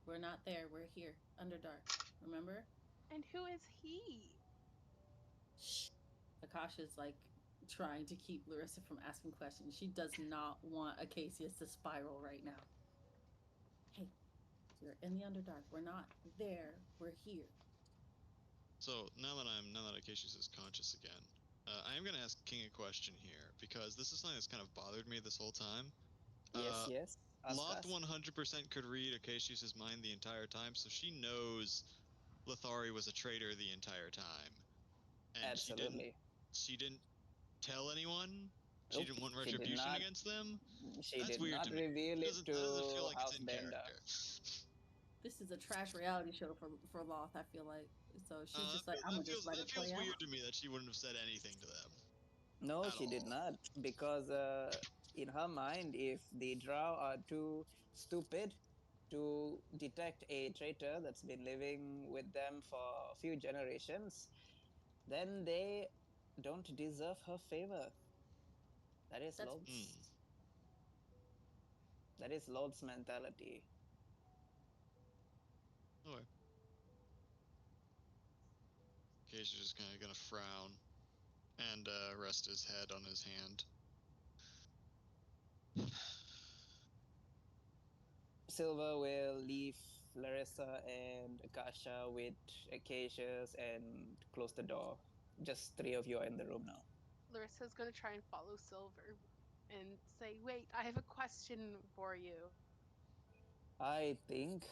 S3: we're not there, we're here, Underdark. Remember?
S2: And who is he?
S3: Shh. Akasha's like trying to keep Larissa from asking questions. She does not want Acacius to spiral right now. Hey, we're in the Underdark. We're not there. We're here.
S5: So now that Acacius is conscious again, I am gonna ask King a question here because this is something that's kind of bothered me this whole time.
S1: Yes, yes. Ask,
S5: Lot
S1: ask.
S5: 100% could read Acacius's mind the entire time, so she knows Lithari was a traitor the entire time, and
S1: Absolutely.
S5: she didn't tell anyone. She
S1: Nope.
S5: didn't want
S1: She did
S5: retribution
S1: not.
S5: against them.
S1: She
S5: That's
S1: did
S5: weird
S1: not
S5: to me.
S1: reveal it
S5: That doesn't feel
S1: to
S5: like it's
S1: House
S5: in
S1: Bender.
S5: character.
S3: This is a trash reality show for Loth, I feel like. So she's just like, I'm gonna just let it play out.
S5: Weird to me that she wouldn't have said anything to them.
S1: No,
S5: At
S1: she did
S5: all.
S1: not, because in her mind, if the Drow are too stupid to detect a traitor that's been living with them for a few generations, then they don't deserve her favor. That is
S3: That's
S1: Lord's. That is Lord's mentality.
S5: Okay. Cage is just kind of gonna frown and rest his head on his hand.
S1: Silver will leave Larissa and Akasha with Acacius and close the door. Just three of you are in the room now.
S2: Larissa's going to try and follow Silver and say, wait, I have a question for you.
S1: I think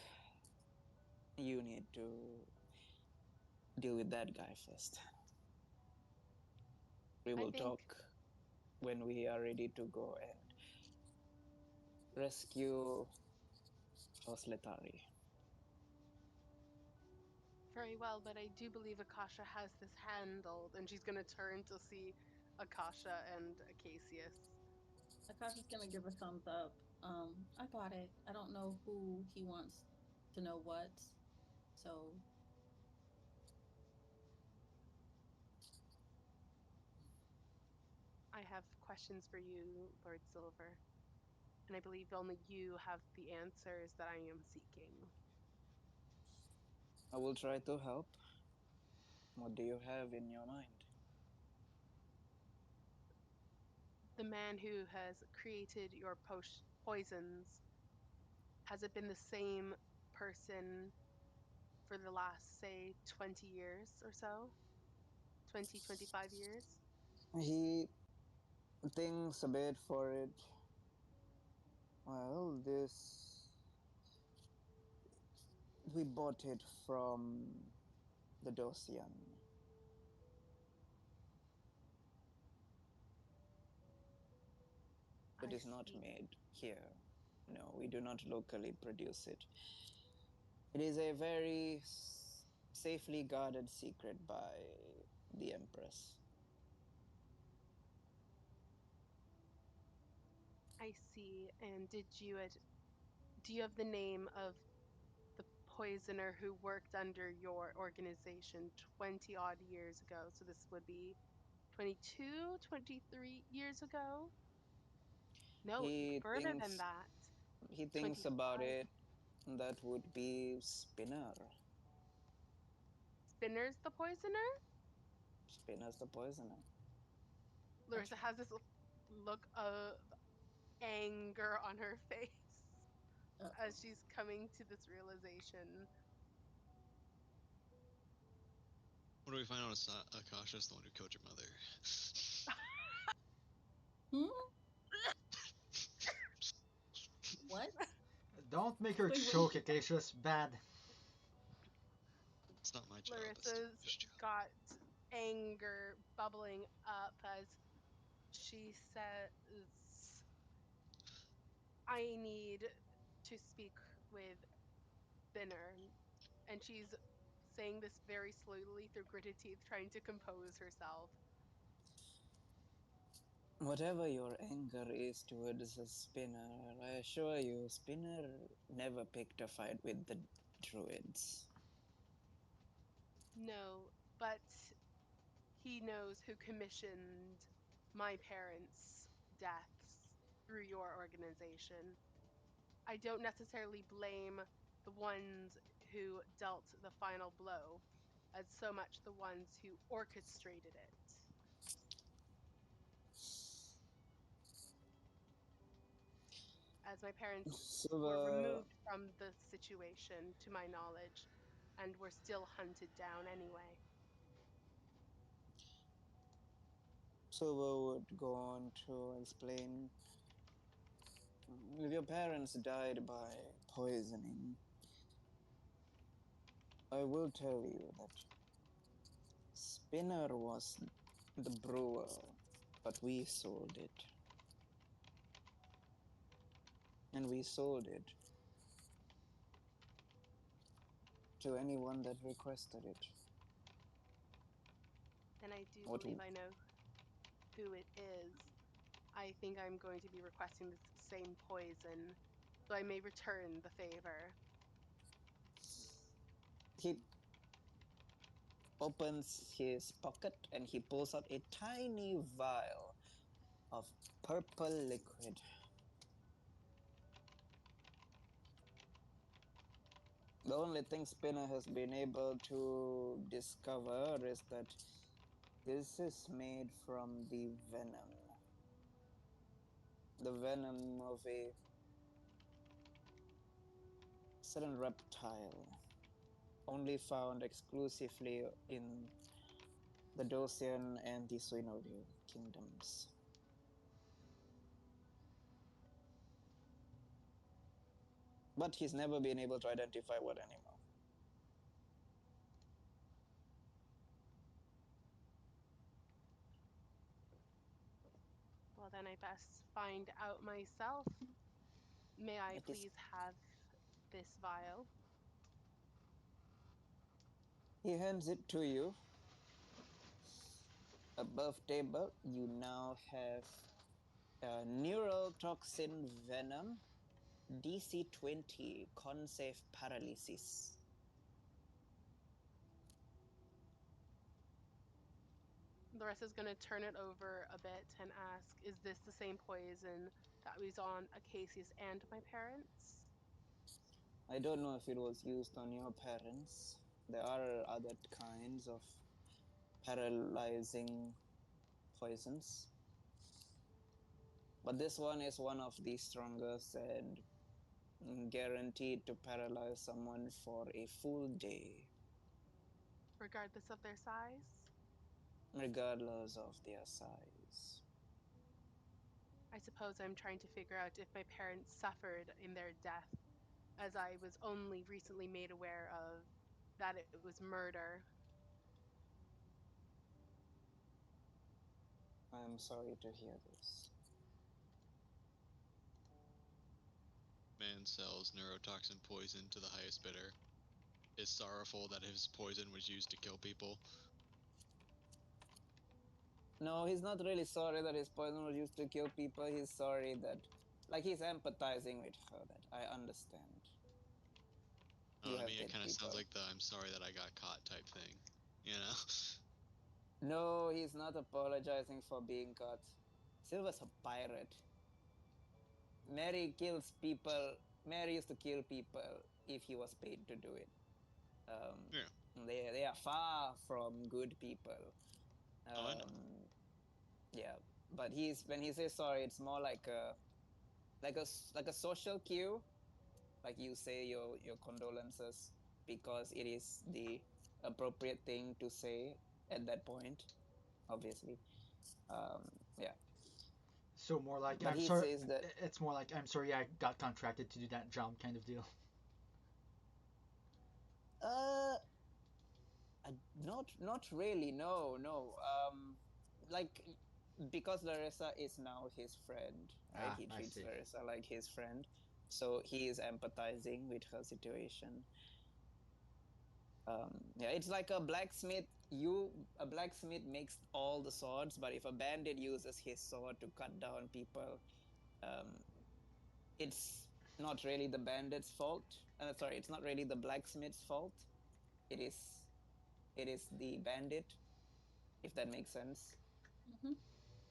S1: you need to deal with that guy first. We will
S2: think-
S1: talk when we are ready to go and rescue House Letari.
S2: Very well, but I do believe Akasha has this handled, and she's going to turn to see Akasha and Acacius.
S3: Akasha's gonna give a thumbs up. I got it. I don't know who he wants to know what. So
S2: I have questions for you, Lord Silver, and I believe only you have the answers that I am seeking.
S8: I will try to help. What do you have in your mind?
S2: The man who has created your poisons, has it been the same person for the last, say, 20 years or so? 20, 25 years?
S8: He thinks a bit for it. Well, this. We bought it from the Dosian. It
S2: I
S8: is not
S2: see.
S8: made here. No, we do not locally produce it. It is a very safely guarded secret by the Empress.
S2: I see. And do you have the name of the poisoner who worked under your organization 20 odd years ago? So this would be 22, 23 years ago? No,
S8: He
S2: further than
S8: thinks
S2: that.
S8: he thinks about
S2: 25.
S8: it. That would be Spinner.
S2: Spinner's the poisoner?
S8: Spinner's the poisoner.
S2: Larissa has this look of anger on her face as she's coming to this realization.
S5: What do we find out? Akasha's the one who killed your mother.
S3: What?
S7: Don't make her
S3: Wait, what
S7: choke,
S3: did
S7: Acacia's bad.
S5: It's not my job.
S2: Larissa's
S5: It's Steve's job.
S2: got anger bubbling up as she says, I need to speak with Spinner. And she's saying this very slowly through gritted teeth, trying to compose herself.
S8: Whatever your anger is towards a Spinner, I assure you, Spinner never picked a fight with the druids.
S2: No, but he knows who commissioned my parents' deaths through your organization. I don't necessarily blame the ones who dealt the final blow, as so much the ones who orchestrated it. As my parents were
S8: Silver,
S2: removed from the situation, to my knowledge, and were still hunted down anyway.
S8: Silver would go on to explain, if your parents died by poisoning, I will tell you that Spinner was the brewer, but we sold it. And we sold it to anyone that requested it.
S2: And I do
S8: What?
S2: believe I know who it is. I think I'm going to be requesting this same poison, so I may return the favor.
S8: He opens his pocket and he pulls out a tiny vial of purple liquid. The only thing Spinner has been able to discover is that this is made from the venom. The venom of a certain reptile, only found exclusively in the Dosian and the Suinoviu kingdoms. But he's never been able to identify what animal.
S2: Well, then I best find out myself. May I
S8: It is.
S2: please have this vial?
S8: He hands it to you. Above table, you now have neural toxin venom, DC 20, con-save paralysis.
S2: Larissa's gonna turn it over a bit and ask, "Is this the same poison that was on Acacius and my parents?"
S8: I don't know if it was used on your parents. There are other kinds of paralyzing poisons. But this one is one of the strongest and guaranteed to paralyze someone for a full day,
S2: Regardless of their size?
S8: regardless of their size.
S2: I suppose I'm trying to figure out if my parents suffered in their death, as I was only recently made aware of that it was murder.
S8: I am sorry to hear this.
S5: Man sells neurotoxin poison to the highest bidder. Is sorrowful that his poison was used to kill people.
S8: No, he's not really sorry that his poison was used to kill people. He's sorry that, like, he's empathizing with her. That I understand. You
S5: I
S8: have
S5: mean, it
S8: dead
S5: kind of sounds
S8: people.
S5: like the "I'm sorry that I got caught" type thing, you know?
S8: No, he's not apologizing for being caught. Silver's a pirate. Mary kills people. Mary used to kill people if he was paid to do it.
S5: Yeah.
S8: They are far from good people.
S5: Oh, I know.
S8: Yeah, but he's when he says sorry, it's more like a social cue. Like you say your condolences because it is the appropriate thing to say at that point. Obviously, yeah.
S7: So more like
S8: But
S7: I'm
S8: he
S7: sorry.
S8: says that
S7: It's more like I'm sorry I got contracted to do that job kind of deal.
S8: uh not really, no. Like because Larissa is now his friend, right? He
S7: I
S8: treats
S7: see.
S8: Larissa like his friend, so he is empathizing with her situation. Yeah, it's like a blacksmith. A blacksmith makes all the swords, but if a bandit uses his sword to cut down people, um, it's not really the bandit's fault. Sorry, it's not really the blacksmith's fault. It is the bandit, if that makes sense.
S3: Mm-hmm.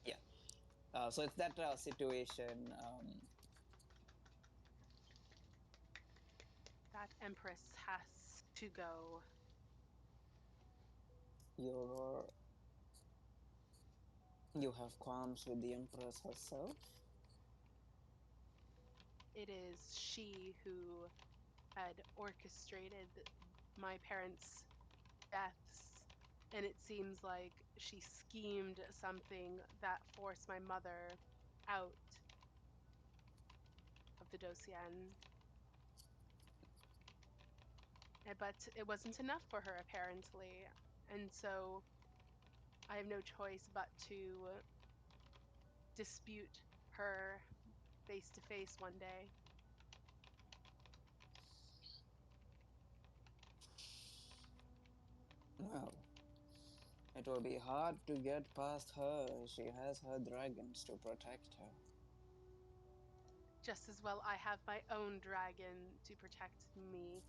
S8: Yeah. So it's that situation.
S2: That Empress has to go.
S8: You're you have qualms with the Empress herself.
S2: It is she who had orchestrated my parents' deaths, and it seems like she schemed something that forced my mother out of the Dosian. But it wasn't enough for her, apparently, and so I have no choice but to dispute her face to face one day.
S8: Well, it will be hard to get past her. She has her dragons to protect her.
S2: Just as well I have my own dragon to protect me,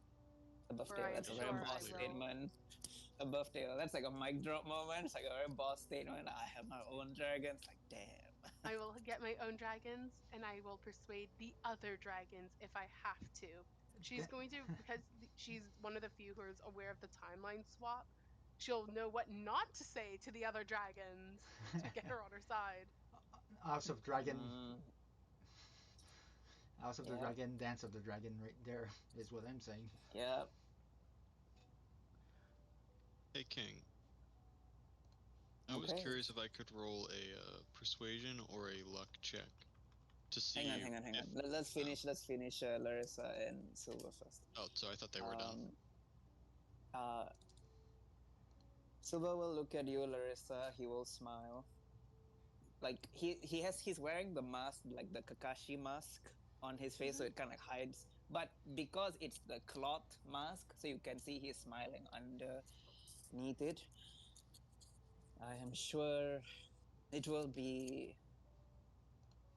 S8: A buff
S2: for
S8: tail,
S2: I am
S8: that's a very
S2: sure I
S8: boss
S5: Abundantly.
S2: will.
S8: statement. A buff tail, that's like a mic drop moment. It's like a very boss statement. I have my own dragons. Like, damn.
S2: I will get my own dragons and I will persuade the other dragons if I have to. She's
S7: Th-
S2: going to, because she's one of the few who is aware of the timeline swap, she'll know what not to say to the other dragons to get her on her side.
S7: House of Dragon,
S8: Mm,
S7: House of the
S8: yeah,
S7: Dragon, Dance of the Dragon, right there is what I'm saying.
S8: yeah.
S5: Hey, King. I was
S8: Okay.
S5: curious if I could roll a persuasion or a luck check to
S8: Hang on,
S5: see
S8: hang on, hang
S5: if.
S8: on. Let's finish. Let's finish Larissa and Silver first.
S5: Oh, so I thought they were done.
S8: Um, uh, Silver will look at you, Larissa. He will smile. Like he's wearing the mask, like the Kakashi mask on his face, so
S2: Mhm.
S8: it kind of hides. But because it's the cloth mask, so you can see he's smiling underneath it. I am sure it will be.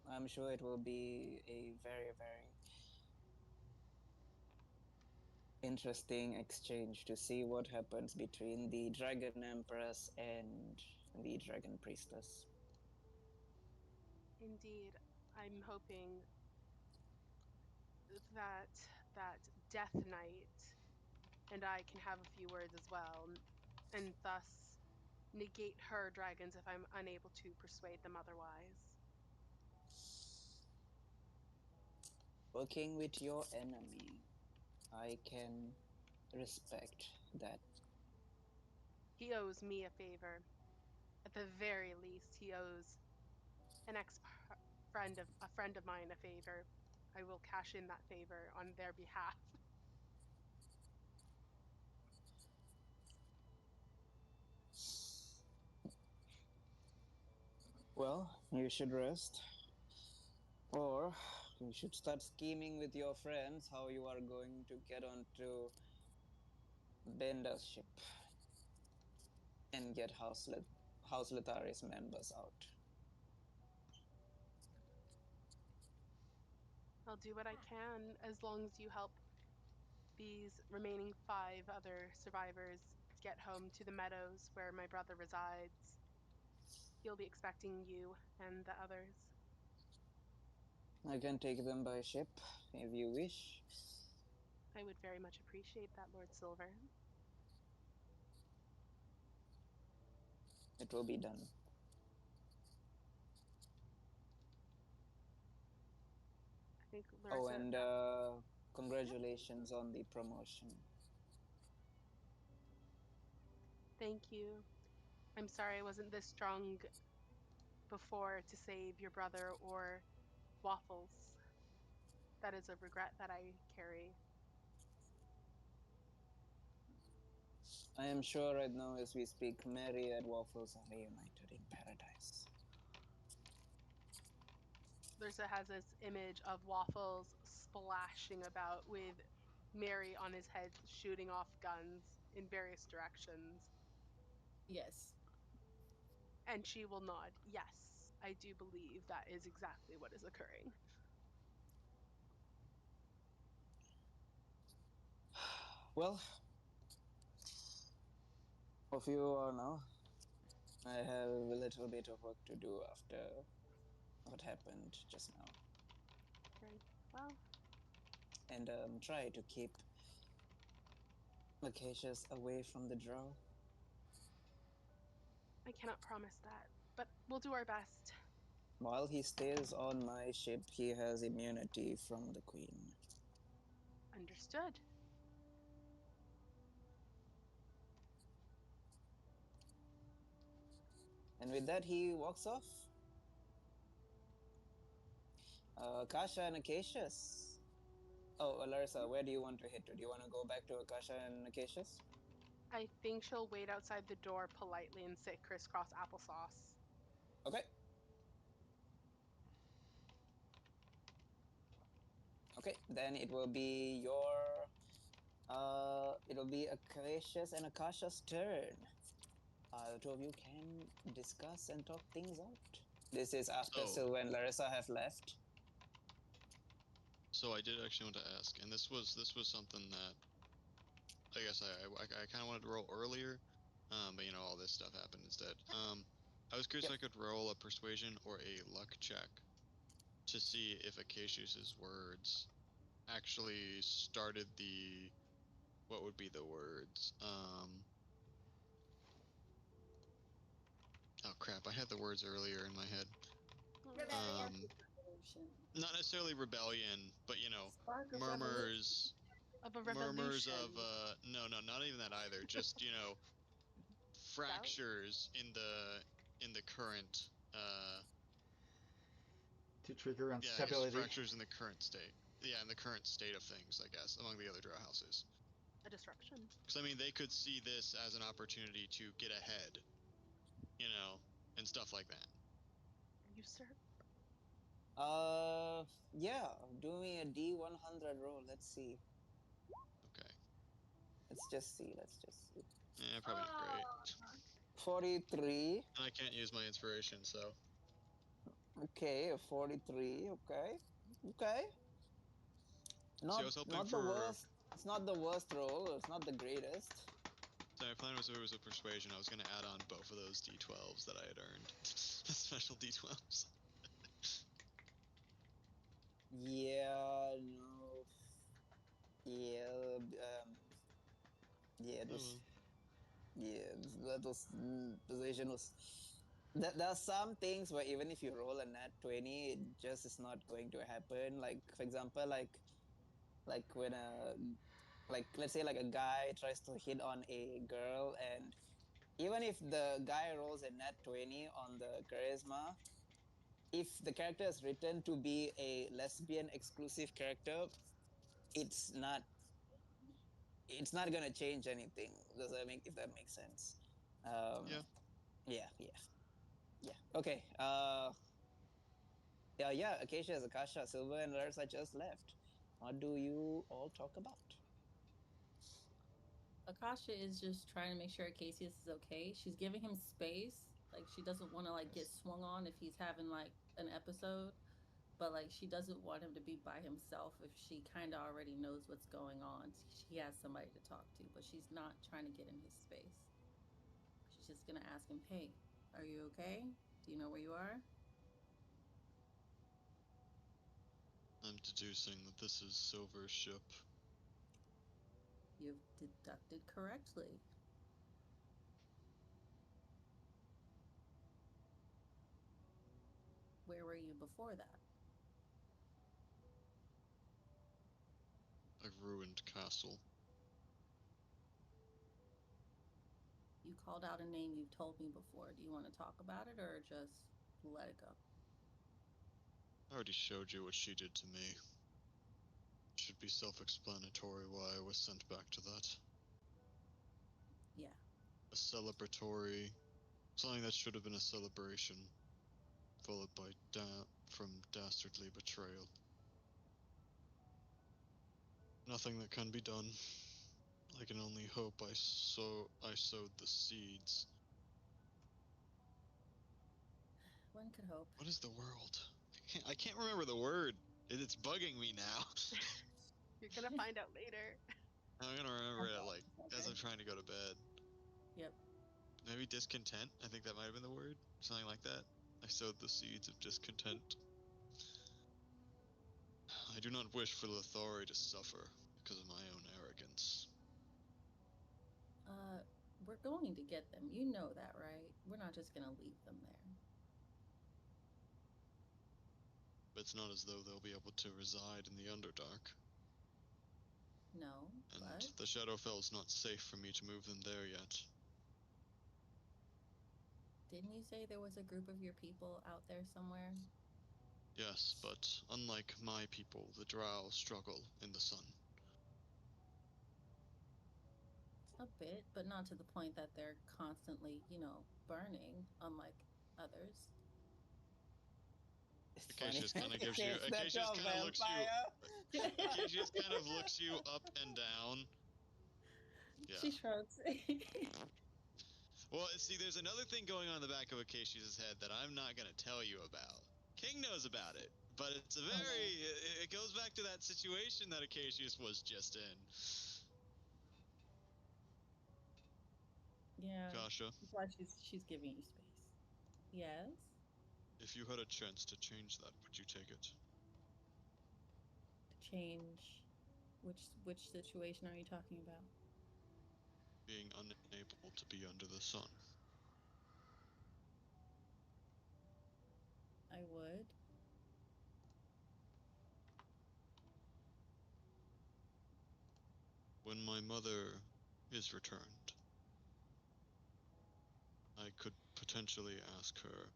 S8: I'm sure it will be a very, very interesting exchange to see what happens between the Dragon Empress and the Dragon Priestess.
S2: Indeed, I'm hoping that Death Knight and I can have a few words as well, and thus negate her dragons if I'm unable to persuade them otherwise.
S8: Working with your enemy, I can respect that.
S2: He owes me a favor. At the very least, he owes an friend of mine a favor. I will cash in that favor on their behalf.
S8: Well, you should rest. Or you should start scheming with your friends how you are going to get onto Bender's ship and get House Lithari's members out.
S2: I'll do what I can as long as you help these remaining 5 other survivors get home to the meadows where my brother resides. He'll be expecting you and the others.
S8: I can take them by ship if you wish.
S2: I would very much appreciate that, Lord Silver.
S8: It will be done.
S2: I think
S8: Oh,
S2: Larissa.
S8: and congratulations on the promotion.
S2: Thank you. I'm sorry I wasn't this strong before to save your brother or Waffles. That is a regret that I carry.
S8: I am sure right now as we speak, Mary and Waffles are reunited in paradise.
S2: Larissa has this image of Waffles splashing about with Mary on his head shooting off guns in various directions.
S3: Yes.
S2: And she will nod. Yes, I do believe that is exactly what is occurring.
S8: Well, of you are now. I have a little bit of work to do after what happened just now.
S2: Very well.
S8: And try to keep Acacius away from the drow.
S2: I cannot promise that, but we'll do our best.
S8: While he stays on my ship, he has immunity from the Queen.
S2: Understood.
S8: And with that, he walks off. Akasha and Acacius. Oh, Larissa, where do you want to head to? Do you want to go back to Akasha and Acacius?
S2: I think she'll wait outside the door politely and say crisscross applesauce.
S8: Okay. Okay, then it will be it'll be Acacius and Akasha's turn. The two of you can discuss and talk things out. This is after
S5: Oh.
S8: Sylva and Larissa have left.
S5: So I did actually want to ask, and this was something that I guess I kind of wanted to roll earlier, but you know all this stuff happened instead. I was curious if I could roll a persuasion or a luck check to see if Acacius's words actually started the what would be the words. Oh crap! I had the words earlier in my head.
S4: Rebellion.
S5: Not necessarily rebellion, but you know,
S3: Spark of
S5: murmurs.
S2: Of a
S5: Murmurs
S2: revolution.
S5: of no, not even that either. Just you know, fractures in the current
S7: To trigger
S5: yeah, I guess
S7: instability.
S5: fractures in the current state. Yeah, in the current state of things, I guess, among the other drow houses.
S2: A disruption.
S5: Because I mean, they could see this as an opportunity to get ahead, you know, and stuff like that.
S2: Usurp.
S8: Yeah, do me a D100 roll. Let's see.
S5: Okay.
S8: Let's just see.
S5: Yeah, probably not great.
S8: 43.
S5: And I can't use my inspiration, so.
S8: Okay, a 43. Okay.
S5: See, I was hoping
S8: Not
S5: for
S8: the worst. It's not the worst roll. It's not the greatest.
S5: So my plan was if it was a persuasion, I was going to add on both of those d12s that I had earned. The special d12s.
S8: Yeah, no. Yeah, yeah, those, yeah, those position was. There are some things where even if you roll a nat 20, it just is not going to happen. Like, for example, like when like let's say like a guy tries to hit on a girl, and even if the guy rolls a nat 20 on the charisma, if the character is written to be a lesbian exclusive character, it's not it's not gonna change anything. Does that make if that makes sense?
S5: Yeah.
S8: Yeah, yeah, yeah. Okay. Yeah. Acacia, Akasha, Silver, and Larsa just left. What do you all talk about?
S3: Akasha is just trying to make sure Acacius is okay. She's giving him space. Like she doesn't want to like get swung on if he's having like an episode, but like she doesn't want him to be by himself if she kind of already knows what's going on. She has somebody to talk to, but she's not trying to get in his space. She's just gonna ask him, "Hey, are you okay? Do you know where you are?"
S5: I'm deducing that this is Silver's ship.
S3: You've deducted correctly. Where were you before that?
S5: A ruined castle.
S3: You called out a name you've told me before. Do you want to talk about it or just let it go?
S5: I already showed you what she did to me. Should be self-explanatory why I was sent back to that.
S3: Yeah.
S5: A celebratory... Something that should have been a celebration, followed by from dastardly betrayal. Nothing that can be done. I can only hope I sowed the seeds.
S3: One could hope.
S5: What is the world? I can't remember the word. It's bugging me now.
S2: You're gonna find out later.
S5: I'm gonna remember it like
S3: Okay.
S5: as I'm trying to go to bed.
S3: Yep.
S5: Maybe discontent. I think that might have been the word. Something like that. I sowed the seeds of discontent. I do not wish for Lothari to suffer because of my own arrogance.
S3: We're going to get them. You know that, right? We're not just gonna leave them there.
S5: It's not as though they'll be able to reside in the Underdark.
S3: No,
S5: And
S3: but
S5: the Shadowfell's not safe for me to move them there yet.
S3: didn't you say there was a group of your people out there somewhere?
S5: Yes, but unlike my people, the Drow struggle in the sun.
S3: A bit, but not to the point that they're constantly, burning, unlike others.
S8: It's
S5: Acacius
S8: funny.
S5: kind of gives you.
S8: It's that
S5: Acacius kind of looks you.
S8: vampire.
S5: Acacius kind of looks you up and down. Yeah.
S3: She shrugs.
S5: Well, see, there's another thing going on in the back of Acacius' head that I'm not going to tell you about. King knows about it, but it's a very... It goes back to that situation that Acacius was just in.
S3: Yeah.
S5: Kasha,
S3: That's why she's giving you space. Yes.
S5: if you had a chance to change that, would you take it?
S3: To change which situation are you talking about?
S5: Being unable to be under the sun.
S3: I would.
S5: When my mother is returned, I could potentially ask her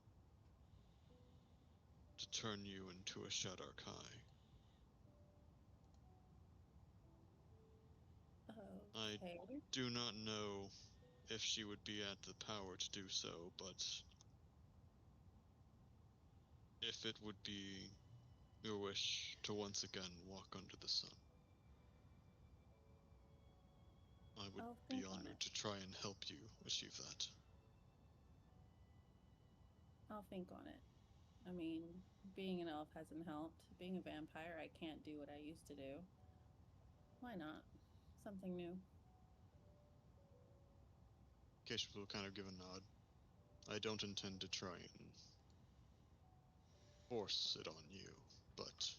S5: to turn you into a Shadar-kai. I
S3: Okay.
S5: do not know if she would be at the power to do so, but if it would be your wish to once again walk under the sun, I would
S3: I'll
S5: be
S3: think on
S5: honored
S3: it.
S5: to try and help you achieve that.
S3: I'll think on it. I mean, being an elf hasn't helped. Being a vampire, I can't do what I used to do. Why not? something new.
S5: Acacia will kind of give a nod. I don't intend to try and force it on you, but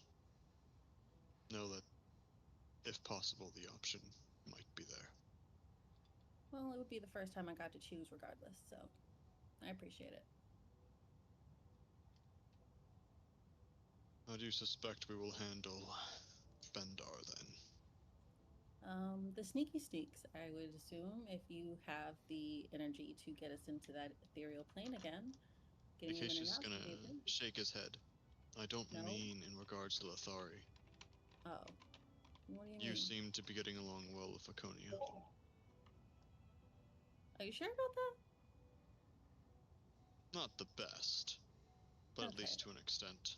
S5: know that, if possible, the option might be there.
S3: Well, it would be the first time I got to choose regardless, so I appreciate it.
S5: How do you suspect we will handle Bendar then?
S3: The sneaky sneaks, I would assume, if you have the energy to get us into that ethereal plane again. Getting him in and
S5: Acacia's
S3: out
S5: gonna
S3: would be a thing.
S5: shake his head. I don't
S3: No.
S5: mean in regards to Lothari.
S3: Oh. What do you
S5: You
S3: mean?
S5: seem to be getting along well with Laconia.
S3: Are you sure about that?
S5: Not the best, but at
S3: Okay.
S5: least to an extent.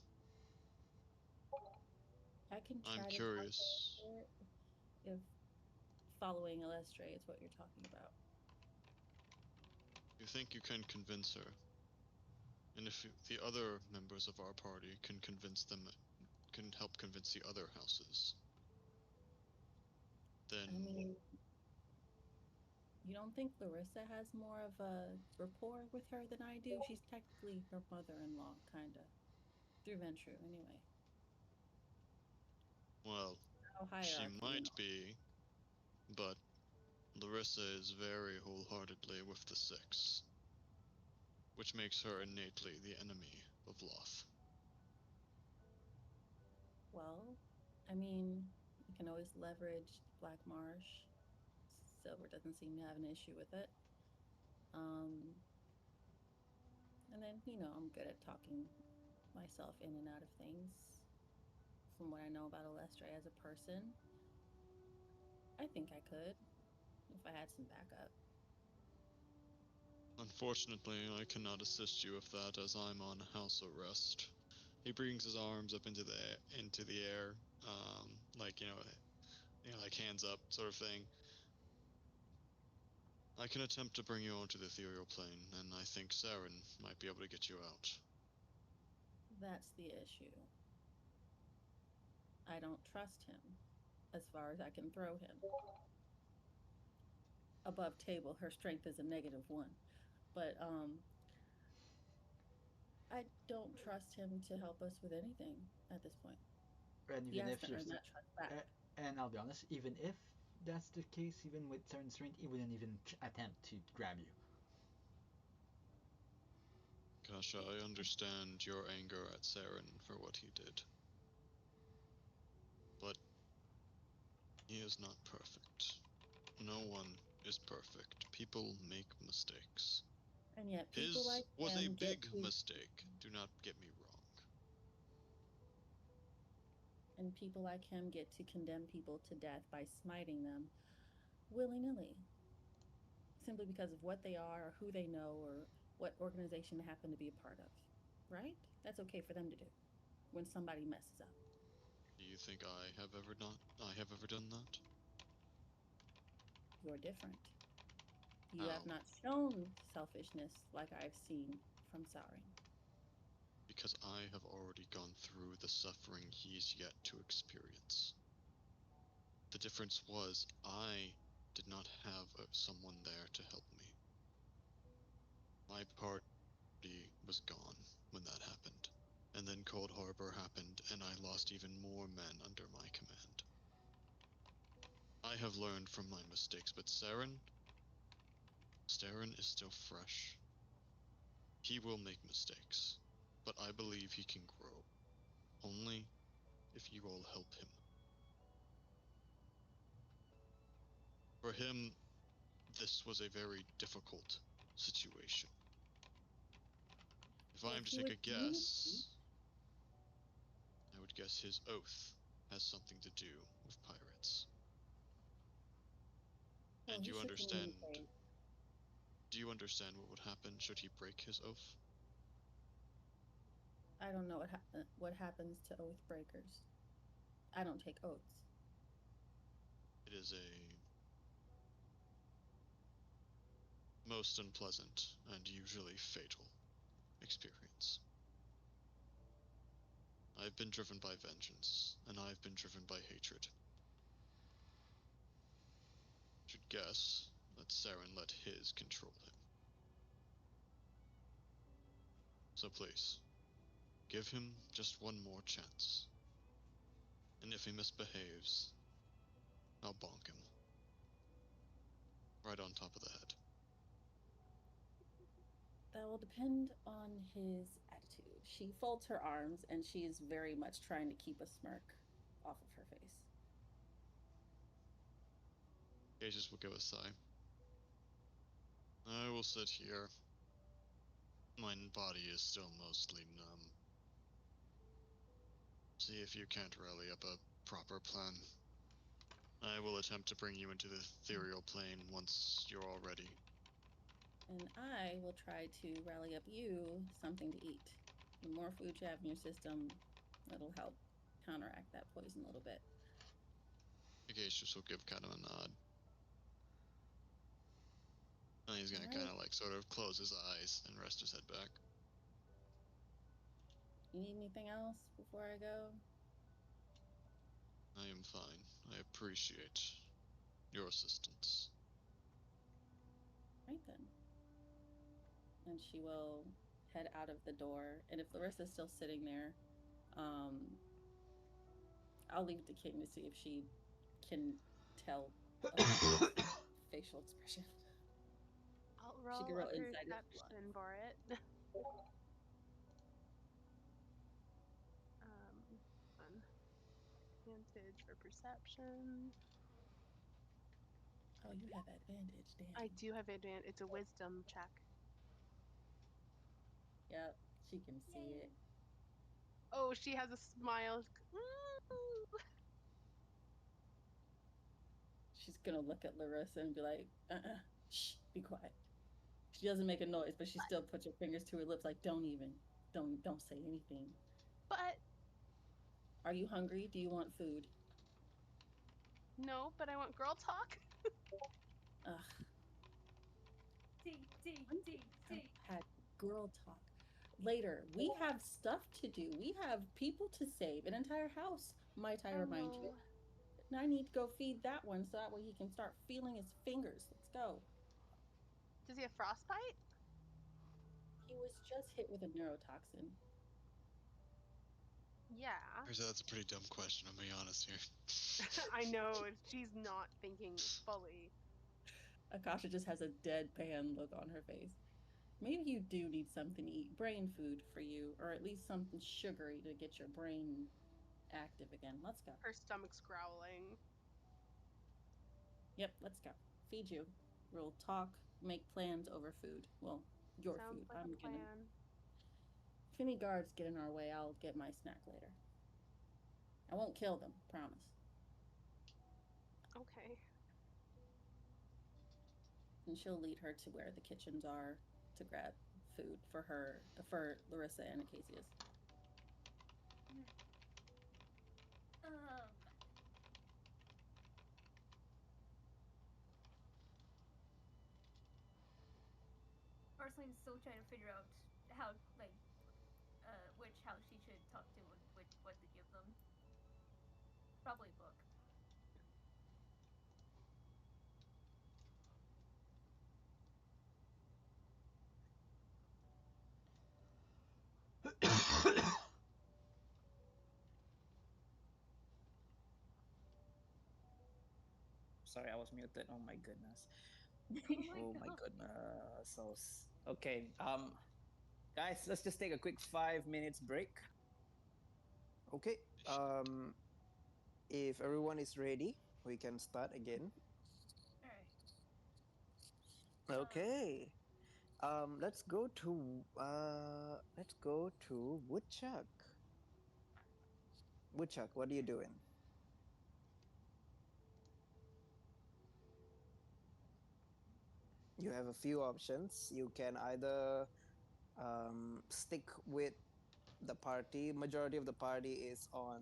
S3: I can try
S5: I'm
S3: to
S5: curious.
S3: talk to it if following Alestre is what you're talking about.
S5: You think you can convince her? And if the other members of our party can convince them, can help convince the other houses, then
S3: I mean, you don't think Larissa has more of a rapport with her than I do? She's technically her mother-in-law, kinda. Through Ventru, anyway.
S5: well,
S3: No
S5: she
S3: hierarchy,
S5: might be, but Larissa is very wholeheartedly with the Six, which makes her innately the enemy of Loth.
S3: Well, I mean, you can always leverage Black Marsh. Silver doesn't seem to have an issue with it. And then, I'm good at talking myself in and out of things. From what I know about Alestre as a person, I think I could if I had some backup.
S5: Unfortunately, I cannot assist you with that as I'm on house arrest. He brings his arms up into the air, like like hands up sort of thing. I can attempt to bring you onto the ethereal plane, and I think Saren might be able to get you out.
S3: That's the issue. I don't trust him as far as I can throw him. Above table, her strength is a -1. But I don't trust him to help us with anything at this point.
S7: And
S3: He
S7: even
S3: has
S7: if
S3: to
S7: you're,
S3: earn that trust back.
S7: and I'll be honest, even if that's the case, even with Saren's strength, he wouldn't even attempt to grab you.
S5: Kasha, I understand your anger at Saren for what he did. But he is not perfect. No one is perfect. People make mistakes.
S3: And yet people
S5: His
S3: like
S5: was a
S3: him
S5: big
S3: get to,
S5: mistake, do not get me wrong.
S3: and people like him get to condemn people to death by smiting them willy-nilly. Simply because of what they are or who they know or what organization they happen to be a part of. Right? That's okay for them to do when somebody messes up.
S5: Do you think I have ever done that?
S3: You're different. You
S5: How?
S3: have not shown selfishness like I've seen from Sauron.
S5: Because I have already gone through the suffering he's yet to experience. The difference was I did not have someone there to help me. My party was gone when that happened. And then Cold Harbor happened, and I lost even more men under my command. I have learned from my mistakes, but Saren is still fresh. He will make mistakes, but I believe he can grow. Only if you all help him. For him, this was a very difficult situation. If
S3: Well,
S5: I'm
S3: if
S5: to
S3: he
S5: take
S3: would
S5: a guess, I would guess his oath has something to do with pirates.
S3: well,
S5: And
S3: he should communicate.
S5: do you understand what would happen should he break his oath?
S3: I don't know what happens to oath breakers. I don't take oaths.
S5: It is a most unpleasant and usually fatal experience. I've been driven by vengeance, and I've been driven by hatred. guess that Saren let his control him. So please, give him just one more chance. And if he misbehaves, I'll bonk him. Right on top of the head.
S3: That will depend on his attitude. She folds her arms and she is very much trying to keep a smirk off of her face.
S5: Aegis will give a sigh. I will sit here. My body is still mostly numb. See if you can't rally up a proper plan. I will attempt to bring you into the ethereal plane once you're all ready.
S3: And I will try to rally up you something to eat. The more food you have in your system, it'll help counteract that poison a little bit.
S5: Aegis will give kind of a nod. And he's gonna
S3: Alright.
S5: kind of like sort of close his eyes and rest his head back.
S3: You need anything else before I go?
S5: I am fine. I appreciate your assistance.
S3: Right then. And she will head out of the door. And if Larissa's still sitting there, I'll leave it to King to see if she can tell facial expression.
S2: I'll
S3: She
S2: roll
S3: can roll
S2: a
S3: inside with
S2: perception for it. Advantage for perception.
S3: Oh, you have advantage, damn.
S2: I do have advantage. It's a wisdom check.
S3: Yep, she can see it.
S2: Oh, she has a smile. Ooh.
S3: She's gonna look at Larissa and be like, shh, be quiet. She doesn't make a noise, but she still puts her fingers to her lips like, don't say anything.
S2: But
S3: Are you hungry? Do you want food?
S2: no, but I want girl talk.
S3: Ugh, had girl talk. Later, we have stuff to do. We have people to save. An entire house, might I remind you. And I need to go feed that one so that way he can start feeling his fingers. Let's go.
S2: Does he have frostbite?
S3: He was just hit with a neurotoxin.
S2: Yeah.
S5: That's a pretty dumb question, I'll be honest here.
S2: I know. She's not thinking fully.
S3: Akasha just has a deadpan look on her face. Maybe you do need something to eat. Brain food for you, or at least something sugary to get your brain active again. Let's go.
S2: Her stomach's growling.
S3: Yep, let's go. Feed you. We'll talk, make plans over food. Well, your
S2: Sounds
S3: food.
S2: like
S3: I'm
S2: a plan.
S3: gonna. If any guards get in our way, I'll get my snack later. I won't kill them, promise.
S2: Okay.
S3: And she'll lead her to where the kitchens are to grab food for her, for Larissa and Acacius.
S4: Arsene's still trying to figure out how, like, which house she should talk to and what to give them. Probably a book.
S1: Sorry, I was muted. Oh my goodness.
S4: Oh
S1: my
S4: God.
S1: goodness. Okay. Guys, let's just take a quick 5 minutes break. Okay. If everyone is ready, we can start again.
S4: All right.
S1: Okay. Let's go to Woodchuck. Woodchuck, what are you doing? You have a few options. You can either stick with the party. Majority of the party is on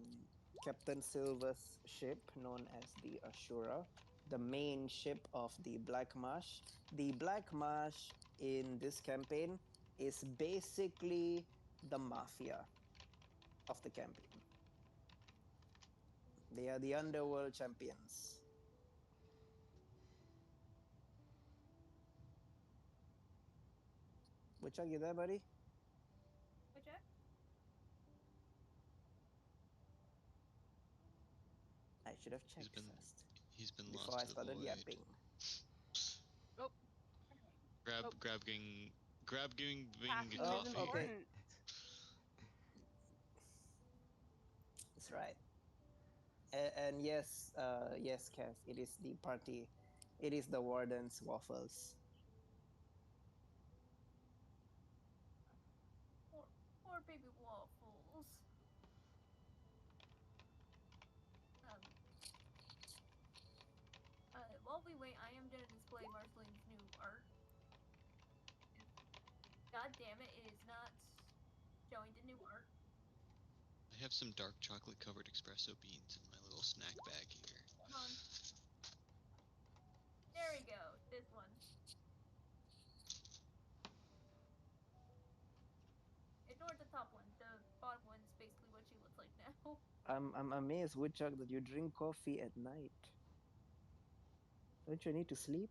S1: Captain Silver's ship, known as the Ashura, the main ship of the Black Marsh. The Black Marsh in this campaign is basically the mafia of the campaign. They are the underworld champions. Woodchuck, you there, buddy?
S4: Which app?
S1: I should have checked
S5: been-
S1: first
S5: He's been
S1: before
S5: lost
S1: I
S5: to the
S1: started
S5: void.
S1: yapping.
S2: Oh,
S5: Grabbing
S2: caffeine is
S5: coffee.
S1: okay.
S2: important.
S1: That's right. And yes, yes, Kev, it is the party. It is the warden's waffles.
S4: Poor baby waffles. Um. While we wait, I am gonna display Marceline's new art. God damn it! It is not showing the new art.
S5: I have some dark chocolate covered espresso beans in my little snack bag here.
S4: Hold on. There we go. This one. Ignore the top one. The bottom one is basically what she looks like now.
S1: I'm amazed, Woodchuck, that you drink coffee at night. Don't you need to sleep?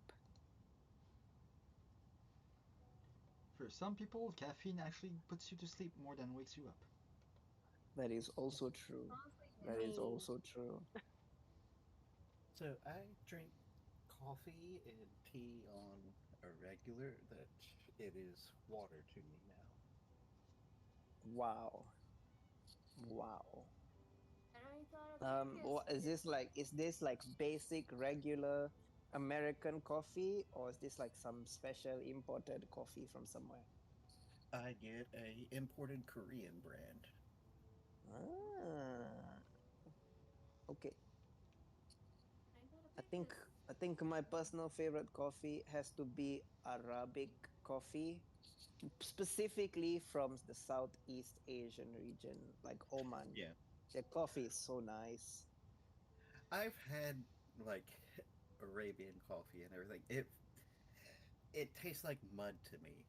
S7: For some people, caffeine actually puts you to sleep more than wakes you up.
S1: That is also true.
S4: Honestly,
S1: That is
S2: Me.
S1: also true.
S6: So I drink coffee and tea on a regular that it is water to me now.
S1: Wow. Wow.
S4: and I thought of
S1: What is this like? Is this like basic regular American coffee, or is this like some special imported coffee from somewhere?
S6: I get a imported Korean brand.
S1: Ah. Okay.
S4: I thought of
S1: I think my personal favorite coffee has to be Arabic coffee, specifically from the Southeast Asian region, like Oman.
S6: Yeah.
S1: Their coffee is so nice.
S6: I've had like Arabian coffee and everything. It tastes like mud to me.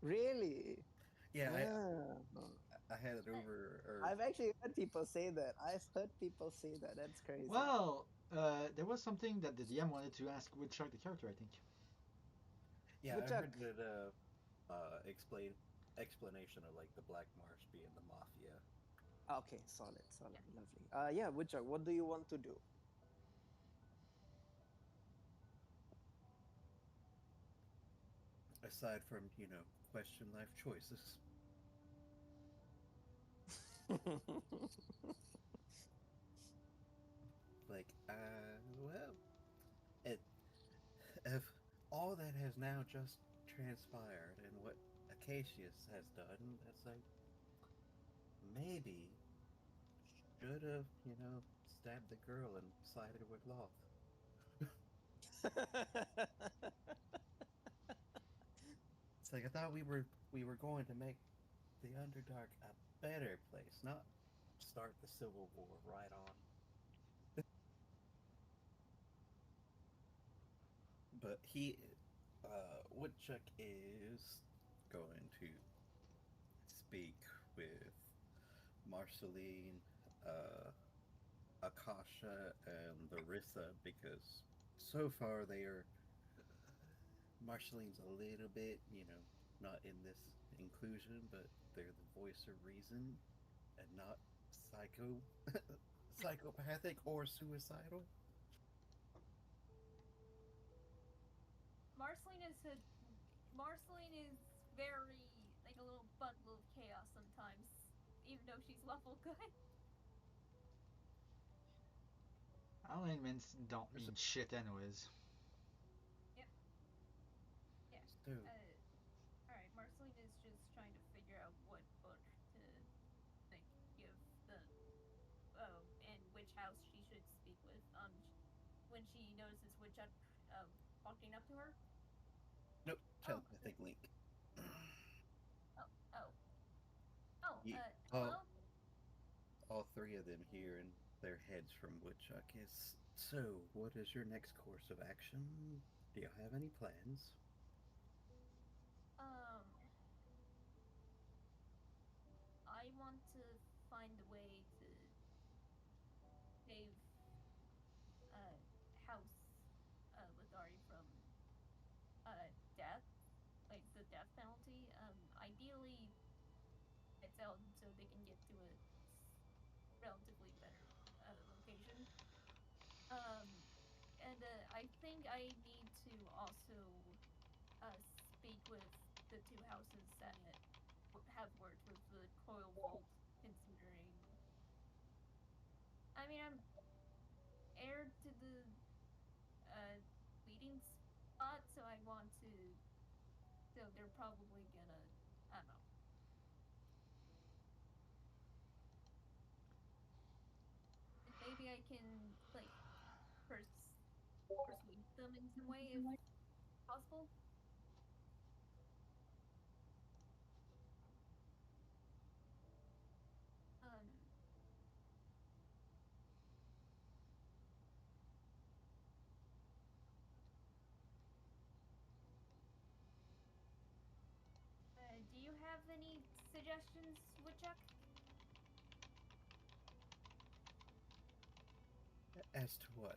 S1: Really?
S6: Yeah,
S1: Ah.
S6: I had it over. Or
S1: I've actually heard people say that. I've heard people say that. That's crazy.
S7: Well, there was something that the DM wanted to ask Woodchuck the character, I think.
S6: yeah,
S1: Woodchuck.
S6: I heard that explanation of like the Black Marsh being the mafia.
S1: Okay, solid, lovely. Yeah, Woodchuck, what do you want to do?
S6: Aside from question life choices. Like, well, it, if all that has now just transpired and what Acacius has done, it's like maybe should have, stabbed the girl and sided with Loth. It's like I thought we were going to make the Underdark a better place, not start the Civil War right on. But Woodchuck is going to speak with Marceline, Akasha, and Larissa because so far they are. Marceline's a little bit, not in this inclusion, but they're the voice of reason and not psychopathic or suicidal.
S4: Marceline is very like a little bundle of chaos sometimes, even though she's lawful good.
S7: Alignments don't mean shit anyways.
S4: Yep. Yeah.
S6: So,
S4: Alright, Marceline is just trying to figure out what book to like give the and which house she should speak with. When she notices Woodchuck walking up to her.
S6: nope, telepathic link.
S4: Hello?
S6: All three of them here in their heads from Woodchuck is, so what is your next course of action? Do you have any plans?
S4: I want to find a way to save House Ladari from death, like the death penalty. gets out so they can get to a relatively better location. And I think I need to also speak with the two houses that have worked with the coil vault, considering. I mean, I'm heir to the leading spot, so I want to. So they're probably gonna. I don't know. Maybe I can like persuade them in some way if possible. Um, do you have any suggestions, Woodchuck?
S6: As to what?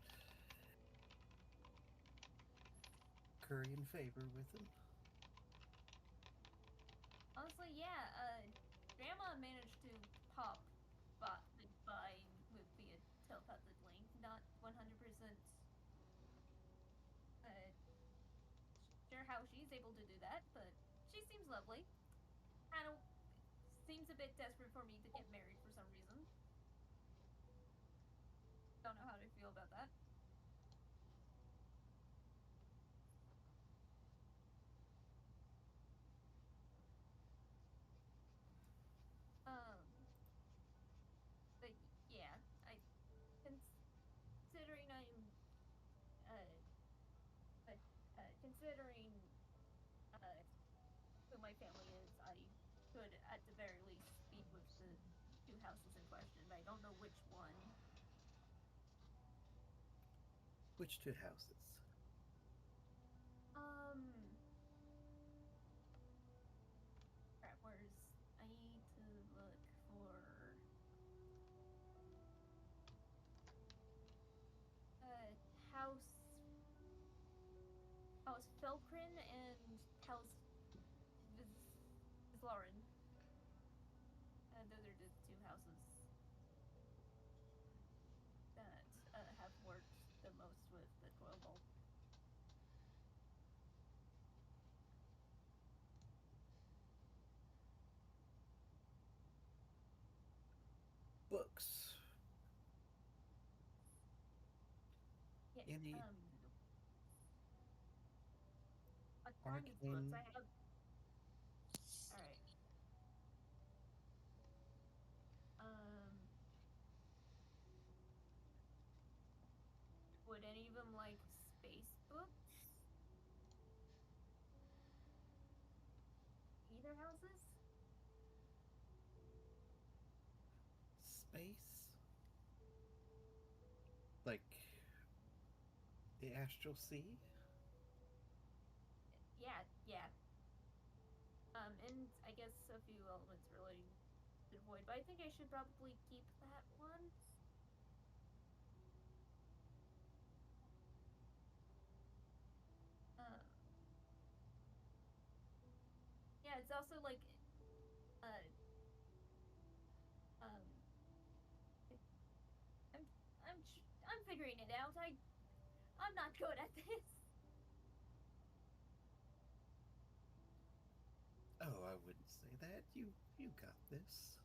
S6: Curry in favor with him?
S4: Honestly, yeah. Grandma managed to pop by with via telepathic link. Not 100% sure how she's able to do that, but she seems lovely. Kind of seems a bit desperate for me to get married for some reason. Don't know how to feel about that. But yeah, considering I'm, but considering who my family is, I could at the very least speak with the two houses in question, but I don't know which one.
S6: Which two houses?
S4: Crap, where's I need to look for house Felkrin and house Vizlarin. Those are the two houses that have worked the most with the coil vault.
S6: Books.
S4: Yeah,
S6: Any
S4: a tiny books. I have. All right. Would any of them like space books? Either houses?
S6: Space? Like the Astral Sea?
S4: Yeah, yeah. And I guess a few elements relating to the void, but I think I should probably keep that one. Yeah, it's also like, uh, um, I'm figuring it out. I'm not good at this.
S6: Oh, I wouldn't say that. You got this.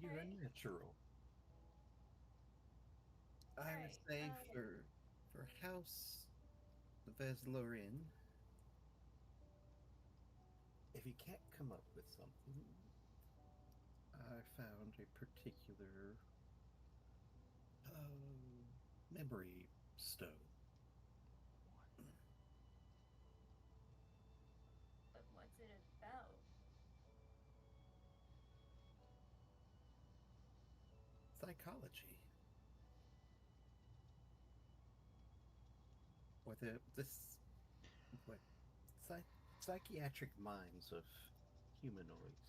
S6: You're
S4: Right.
S6: a natural. I would
S4: Right.
S6: say for House Veslorin, if you can't come up with something, I found a particular memory stone.
S4: But what's it about?
S6: Psychology. Or what psychiatric minds of humanoids.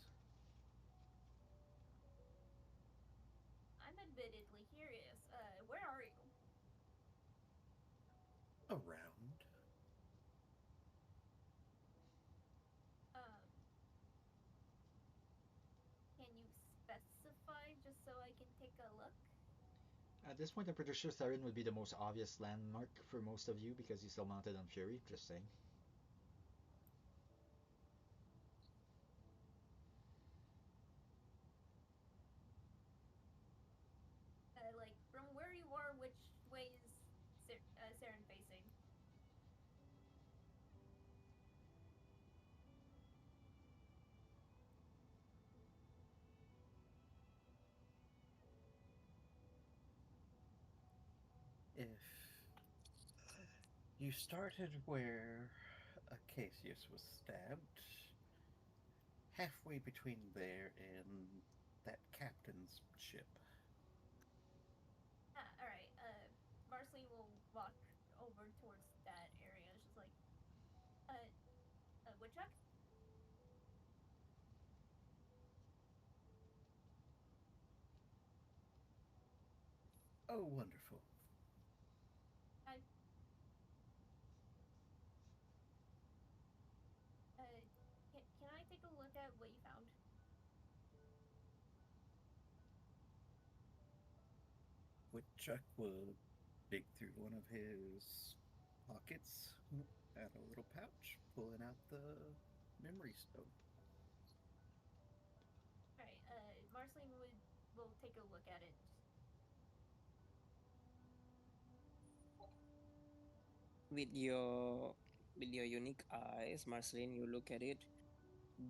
S4: I'm admittedly curious. Where are you?
S6: Around.
S4: Um,
S7: At this point, I'm pretty sure Theron would be the most obvious landmark for most of you because he's still mounted on Fury. Just saying.
S4: Like from where you are, which way is Saren facing?
S6: If you started where Acacius was stabbed, halfway between there and that captain's ship.
S4: All right. Marceline will walk over towards that area. She's like, Woodchuck?
S6: Oh, wonderful.
S4: Can I take a look at what you found?
S6: Woodchuck will dig through one of his pockets at a little pouch, pulling out the memory stone.
S4: All right. Marceline will take a look at it.
S1: With your unique eyes, Marceline, you look at it.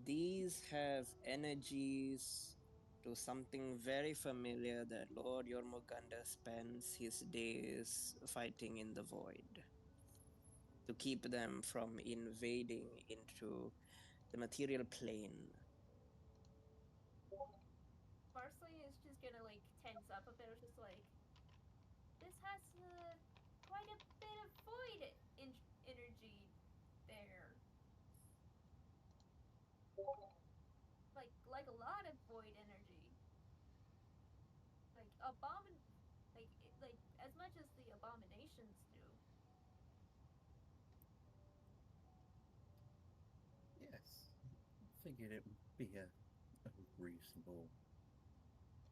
S1: These have energies to something very familiar that Lord Yormungandr spends his days fighting in the void, to keep them from invading into the material plane.
S4: Marceline is just gonna like tense up a bit. It's just like, this has quite a bit of void energy there. Like a lot of void energy. Like like as much as the abominations do.
S6: Yes, figured it would be a reasonable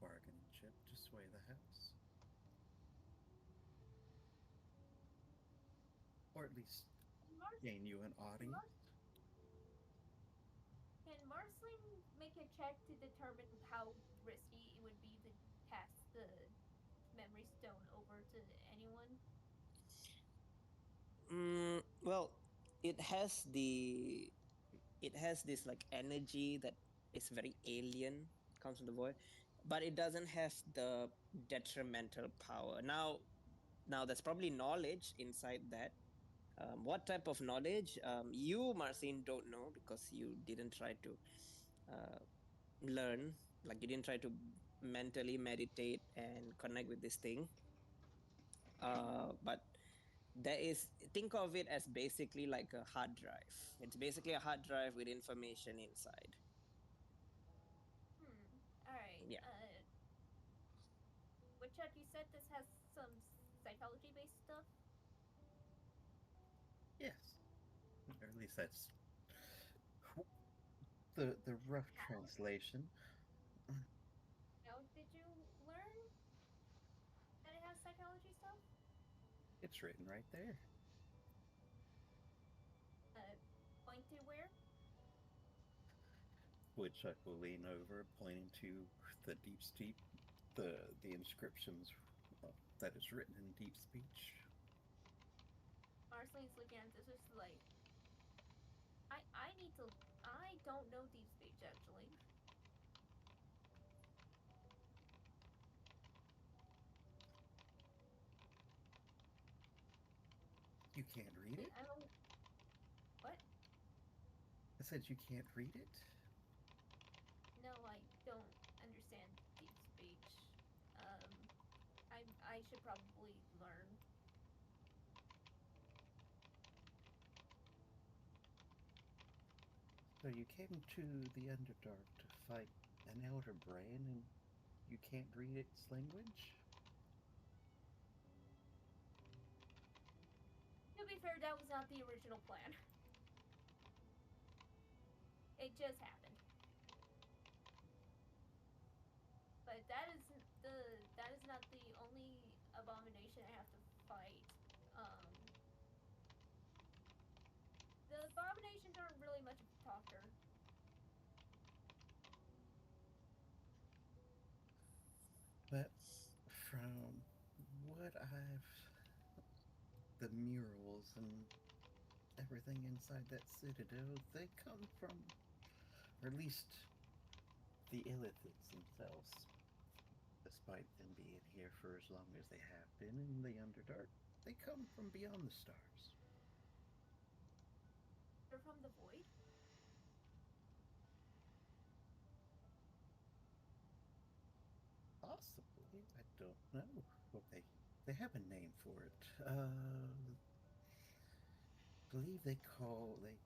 S6: bargaining chip to sway the house. Or at least gain you an audience.
S4: Can Marceline make a check to determine how risky it would be to pass the memory stone over to anyone?
S1: Well, it has this like energy that is very alien. It comes from the void, but it doesn't have the detrimental power. Now there's probably knowledge inside that. What type of knowledge? You, Marcin, don't know because you didn't try to learn. Like, you didn't try to mentally meditate and connect with this thing. But there is, think of it as basically like a hard drive. It's basically a hard drive with information inside.
S4: All right.
S1: Yeah.
S4: Woodchuck, you said this has some psychology-based stuff.
S6: Yes, or at least that's the rough translation.
S4: How did you learn that it has psychology stuff?
S6: It's written right there.
S4: Point to where?
S6: Woodchuck will lean over, pointing to the the inscriptions that is written in deep speech.
S4: Marceline's looking at this, just like, I don't know deep speech actually.
S6: You can't read it?
S4: I don't. What?
S6: I said you can't read it?
S4: No, I don't understand deep speech. I should probably learn.
S6: So you came to the Underdark to fight an elder brain and you can't read its language?
S4: To be fair, that was not the original plan. It just happened. But that is not the only abomination I have to fight. The abominations aren't really much of a talker.
S6: But from what the murals and everything inside that citadel, they come from, or at least the Illithids themselves, despite them being here for as long as they have been in the Underdark, they come from beyond the stars.
S4: They're from the void.
S6: Possibly, I don't know what they have a name for it. Believe they call they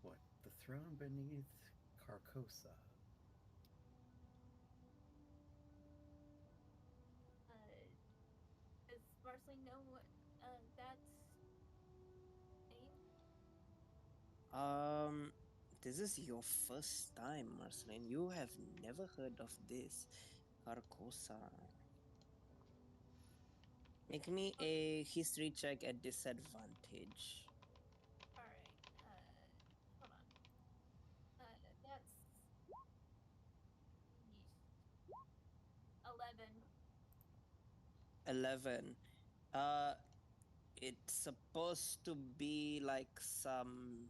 S6: what the throne beneath Carcosa.
S4: Does Marceline know what that's name?
S1: This is your first time, Marceline. You have never heard of this. Carcosa. Make me a history check at disadvantage.
S4: Alright, hold on. That's... yeesh.
S1: 11. Uh, it's supposed to be like some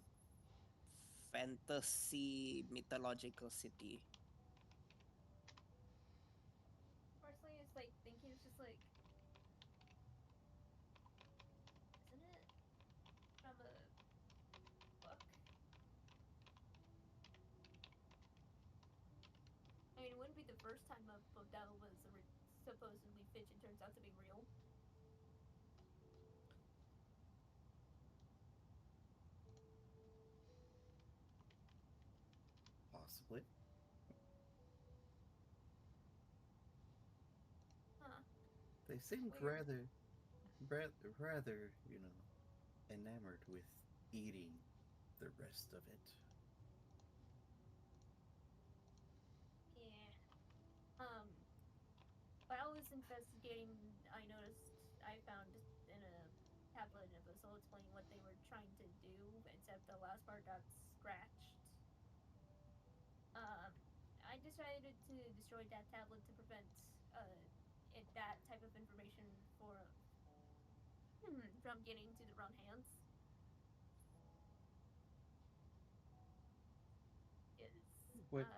S1: fantasy mythological city.
S4: Marceline is like thinking, it's just like... Isn't it from a book? I mean, it wouldn't be the first time a book that was supposedly fiction turns out to be real.
S6: Possibly.
S4: Huh.
S6: They seemed
S4: Weird.
S6: rather, enamored with eating the rest of it.
S4: Yeah. While I was investigating, I noticed I found in a tablet an episode explaining what they were trying to do, except the last part got scratched. I decided to destroy that tablet to prevent that type of information from getting to the wrong hands.
S6: What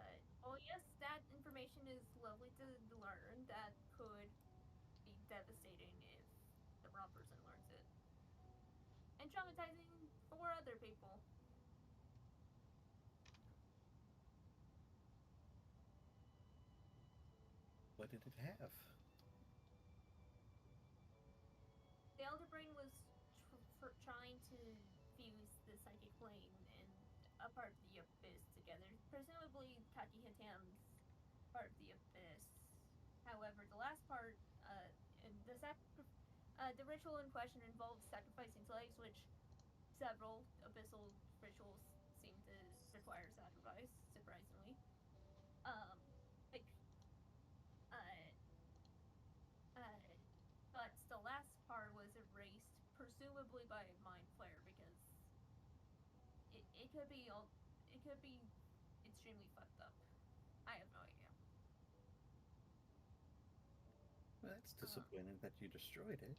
S4: Oh yes, that information is lovely to learn. That could be devastating if the wrong person learns it. And traumatizing for other people.
S6: what did it have?
S4: The Elder Brain was trying to fuse the psychic plane and a part of the abyss together. Presumably Kaki Hitam's part of the abyss. However, the last part, the ritual in question involves sacrificing slaves, which several abyssal rituals seem to require sacrifice, surprisingly. Like, uh, but the last part was erased, presumably by a mind flare, because it could be extremely fucked up. I have no idea.
S6: Well, that's disappointing that you destroyed it.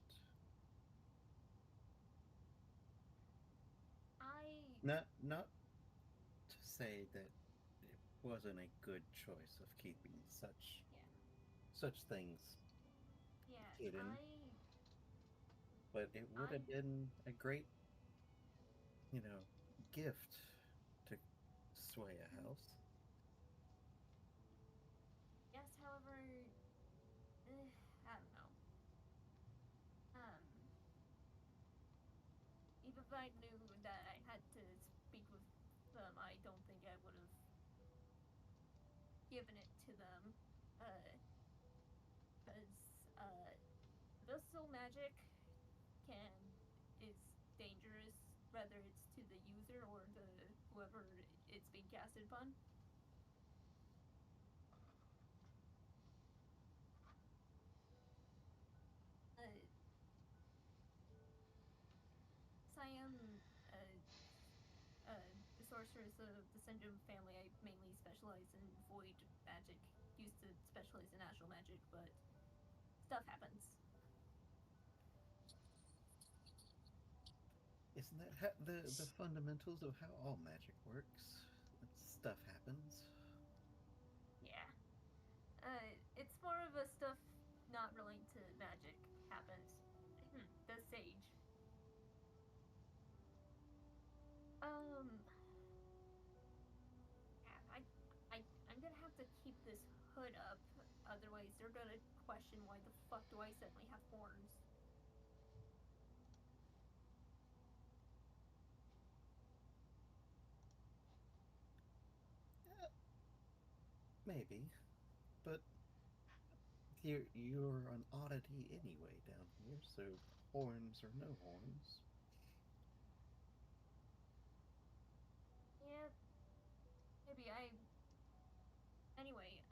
S6: Not to say that it wasn't a good choice of keeping such things hidden, but it would have been a great, gift to sway a house.
S4: Yes, however, I don't know. Even if I knew that I had to speak with them, I don't think I would have given it to them. Because abyssal magic is dangerous, whether it's to the user or the whoever it's being casted upon. members of the Syndrome family, I mainly specialize in void magic. Used to specialize in astral magic, but stuff happens.
S6: Isn't that how, the fundamentals of how all magic works? That stuff happens.
S4: Yeah. It's more of a stuff not related to magic happens. The sage. Yeah, I'm gonna have to keep this hood up, otherwise they're gonna question why the fuck do I suddenly have horns.
S6: Maybe, but you're an oddity anyway down here, so horns or no horns.
S4: Yeah, maybe I. Anyway,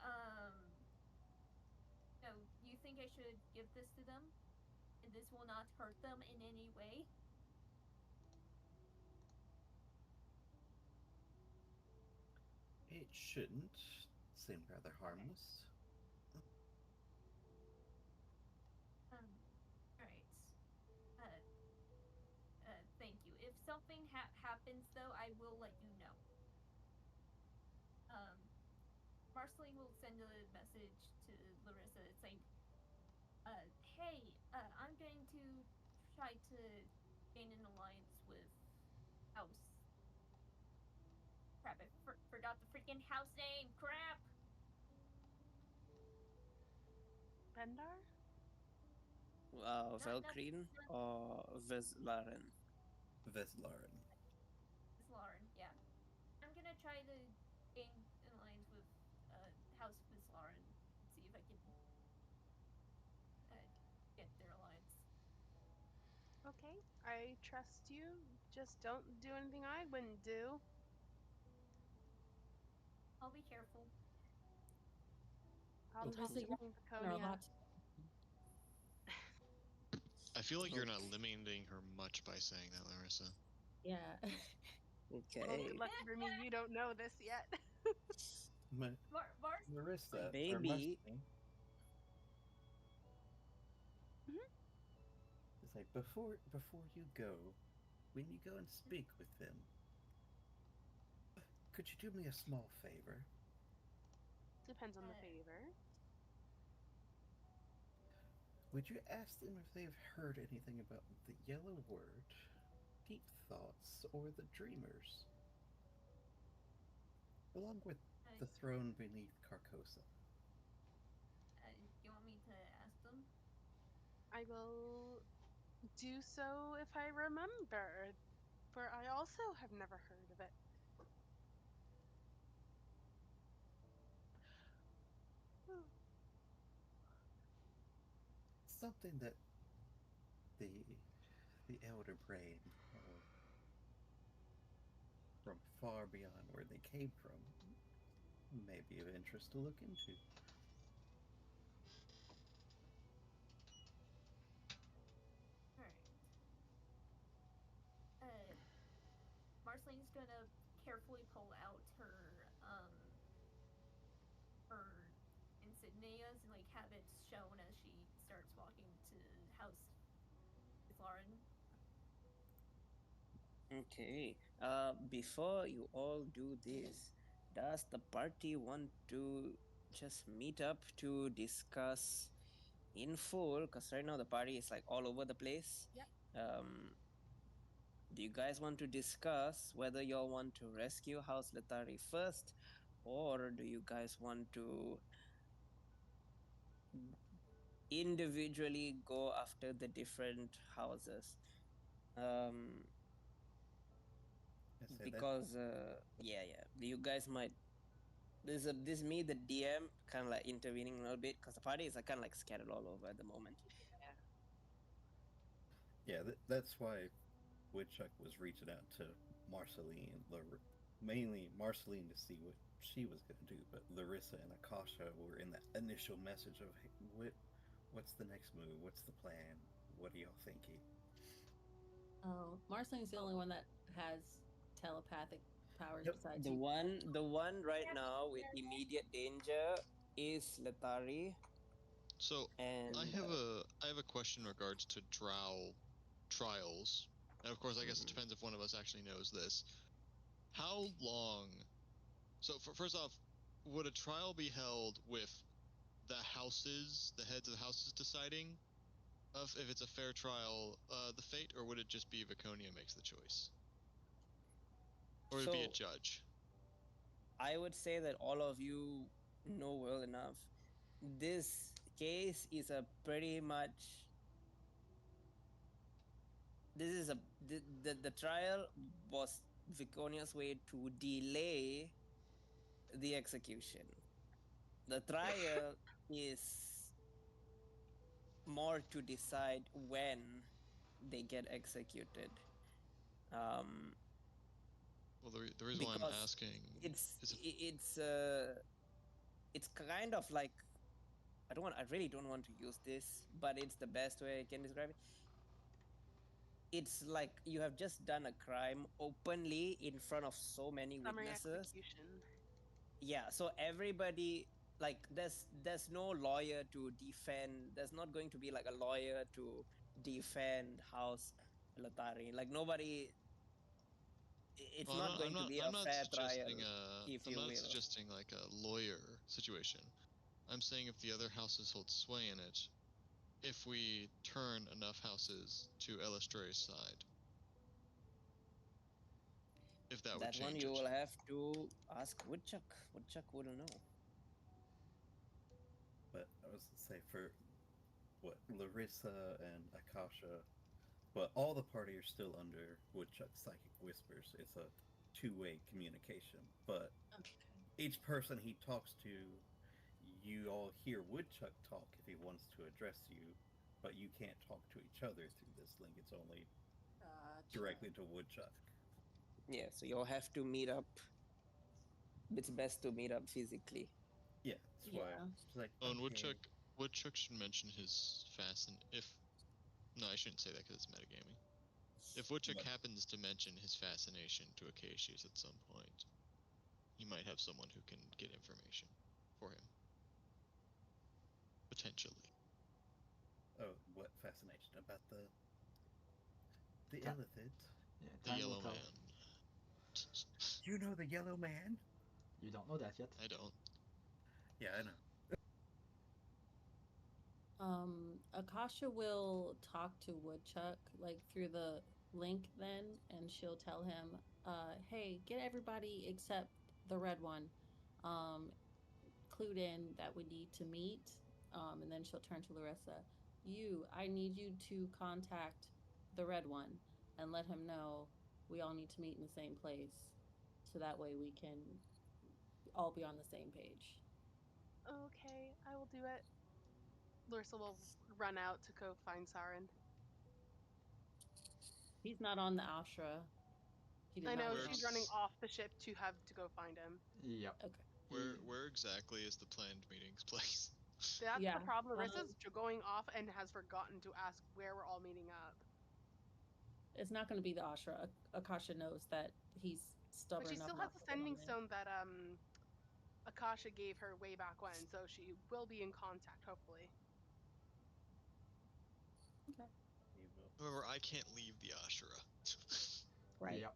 S4: no, you think I should give this to them? And this will not hurt them in any way?
S6: It shouldn't. Seem rather harmless.
S4: Alright. Thank you. If something happens, though, I will let you know. Marceline will send a message to Larissa saying, hey, I'm going to try to gain an alliance with House. Crap, I forgot the freaking house name! Crap!
S2: Bendar?
S1: Velkreen or Veslaren?
S6: Veslaren.
S4: Veslaren, yeah. I'm gonna try to gain an alliance with House Veslaren and see if I can get their alliance.
S2: Okay, I trust you. Just don't do anything I wouldn't do.
S4: I'll be careful.
S2: I'll
S6: Okay.
S2: miss
S3: Honestly,
S2: living
S3: Or a
S2: Baconia.
S3: lot.
S5: I feel like you're not limiting her much by saying that, Larissa.
S3: Yeah.
S2: Well,
S1: Okay.
S2: lucky for me, you don't know this yet.
S6: Marissa, or
S1: Maybe.
S6: Marcy.
S2: Mhm.
S6: It's like before you go, when you go and speak with them, could you do me a small favor?
S2: Depends on the favor.
S6: Would you ask them if they've heard anything about the Yellow Word, Deep Thoughts, or the Dreamers? Along with the throne beneath Carcosa.
S4: You want me to ask them?
S2: I will do so if I remember, for I also have never heard of it.
S6: Something that the Elder Brain, or from far beyond where they came from, may be of interest to look into.
S4: Alright. Marceline's gonna carefully pull out her insignias and like have it shown as she starts walking to House Lauren.
S1: Okay. Before you all do this, does the party want to just meet up to discuss in full? Because right now the party is like all over the place.
S2: Yep.
S1: Do you guys want to discuss whether you all want to rescue House Letari first, or do you guys want to individually go after the different houses? Because yeah, you guys might. This me the DM kind of like intervening a little bit because the party is like kind of like scattered all over at the moment.
S6: Yeah, that's why Woodchuck was reaching out to Marceline, mainly Marceline to see what she was going to do, but Larissa and Akasha were in that initial message of, hey, what's the next move? What's the plan? What are y'all thinking?
S3: Oh, Marceline's the only one that has telepathic powers
S6: Yep.
S3: besides
S1: The
S3: you.
S1: one right now with immediate danger is Latari,
S5: So
S1: and
S5: I have a question in regards to drow trials. And of course, I guess it depends if one of us actually knows this. How long? So first off, would a trial be held with the houses, the heads of the houses deciding of if it's a fair trial, the fate, or would it just be Viconia makes the choice? Or would it be a
S1: so
S5: judge?
S1: I would say that all of you know well enough. This case is a pretty much. This is a the trial was Viconia's way to delay the execution. The trial is more to decide when they get executed.
S5: Well, the reason why I'm
S1: Because
S5: asking
S1: it's
S5: is if
S1: it's kind of like I really don't want to use this, but it's the best way I can describe it. It's like you have just done a crime openly in front of so many
S2: Summary
S1: witnesses.
S2: execution.
S1: Yeah, so everybody, like there's no lawyer to defend. There's not going to be like a lawyer to defend House Latari. Like nobody. It's
S5: well,
S1: not going to be a fair trial, if
S5: I'm
S1: you
S5: not
S1: will.
S5: suggesting like a lawyer situation. I'm saying if the other houses hold sway in it, if we turn enough houses to Elestre's side, if that would
S1: That one
S5: change
S1: you
S5: it.
S1: will have to ask Woodchuck. Woodchuck will know.
S6: But I was to say for what Larissa and Akasha, but all the party are still under Woodchuck's psychic whispers. It's a two-way communication. But
S3: Okay.
S6: each person he talks to, you all hear Woodchuck talk if he wants to address you, but you can't talk to each other through this link. It's only directly to Woodchuck.
S1: Yeah, so you'll have to meet up. It's best to meet up physically.
S6: Yeah, that's why.
S3: Yeah.
S6: It's like,
S5: Oh, and
S6: okay.
S5: Woodchuck should mention his no, I shouldn't say that because it's metagaming. If Woodchuck
S6: But-
S5: happens to mention his fascination to Acacius at some point, he might have someone who can get information for him. Potentially.
S6: Oh, what fascination about the
S7: Ta-
S6: illithid?
S7: Yeah,
S5: The
S7: time
S5: Yellow
S7: will tell.
S5: Man.
S6: You know the yellow man?
S7: You don't know that yet.
S5: I don't.
S6: Yeah, I know.
S3: Akasha will talk to Woodchuck like through the link then, and she'll tell him, hey, get everybody except the red one clued in that we need to meet. And then she'll turn to Larissa. I need you to contact the red one and let him know we all need to meet in the same place, so that way we can all be on the same page.
S2: Okay, I will do it. Larissa will run out to go find Saren.
S3: He's not on the Ashra. He did
S2: I
S3: not
S2: know
S3: get
S2: she's
S3: on.
S2: running off the ship to have to go find him.
S7: Yep.
S3: Okay.
S5: Where exactly is the planned meetings place?
S2: That's
S3: Yeah,
S2: the problem. Larissa's going off and has forgotten to ask where we're all meeting up.
S3: It's not going to be the Ashra. Akasha knows that he's stubborn
S2: But she
S3: enough
S2: still
S3: not
S2: has the
S3: to get on
S2: sending
S3: there.
S2: stone that Akasha gave her way back when, so she will be in contact, hopefully.
S3: Okay.
S6: You will.
S5: However, I can't leave the Ashura.
S3: Right.
S7: Yep.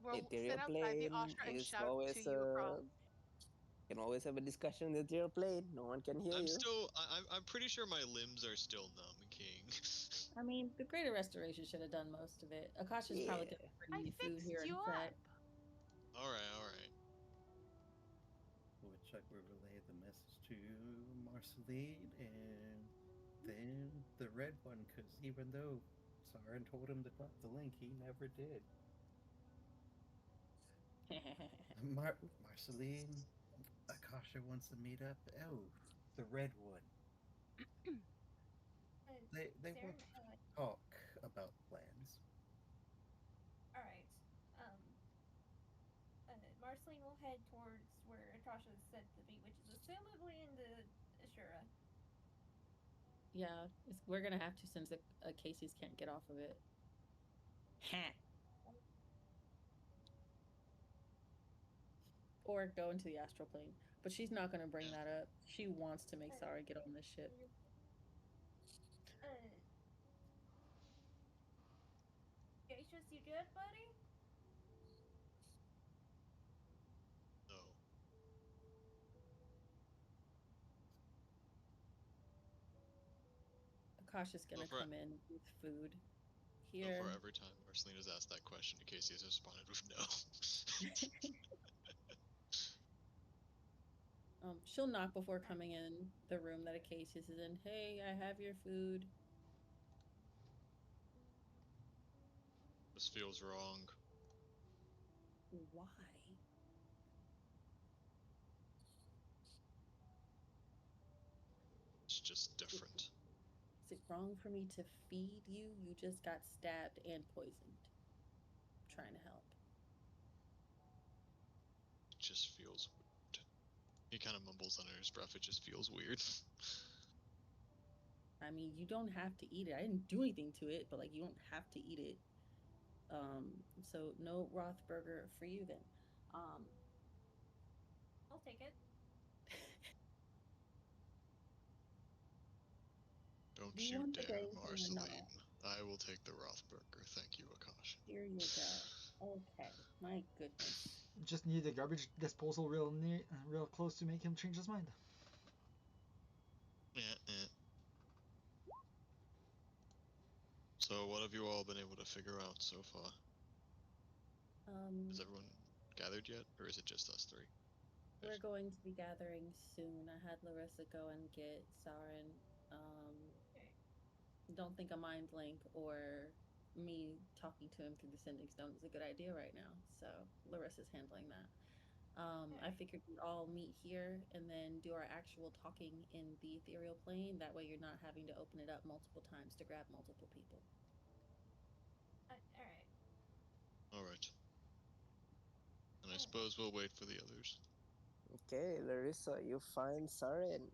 S2: We'll
S1: Ethereal
S2: sit outside the
S1: plane
S2: Ashra and
S1: is
S2: shout to
S1: always
S2: you across.
S1: can always have a discussion with your plane. No one can hear you.
S5: I'm pretty sure my limbs are still numb, King.
S3: I mean, the Greater Restoration should have done most of it. Akasha's probably
S1: Yeah.
S3: going to
S2: I
S3: bring you food
S2: fixed
S3: here in
S2: you
S3: a
S2: up.
S3: sec.
S5: Alright.
S6: Woodchuck will relay the message to Marceline, and then the red one, because even though Saren told him to drop the link, he never did. Marceline, Akasha wants to meet up. Oh, the red one. They
S4: Sarah,
S6: want to talk about plans.
S4: all right. Marceline will head towards where Atrasha said to be, which is assumably in the Ashura.
S3: Yeah, we're going to have to, since the Casey's can't get off of it. or go into the astral plane. But she's not gonna bring
S5: Yeah.
S3: that up. She wants to make Sara get on this ship.
S4: Gracious, you good, buddy?
S5: No.
S3: Akasha's gonna
S5: for it.
S3: come in with food.
S5: So
S3: Here,
S5: far, every time Marcelina's asked that question, Casey has responded with no.
S3: she'll knock before coming in the room that Acacius is in. Hey, I have your food.
S5: This feels wrong.
S3: Why?
S5: It's just different.
S3: Is it wrong for me to feed you? You just got stabbed and poisoned. I'm trying to help.
S5: It just feels weird. He kind of mumbles under his breath. It just feels weird.
S3: I mean, you don't have to eat it. I didn't do anything to it, but like you don't have to eat it. So no Roth burger for you then.
S4: I'll take it.
S5: Don't
S3: Do you
S5: you
S3: want the
S5: dare,
S3: gravy or
S5: Marceline.
S3: not?
S5: I will take the Rothburger. Thank you, Akash.
S3: Here you go. Okay, my goodness.
S7: Just need the garbage disposal real close to make him change his mind.
S5: Yeah. So, what have you all been able to figure out so far? Has everyone gathered yet, or is it just us three?
S3: We're going to be gathering soon. I had Larissa go and get Sarin. Don't think a mind link or me talking to him through the sending stone is a good idea right now. So Larissa's handling that. I figured we'd all meet here and then do our actual talking in the ethereal plane. That way you're not having to open it up multiple times to grab multiple people.
S4: Alright.
S5: Alright. And I suppose we'll wait for the others.
S1: Okay, Larissa, you find Sarin.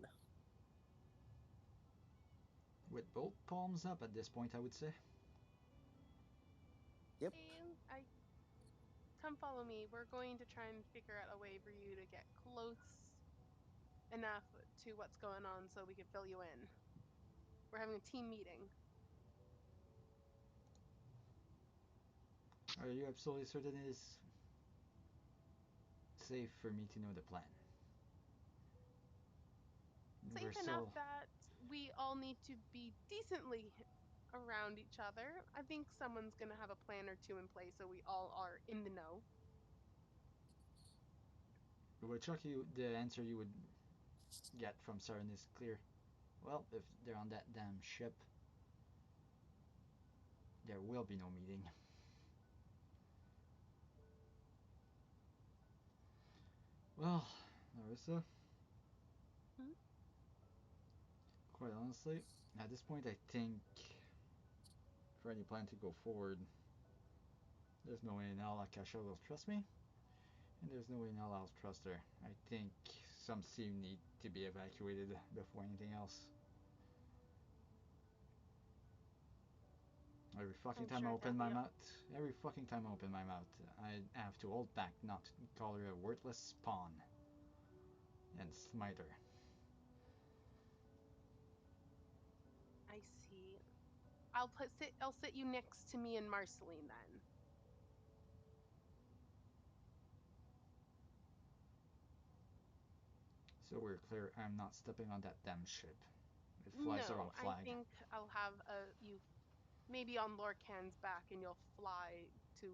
S7: With both palms up at this point, I would say.
S1: Yep.
S2: Come follow me. We're going to try and figure out a way for you to get close enough to what's going on so we can fill you in. We're having a team meeting.
S7: Are you absolutely certain it is safe for me to know the plan?
S2: Safe enough that we all need to be decently around each other. I think someone's going to have a plan or two in place so we all are in the know.
S7: But Chucky, the answer you would get from Saren is clear. Well, if they're on that damn ship, there will be no meeting. Well, Larissa, quite honestly, at this point I think for any plan to go forward, there's no way in hell Akasha will trust me, and there's no way in hell I'll trust her. I think some seam need to be evacuated before anything else. Every fucking time I open my mouth, I have to hold back not to call her a worthless pawn and smite her.
S2: I see. I'll sit you next to me and Marceline then.
S7: So we're clear, I'm not stepping on that damn ship. It flies the wrong flag.
S2: I think I'll have you maybe on Lorcan's back and you'll fly to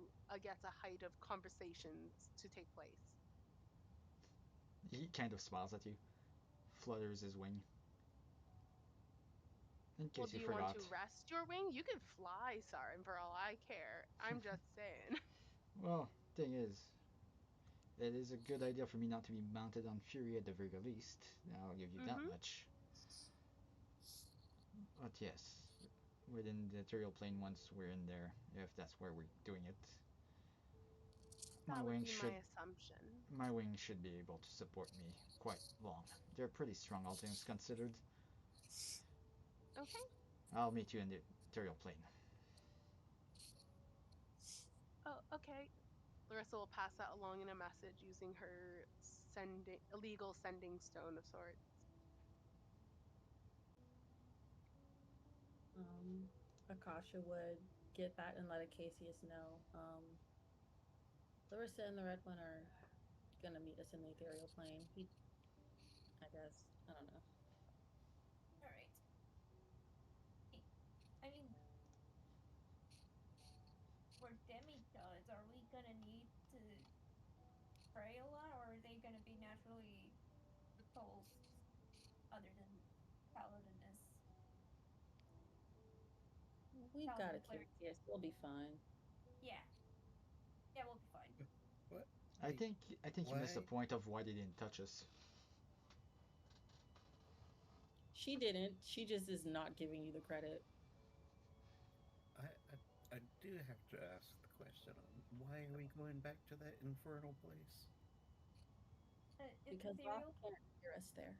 S2: get a height of conversations to take place.
S7: He kind of smiles at you, flutters his wing. In case
S2: Do you
S7: forgot.
S2: want to rest your wing? You can fly, Sarin, for all I care. I'm just saying.
S7: Well, thing is, it is a good idea for me not to be mounted on Fury at the very least. I'll give you that much. But yes, within the ethereal plane once we're in there, if that's where we're doing it.
S2: That would be my assumption.
S7: My wing should be able to support me quite long. They're pretty strong, all things considered.
S2: Okay.
S7: I'll meet you in the ethereal plane.
S2: Oh, okay. Larissa will pass that along in a message using her illegal sending stone of sorts.
S3: Akasha would get that and let Acacius know. Larissa and the Red One are gonna meet us in the ethereal plane. I guess. I don't know.
S4: All right. I mean, we're demigods. Are we gonna need to pray a lot, or are they gonna be naturally souls other than paladiness?
S3: We've got
S4: Paladin cleric.
S3: Acacius. We'll be fine.
S4: Yeah. Yeah, we'll be fine.
S6: What?
S7: I think you missed the
S6: why-
S7: point of why they didn't touch us.
S3: She didn't. She just is not giving you the credit.
S6: I do have to ask the question on why are we going back to that infernal place?
S4: It's
S3: Because
S4: ethereal.
S3: Roth can't hear us there.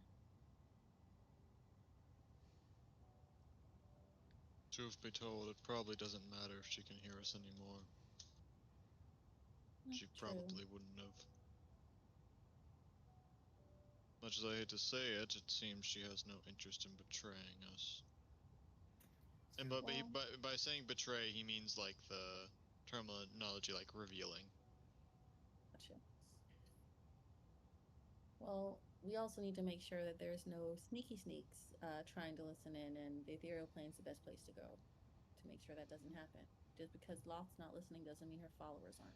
S5: Truth be told, it probably doesn't matter if she can hear us anymore. She
S3: That's true.
S5: probably wouldn't have. Much as I hate to say it, it seems she has no interest in betraying us. And
S6: So-
S5: by saying betray, he means like the terminology like revealing.
S3: Gotcha. Well, we also need to make sure that there's no sneaky sneaks trying to listen in, and the ethereal plane's the best place to go to make sure that doesn't happen. Just because Loth's not listening doesn't mean her followers aren't.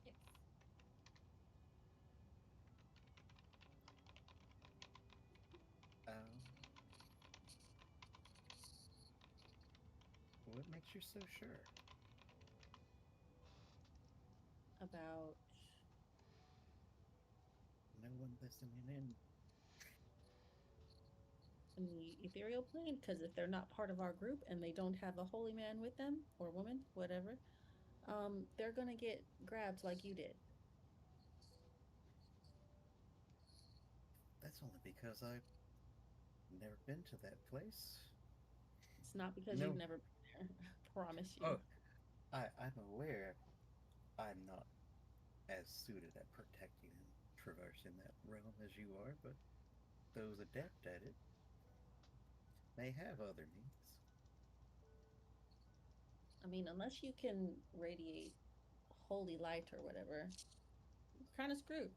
S4: Yes.
S6: What makes you so sure?
S3: About
S6: No one listening in.
S3: the ethereal plane, because if they're not part of our group and they don't have a holy man with them or woman, whatever, they're gonna get grabbed like you did.
S6: That's only because I've never been to that place.
S3: It's not because
S6: No.
S3: you've never been there. I promise you.
S6: Oh, I'm aware I'm not as suited at protecting and traversing that realm as you are, but those adept at it may have other needs.
S3: I mean, unless you can radiate holy light or whatever, you're kind of screwed.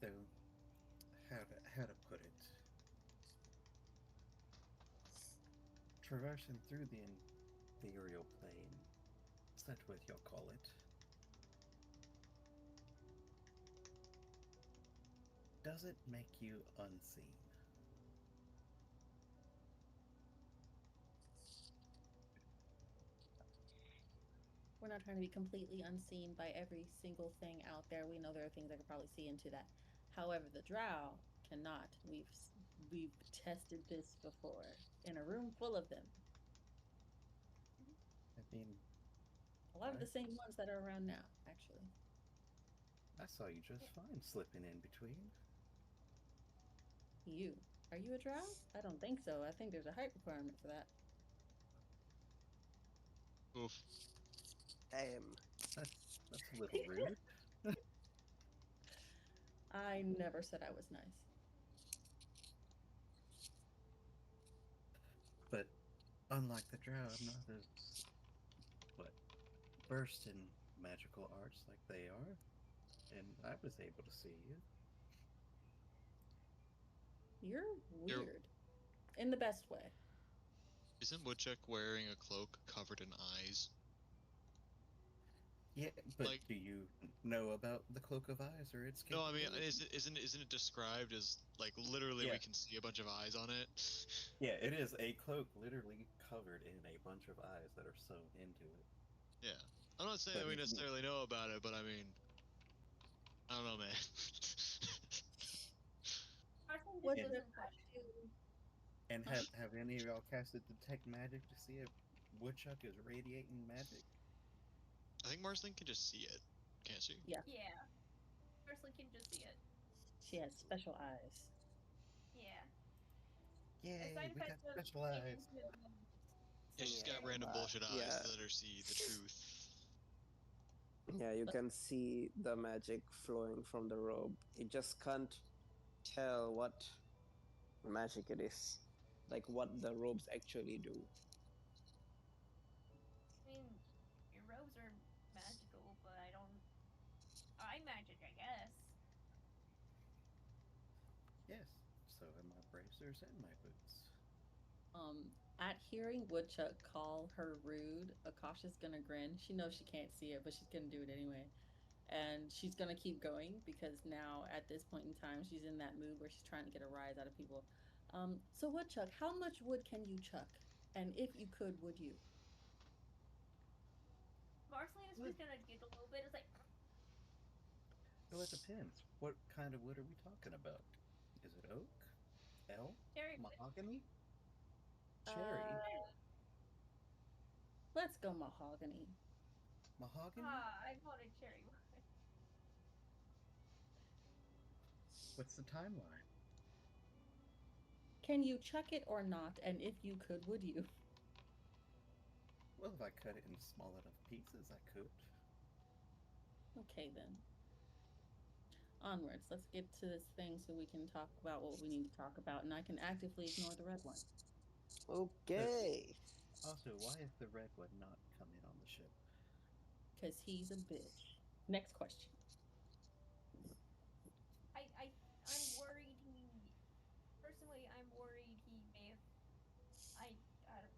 S6: So, how to put it? Traversing through the ethereal plane, is that what you'll call it? Does it make you unseen?
S3: We're not trying to be completely unseen by every single thing out there. We know there are things that could probably see into that. However, the drow cannot. We've tested this before in a room full of them.
S6: I mean,
S3: A lot of the
S6: Right.
S3: same ones that are around now, actually.
S6: I saw you just fine slipping in between.
S3: You. Are you a drow? I don't think so. I think there's a height requirement for that.
S5: Oof.
S1: Damn.
S6: That's a little rude.
S3: I never said I was nice.
S6: But unlike the drow, I'm not as versed in magical arts like they are, and I was able to see you.
S3: You're weird. In the best way.
S5: Isn't Woodchuck wearing a cloak covered in eyes?
S6: Yeah, but
S5: Like-
S6: do you know about the Cloak of Eyes or its
S5: No, I mean,
S6: capabilities?
S5: isn't it described as like literally we
S6: Yeah.
S5: can see a bunch of eyes on it?
S6: Yeah, it is a cloak literally covered in a bunch of eyes that are sewn into it.
S5: Yeah, I'm not saying
S6: But
S5: that we
S6: it's-
S5: necessarily know about it, but I mean, I don't know, man.
S4: Arson
S3: What's
S4: just
S3: the
S4: doesn't question.
S6: And have any of y'all casted Detect Magic to see if Woodchuck is radiating magic?
S5: I think Marceline can just see it, can't she?
S3: Yeah.
S4: Yeah. Marceline can just see it.
S3: She has special eyes.
S4: Yeah.
S6: Yay,
S4: Side
S6: we got
S4: effects of
S6: special
S4: being
S6: eyes.
S4: into
S5: Yeah, she's got
S1: Yeah,
S5: random
S1: but
S5: bullshit eyes
S1: yeah,
S5: that let her see the truth.
S1: yeah, you can see the magic flowing from the robe. You just can't tell what magic it is, like what the robes actually do.
S4: I mean, your robes are magical, but I don't. I magic, I guess.
S6: Yes, so are my bracers and my boots.
S3: At hearing Woodchuck call her rude, Akasha's gonna grin. She knows she can't see it, but she's gonna do it anyway. And she's gonna keep going because now at this point in time she's in that mood where she's trying to get a rise out of people. So Woodchuck, how much wood can you chuck? And if you could, would you?
S4: Marceline is just gonna giggle a little bit. It's like,
S6: Well, it depends. What kind of wood are we talking about? Is it oak? Elm?
S4: Cherry wood.
S6: Mahogany? Cherry?
S3: Let's go mahogany.
S6: Mahogany?
S4: I wanted cherry wood.
S6: What's the timeline?
S3: Can you chuck it or not? And if you could, would you?
S6: Well, if I cut it in small enough pieces, I could.
S3: Okay then. Onwards. Let's get to this thing so we can talk about what we need to talk about, and I can actively ignore the red one.
S1: Okay.
S6: Also, why is the red one not coming on the ship?
S3: Because he's a bitch. Next question.
S4: I'm worried he. Personally, I'm worried he may have.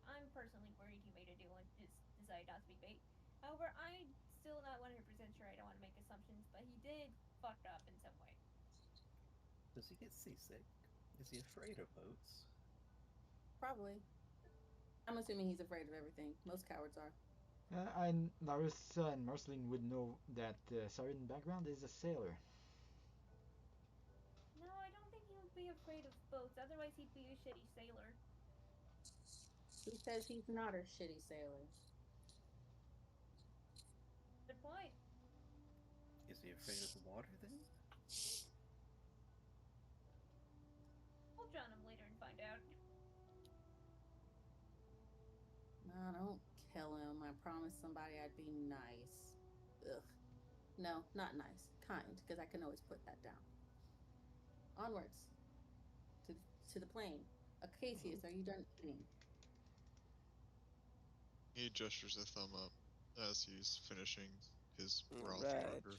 S4: I'm personally worried he made a deal and just decided not to be bait. However, I'm still not 100% sure. I don't want to make assumptions, but he did fuck up in some way.
S6: Does he get seasick? Is he afraid of boats?
S3: Probably. I'm assuming he's afraid of everything. Most cowards are.
S7: And Larissa and Marceline would know that Siren background is a sailor.
S4: No, I don't think he would be afraid of boats. Otherwise, he'd be a shitty sailor.
S3: Who says he's not a shitty sailor?
S4: Good point.
S6: Is he afraid of the water then?
S4: We'll drown him later and find out.
S3: No, don't kill him. I promised somebody I'd be nice. Ugh. No, not nice. Kind, because I can always put that down. Onwards. To the plane. Acacius, are you done eating?
S5: He gestures a thumb up as he's finishing his broth
S1: Right.
S5: burger.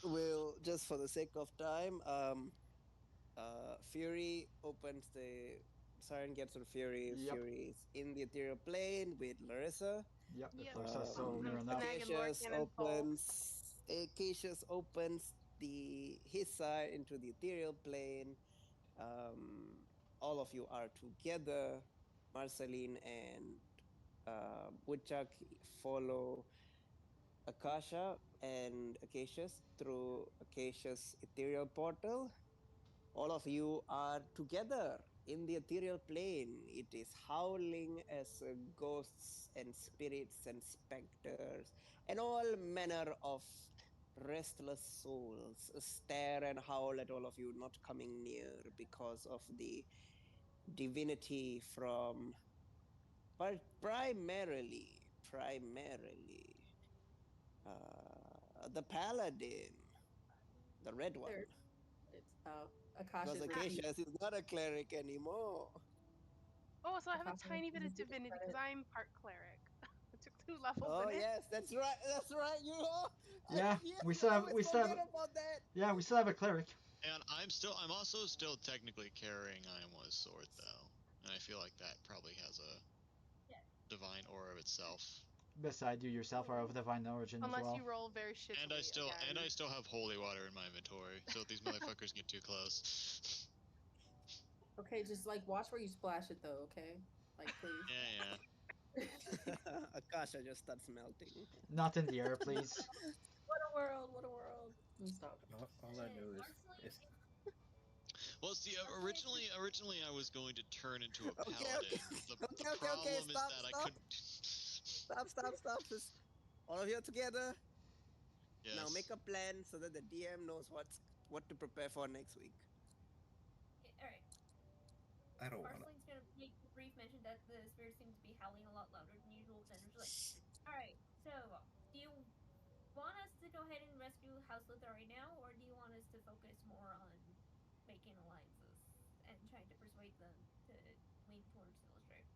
S1: Well, just for the sake of time, Fury opens the Siren gets on Fury.
S7: Yep.
S1: Fury is in the ethereal plane with Larissa.
S7: Yep,
S2: Yep.
S7: Larissa so near enough.
S2: Snag and Lord Cannon pull.
S1: Acacius opens his side into the ethereal plane. All of you are together. Marceline and Woodchuck follow Akasha and Acacius through Acacia's ethereal portal. All of you are together in the ethereal plane. It is howling as ghosts and spirits and specters and all manner of restless souls stare and howl at all of you not coming near because of the divinity from primarily the paladin, the red one.
S3: It's
S1: Because
S3: Akasha's
S1: Acacia is not a cleric anymore.
S2: Oh, so I have a
S3: Akasha
S2: tiny bit of
S3: refuses to
S2: divinity
S3: credit-
S2: because I'm part cleric. I took 2 levels
S1: Oh
S2: in it.
S1: yes, that's right. That's right. You are.
S7: Yeah, we still
S1: I
S7: have-
S1: always
S7: we still have-
S1: forget about that.
S7: Yeah, we still have a cleric.
S5: And I'm also still technically carrying Iowa's sword though, and I feel like that probably has a
S4: Yeah.
S5: divine aura of itself.
S7: Beside you yourself are of divine origin
S2: Unless
S7: as well.
S2: you roll very shittily
S5: And I
S2: again.
S5: still have holy water in my inventory. So if these motherfuckers get too close.
S3: Okay, just like watch where you splash it though, okay? Like please.
S5: Yeah.
S1: Akasha just starts melting.
S7: Not in the air, please.
S3: What a world, what a world. Stop.
S6: All I know is
S5: Well, see, originally I was going to turn into a
S1: Okay,
S5: paladin.
S1: okay.
S5: The problem is
S1: Stop,
S5: that I
S1: stop.
S5: couldn't.
S1: Stop. Just all of you are together.
S5: Yes.
S1: Now make a plan so that the DM knows what's what to prepare for next week.
S4: Alright.
S6: I don't want to.
S4: Marceline's gonna make a brief mention that the spirits seem to be howling a lot louder than usual. Then she's like, alright, so do you want us to go ahead and rescue House Luther right now, or do you want us to focus more on making alliances and trying to persuade them to lean towards Illustrate?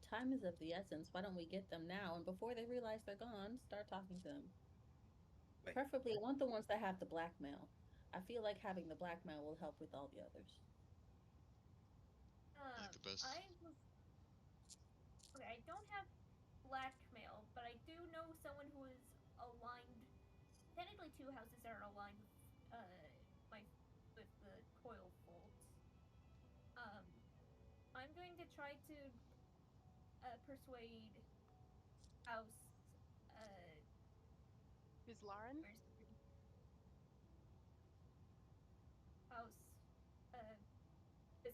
S3: Time is of the essence. Why don't we get them now, and before they realize they're gone, start talking to them.
S6: Wait,
S3: Preferably, I want the ones that have the blackmail. I feel like having the blackmail will help with all the others.
S5: Like the best.
S4: I was okay. I don't have blackmail, but I do know someone who is aligned. Technically, two houses that are aligned with with the coil fault. I'm going to try to persuade House.
S2: Who's Lauren?
S4: Where's House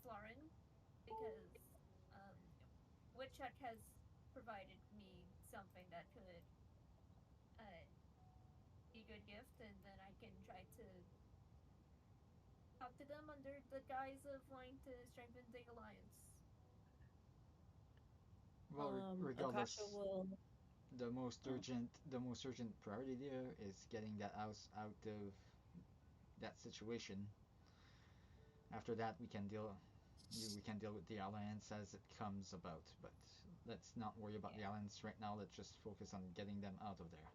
S4: Lauren, because Woodchuck has provided me something that could be a good gift, and then I can try to talk to them under the guise of wanting to strengthen the alliance.
S7: Well, regardless,
S3: Akasha will.
S7: the most urgent priority there is getting that house out of that situation. After that, we can deal with the alliance as it comes about. But let's not worry about the alliance right now. Let's just focus on getting them out of there.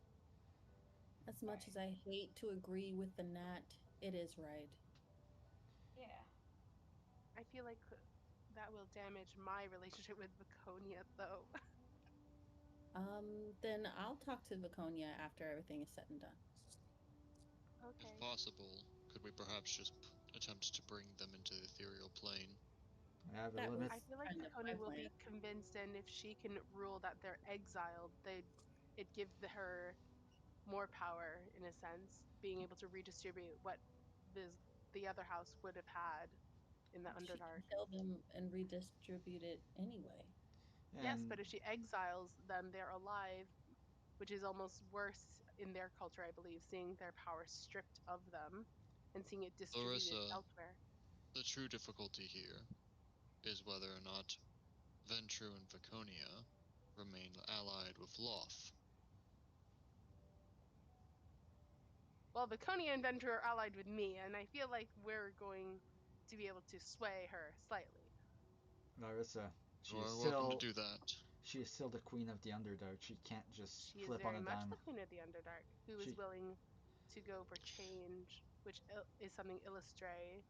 S3: As much as I hate to agree with the Nat, it is right.
S4: Yeah.
S2: I feel like that will damage my relationship with Viconia, though.
S3: Then I'll talk to Viconia after everything is said and done.
S2: Okay.
S5: If possible, could we perhaps just attempt to bring them into the ethereal plane?
S7: I have a
S3: That
S7: limit.
S3: was
S2: I feel like
S3: kind of
S2: Viconia
S3: my
S2: will
S3: plan.
S2: be convinced, and if she can rule that they're exiled, it give her more power in a sense, being able to redistribute what the other house would have had in the
S3: She can
S2: Underdark.
S3: kill them and redistribute it anyway.
S2: Yes,
S7: And
S2: but if she exiles them, they're alive, which is almost worse in their culture, I believe, seeing their power stripped of them and seeing it distributed
S5: Larissa,
S2: elsewhere.
S5: the true difficulty here is whether or not Ventru and Viconia remain allied with Loth.
S2: Well, Viconia and Venture are allied with me, and I feel like we're going to be able to sway her slightly.
S7: Larissa, she
S5: You
S7: is
S5: are welcome to
S7: still
S5: do that.
S7: she is still the queen of the Underdark. She can't just
S2: She is
S7: flip on
S2: very
S7: a
S2: much
S7: dime.
S2: the Queen of the Underdark, who is
S7: She
S2: willing to go for change, which is something Illustre,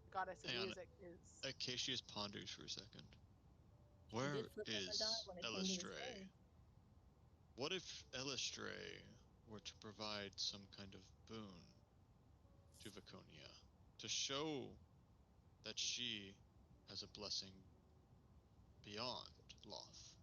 S2: the goddess of
S5: Hang on,
S2: music, is.
S5: Acacius ponders for a second.
S3: She
S5: Where
S3: did flip on the dime
S5: is
S3: when it came to the
S5: Elistre?
S3: stone.
S5: What if Elistre were to provide some kind of boon to Viconia to show that she has a blessing beyond Loth?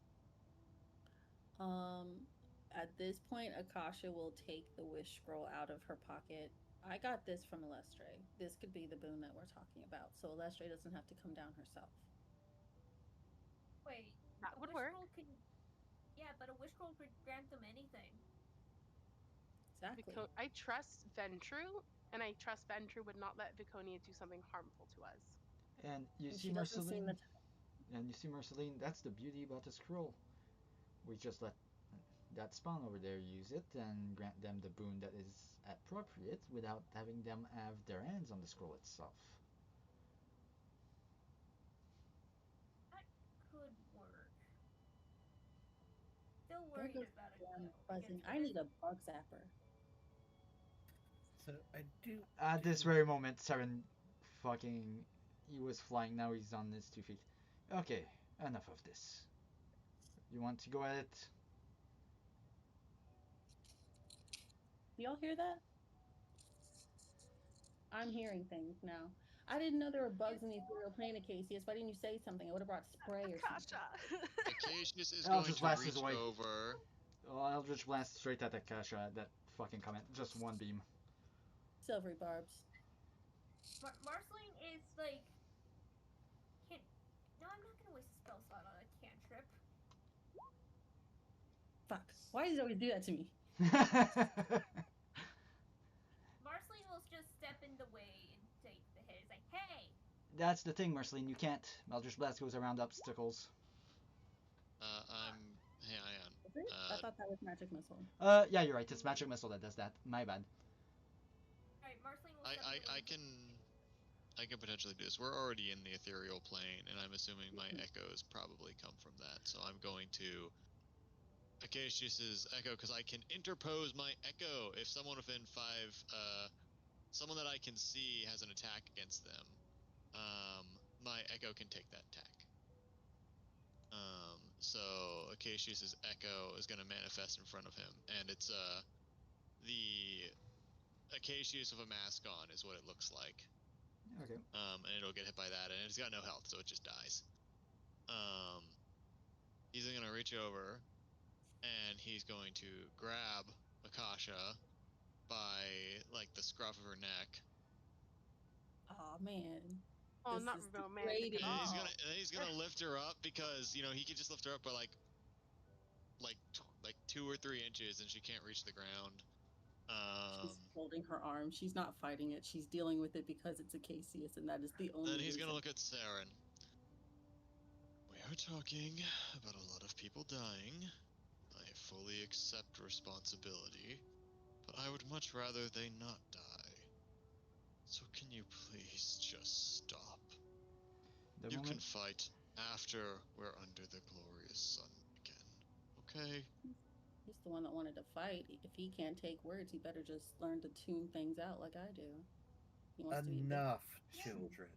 S3: At this point, Akasha will take the wish scroll out of her pocket. I got this from Alestre. This could be the boon that we're talking about, so Alestre doesn't have to come down herself.
S4: Wait,
S2: That
S4: a
S2: would
S4: wish
S2: work.
S4: scroll could. Yeah, but a wish scroll could grant them anything.
S3: Exactly.
S2: I trust Ventru, and I trust Ventru would not let Viconia do something harmful to us.
S7: and you
S3: And
S7: see
S3: she doesn't seem
S7: Marceline,
S3: the
S7: and you see Marceline. That's the beauty about the scroll. We just let that spawn over there use it and grant them the boon that is appropriate without having them have their hands on the scroll itself.
S4: That could work. Still
S3: There
S4: worried
S3: goes
S4: about it
S3: the
S4: though.
S3: buzzing.
S4: Because
S3: I need a bug zapper.
S6: so I do.
S7: At this very moment, Saren fucking. He was flying, now he's on his 2 feet. Okay, enough of this. You want to go at it?
S3: Do y'all hear that? I'm hearing things now. I didn't know there were bugs in the ethereal plane, Acacius. Why didn't you say something? I would have brought spray or something.
S2: Akasha!
S5: Acacius is
S7: I'll
S5: going
S7: just
S5: to
S7: blast his
S5: reach
S7: way.
S5: over.
S7: Oh, Eldritch Blast straight at Akasha at that fucking comment. Just one beam.
S3: Silvery barbs.
S4: Marceline is like. Can't. No, I'm not gonna waste a spell slot on a cantrip.
S3: Fuck. Why does he always do that to me?
S4: Marceline will
S7: that's the thing, Marceline. You can't. Eldritch Blast goes around obstacles.
S5: Hang on.
S3: Is it? I thought that was magic missile.
S7: Yeah, you're right. It's Magic Missile that does that. My bad.
S4: Alright, Marceline will step
S5: I can potentially do this. We're already in the ethereal plane, and I'm assuming my echoes probably come from that. So I'm going to Acacius's echo because I can interpose my echo if someone within 5, someone that I can see has an attack against them. My echo can take that attack. So Acacius's echo is going to manifest in front of him, and it's the Acacius with a mask on is what it looks like.
S7: Okay.
S5: And it'll get hit by that, and it's got no health, so it just dies. He's gonna reach over, and he's going to grab Akasha by like the scruff of her neck.
S3: Oh man.
S2: Oh,
S3: This
S2: not
S3: is
S2: romantic at
S3: degrading.
S2: all.
S5: And he's gonna lift her up because he could just lift her up by like 2 or 3 inches, and she can't reach the ground.
S3: She's holding her arm. She's not fighting it. She's dealing with it because it's Acacius, and that is the only
S5: Then he's
S3: reason.
S5: gonna look at Saren. We are talking about a lot of people dying. I fully accept responsibility, but I would much rather they not die. So can you please just stop?
S7: The
S5: You can
S7: moment
S5: fight after we're under the glorious sun again, okay?
S3: He's the one that wanted to fight. If he can't take words, he better just learn to tune things out like I do. He wants to be big.
S6: Enough, children.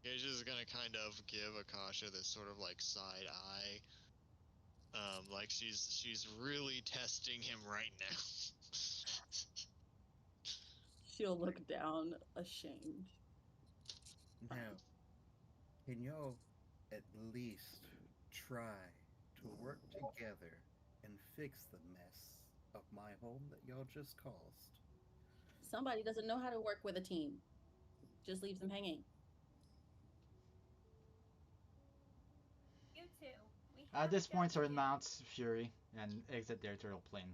S5: Gage is gonna kind of give Akasha this sort of like side eye. Like she's really testing him right now.
S3: She'll look down, ashamed.
S6: Now, can y'all at least try to work together and fix the mess of my home that y'all just caused?
S3: Somebody doesn't know how to work with a team. Just leaves them hanging.
S4: You two. We have
S7: at this
S4: a job
S7: point,
S4: to
S7: Saren
S4: do.
S7: mounts Fury and exit their turtle plane.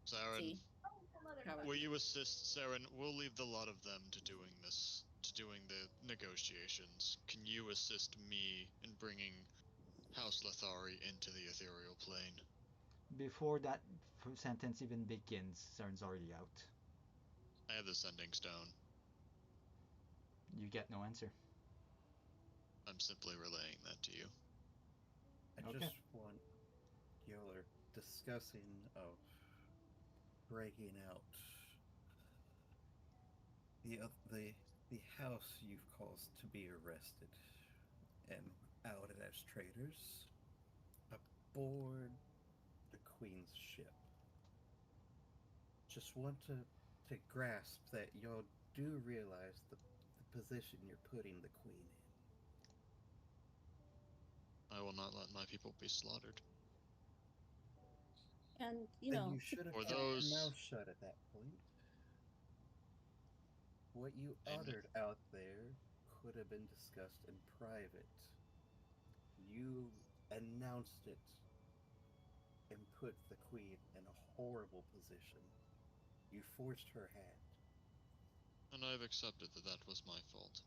S5: Saren,
S3: See?
S4: Oh, some other
S3: How it-
S5: will
S4: fucker.
S5: you assist Saren? We'll leave the lot of them to doing this, to doing the negotiations. Can you assist me in bringing House Lethari into the ethereal plane?
S7: Before that sentence even begins, Saren's already out.
S5: I have the sending stone.
S7: You get no answer.
S5: I'm simply relaying that to you.
S6: I
S7: Okay.
S6: just want y'all are discussing of breaking out the house you've caused to be arrested and outed as traitors aboard the Queen's ship. Just want to grasp that y'all do realize the position you're putting the Queen in.
S5: I will not let my people be slaughtered.
S3: And,
S6: Then you should have
S5: Or
S6: kept your
S5: those-
S6: mouth shut at that point. What you
S5: Amen.
S6: uttered out there could have been discussed in private. You announced it and put the Queen in a horrible position. You forced her hand.
S5: And I've accepted that that was my fault.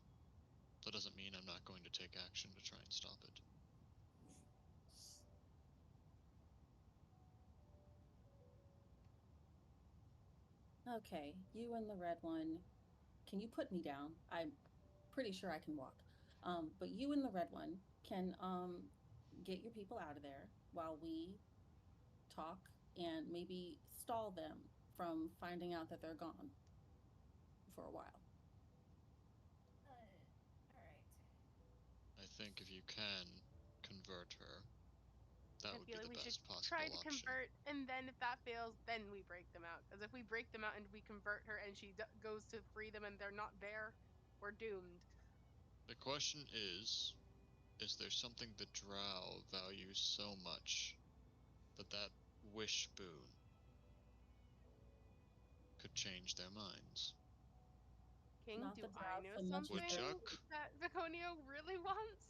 S5: That doesn't mean I'm not going to take action to try and stop it.
S3: Okay, you and the red one, can you put me down? I'm pretty sure I can walk. But you and the red one can get your people out of there while we talk and maybe stall them from finding out that they're gone for a while.
S4: Alright.
S5: I think if you can convert her, that
S2: I
S5: would be
S2: feel like
S5: the
S2: we should
S5: best possible
S2: try to
S5: option.
S2: convert, and then if that fails, then we break them out. Because if we break them out and we convert her, and she goes to free them, and they're not there, we're doomed.
S5: The question is there something the Drow value so much that wish boon could change their minds?
S2: King,
S3: Not
S2: do
S3: the
S2: I
S3: Drow
S2: know
S3: so much
S2: something
S3: as
S5: Woodchuck?
S2: that Viconio really wants?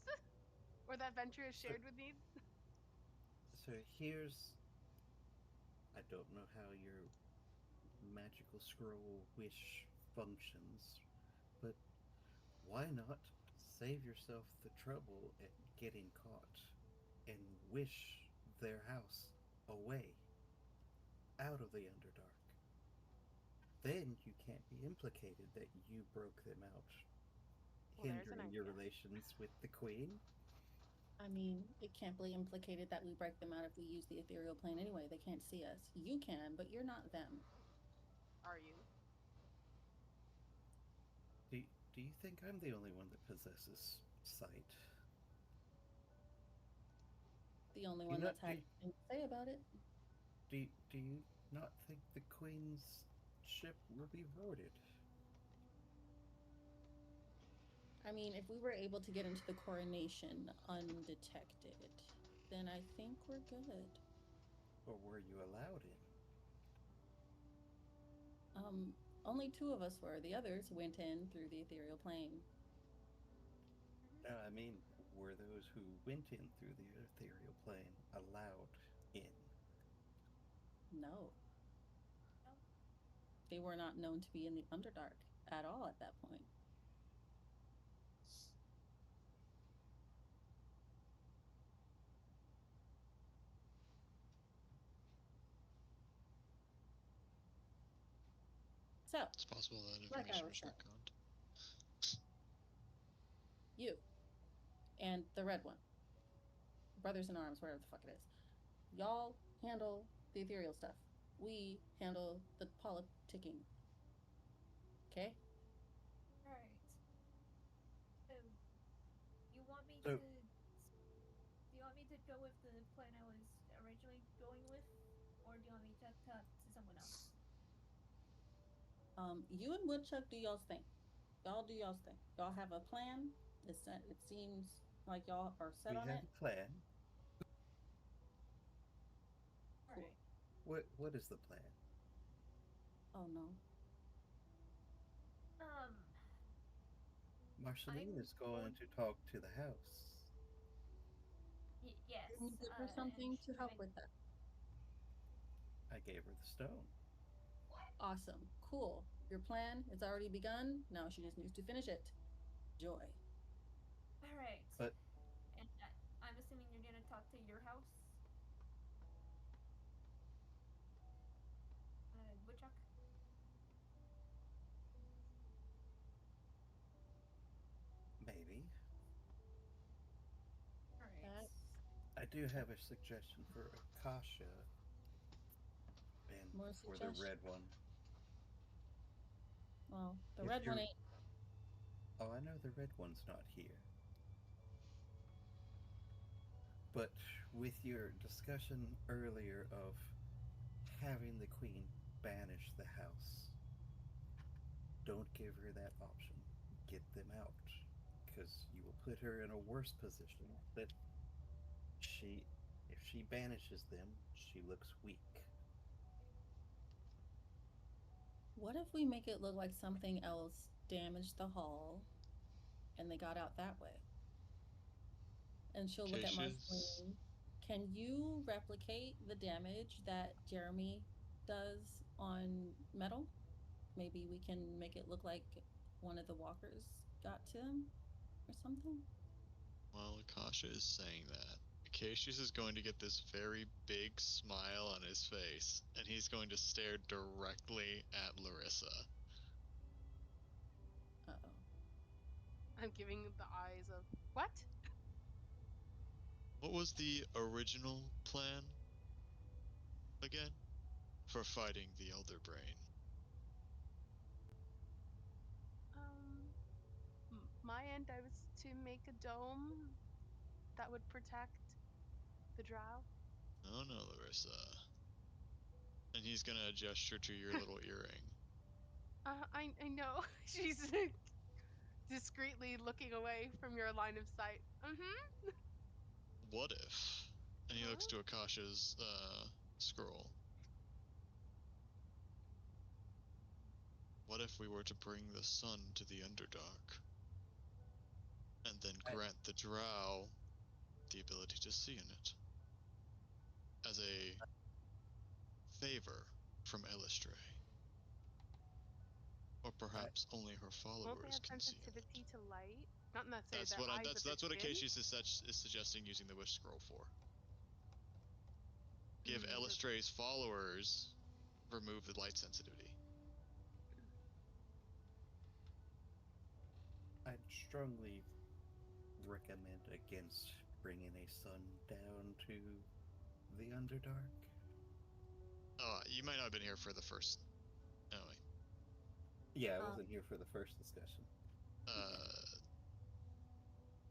S2: Or that Venture has shared with me?
S6: So here's. I don't know how your magical scroll wish functions, but why why not save yourself the trouble at getting caught and wish their house away, out of the Underdark? Then you can't be implicated that you broke them out,
S2: Well, there's an
S6: hindering your
S2: idea.
S6: relations with the Queen.
S3: I mean, it can't be implicated that we break them out if we use the ethereal plane anyway. They can't see us. You can, but you're not them.
S2: Are you?
S6: Do you think I'm the only one that possesses sight?
S3: The only
S6: You
S3: one
S6: know,
S3: that's had anything to say about it.
S6: do you not think the Queen's ship will be voided?
S3: I mean, if we were able to get into the coronation undetected, then I think we're good.
S6: Or were you allowed in?
S3: Only two of us were. The others went in through the ethereal plane.
S6: No, I mean, were those who went in through the ethereal plane allowed in?
S3: No.
S4: No.
S3: They were not known to be in the Underdark at all at that point. So,
S5: It's possible that
S3: like I
S5: information
S3: was
S5: was
S3: saying,
S5: retconned.
S3: you and the red one, brothers in arms, whatever the fuck it is, y'all handle the ethereal stuff. We handle the politicking. Okay?
S4: Alright. So, you want me
S6: So-
S4: to. Do you want me to go with the plan I was originally going with? Or do you want me to talk to someone else?
S3: You and Woodchuck do y'all's thing. Y'all do y'all's thing. Y'all have a plan. It seems like y'all are set
S6: We
S3: on
S6: have
S3: it.
S6: a plan.
S3: Cool.
S4: Alright.
S6: What is the plan?
S3: Oh no.
S6: Marceline
S4: I'm
S6: is going to talk to the house.
S4: Yes.
S3: Can you give her
S4: and
S3: something to help
S4: even-
S3: with that?
S6: I gave her the stone.
S3: Awesome. Cool. Your plan is already begun. Now she just needs to finish it. Joy.
S4: Alright.
S6: But
S4: And I'm assuming you're gonna talk to your house? Woodchuck?
S6: maybe.
S4: Alright.
S6: I do have a suggestion for Akasha and
S3: More
S6: for the
S3: suggestions?
S6: red one.
S3: Well, the
S6: If
S3: red one
S6: you're-
S3: ain't.
S6: Oh, I know the red one's not here. But with your discussion earlier of having the Queen banish the house, don't give her that option. Get them out. Because you will put her in a worse position that if she banishes them, she looks weak.
S3: What if we make it look like something else damaged the hall and they got out that way? And she'll look at
S5: Cautious.
S3: Marceline. Can you replicate the damage that Jeremy does on metal? Maybe we can make it look like one of the walkers got to him or something?
S5: Well, Akasha is saying that. Acacius is going to get this very big smile on his face, and he's going to stare directly at Larissa.
S3: Uh-oh.
S2: I'm giving the eyes of what?
S5: What was the original plan again for fighting the Elder Brain?
S2: My end, I was to make a dome that would protect the drow.
S5: No, no, Larissa. And he's gonna gesture to your little earring.
S2: I know. She's discreetly looking away from your line of sight. Mm-hmm.
S5: What if? And he looks to Akasha's scroll. What if we were to bring the sun to the Underdark? And then grant the drow the ability to see in it? As a favor from Elistray. Or perhaps only her
S2: Won't they
S5: followers
S2: have
S5: can see it.
S2: sensitivity to light? Not necessarily
S5: That's
S2: their
S5: what
S2: eyes, but
S5: that's
S2: their
S5: what
S2: skin?
S5: Acacius is suggesting using the wish scroll for. Give
S2: Mm,
S5: Elistray's followers remove the light sensitivity.
S6: I'd strongly recommend against bringing a sun down to the Underdark.
S5: Oh, you might not have been here for the first. Anyway,
S6: Yeah, I wasn't here for the first discussion.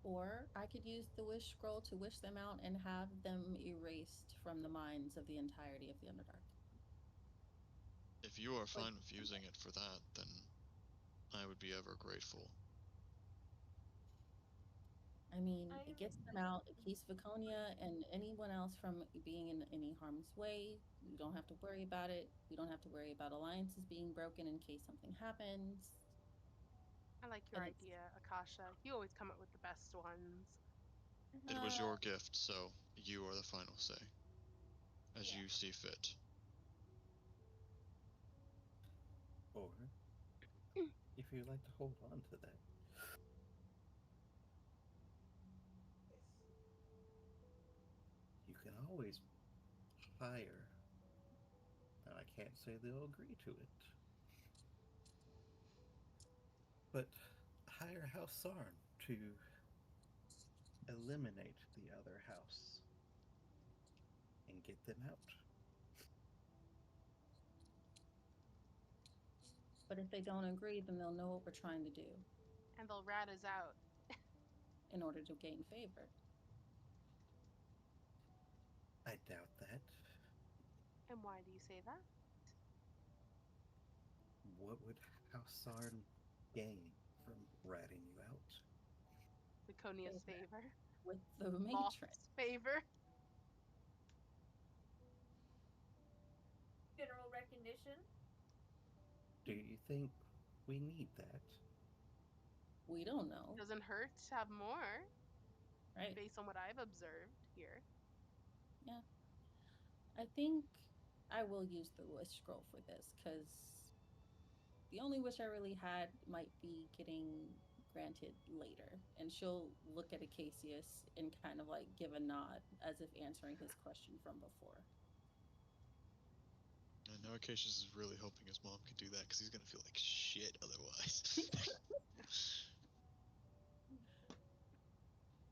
S3: Or I could use the wish scroll to wish them out and have them erased from the minds of the entirety of the Underdark.
S5: if you are fine with using it for that, then I would be ever grateful.
S3: I mean, it gets them out, it keeps Viconia and anyone else from being in any harm's way. We don't have to worry about it. We don't have to worry about alliances being broken in case something happens.
S2: I like your
S3: And it's-
S2: idea, Akasha. You always come up with the best ones.
S5: It was your gift, so you are the final say. As you see fit.
S6: Or, if you'd like to hold on to that, you can always hire. Now, I can't say they'll agree to it. But hire House Sarn to eliminate the other house and get them out.
S3: But if they don't agree, then they'll know what we're trying to do
S2: And they'll rat us out.
S3: in order to gain favor.
S6: I doubt that.
S2: And why do you say that?
S6: What would House Sarn gain from ratting you out?
S2: Viconia's favor.
S3: With the matron.
S2: Moth's favor.
S4: General recognition.
S6: Do you think we need that?
S3: We don't know.
S2: Doesn't hurt to have more,
S3: Right.
S2: based on what I've observed here.
S3: Yeah. I think I will use the wish scroll for this because the only wish I really had might be getting granted later. And she'll look at Acacius and kind of like give a nod as if answering his question from before.
S5: I know Acacius is really hoping his mom can do that because he's gonna feel like shit otherwise.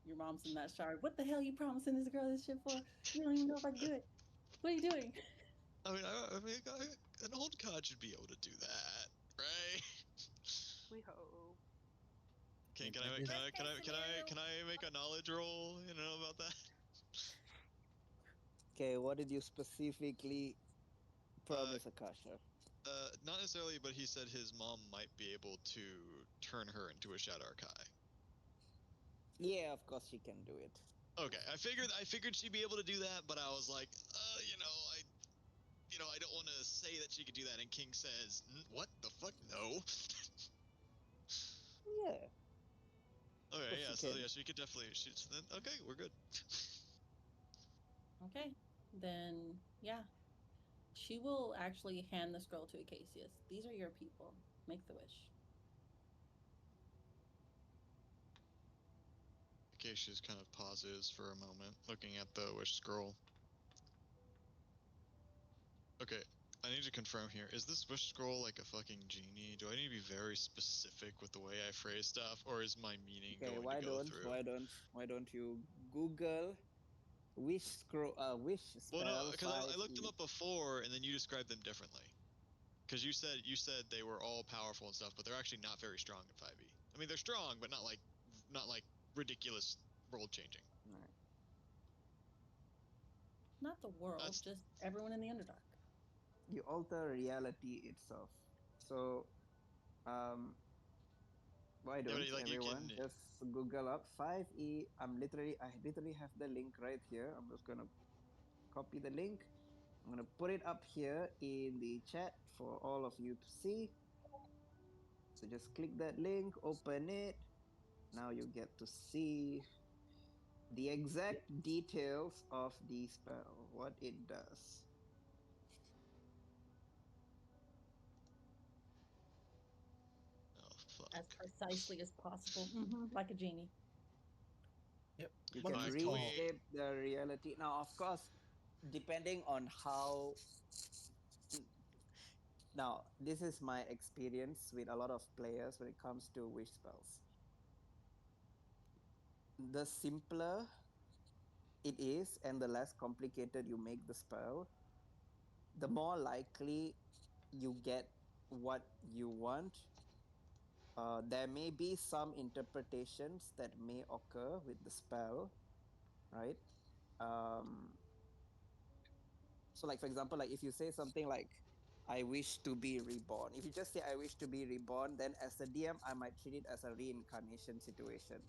S3: Your mom's in that shower. What the hell are you promising this girl this shit for? You don't even know if I can do it. What are you doing?
S5: I mean, an old god should be able to do that, right?
S2: We hope.
S5: Can I make a knowledge roll? You know about that?
S1: Okay, what did you specifically promise Akasha?
S5: Not necessarily, but he said his mom might be able to turn her into a Shadow Arkai.
S1: Yeah, of course she can do it.
S5: Okay, I figured she'd be able to do that, but I was like, I don't want to say that she could do that. And King says, "What the fuck? No."
S1: Yeah.
S5: Okay, yeah,
S1: she
S5: so
S1: can.
S5: yeah, she could definitely. Then okay, we're good.
S3: Okay. Then, yeah. She will actually hand the scroll to Acacius. These are your people. Make the wish.
S5: Acacius kind of pauses for a moment, looking at the wish scroll. Okay, I need to confirm here. Is this wish scroll like a fucking genie? Do I need to be very specific with the way I phrase stuff, or is my meaning
S1: Okay,
S5: going to go through?
S1: why don't you Google wish scroll wish spell?
S5: Well, no, because I looked them
S1: 5e.
S5: up before, and then you described them differently. Because you said they were all powerful and stuff, but they're actually not very strong in 5e. I mean, they're strong, but not like ridiculous world changing.
S1: Right.
S3: Not the world, just everyone in the Underdark.
S1: You alter reality itself. So, why don't everyone just Google up 5e? I literally have the link right here. I'm just gonna copy the link. I'm gonna put it up here in the chat for all of you to see. So just click that link, open it. Now you get to see the exact details of the spell, what it does.
S3: as precisely as possible, like a genie.
S8: Yep.
S1: You
S8: What
S1: can
S8: is
S5: Alright, can we-
S8: called?
S1: reshape the reality. Now, of course, depending on how. Now, this is my experience with a lot of players when it comes to wish spells. The simpler it is and the less complicated you make the spell, the more likely you get what you want. There may be some interpretations that may occur with the spell, right? Um, so, like for example, like if you say something like "I wish to be reborn," if you just say "I wish to be reborn," then as a DM, I might treat it as a reincarnation situation.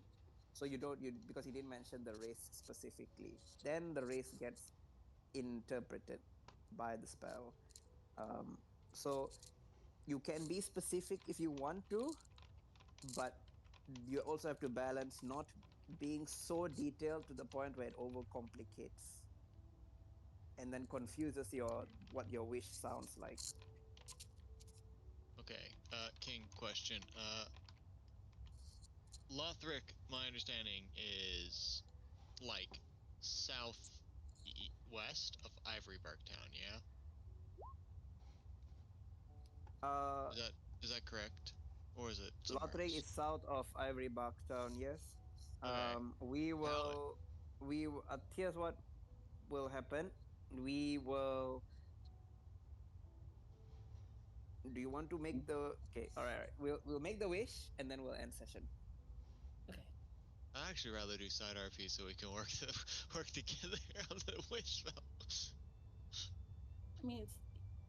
S1: So you don't you because you didn't mention the race specifically. Then the race gets interpreted by the spell. So you can be specific if you want to, but you also have to balance not being so detailed to the point where it overcomplicates and then confuses what your wish sounds like.
S5: Okay, King, question. Lothric, my understanding is like southwest of Ivorybark Town. Yeah,
S1: Uh,
S5: is that correct, or is it somewhere
S1: Lothric
S5: else?
S1: is south of Ivory Bark Town. Yes.
S5: Okay.
S1: We
S5: How?
S1: will. Here's what will happen. We will. Do you want to make the? Okay. All right. We'll make the wish and then we'll end session.
S3: Okay.
S5: I actually rather do side RP so we can work together on the wish spell.
S3: I mean, it's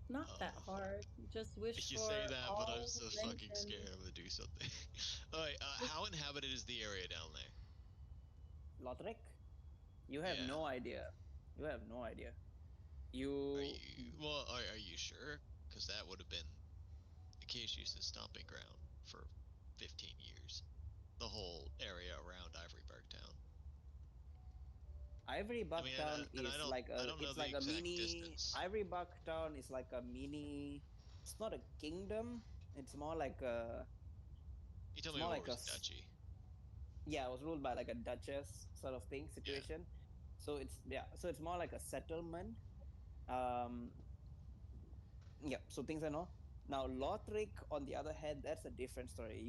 S3: not that hard. Just wish
S5: You
S3: for
S5: say that, but I'm
S3: all
S5: so
S3: length
S5: fucking
S3: and
S5: scared I'm gonna do something. Alright, how inhabited is the area down there?
S1: Lothric, you have
S5: Yeah.
S1: no idea. You have no idea.
S5: Are
S1: You.
S5: you well? Are you sure? Because that would have been Acacius' stomping ground for 15 years. The whole area around Ivorybark Town.
S1: Ivory
S5: I
S1: Buck
S5: mean,
S1: Town
S5: and
S1: is
S5: I don't know
S1: it's
S5: the
S1: like a
S5: exact
S1: mini
S5: distance.
S1: Ivory Buck Town is like a mini. It's not a kingdom. It's more like a.
S5: You tell
S1: It's
S5: me
S1: more
S5: what
S1: like
S5: was a duchy.
S1: yeah. It was ruled by like a duchess sort of thing
S5: Yeah.
S1: situation. So it's yeah. So it's more like a settlement. Um. Yeah. So things I know. Now Lothric, on the other hand, that's a different story.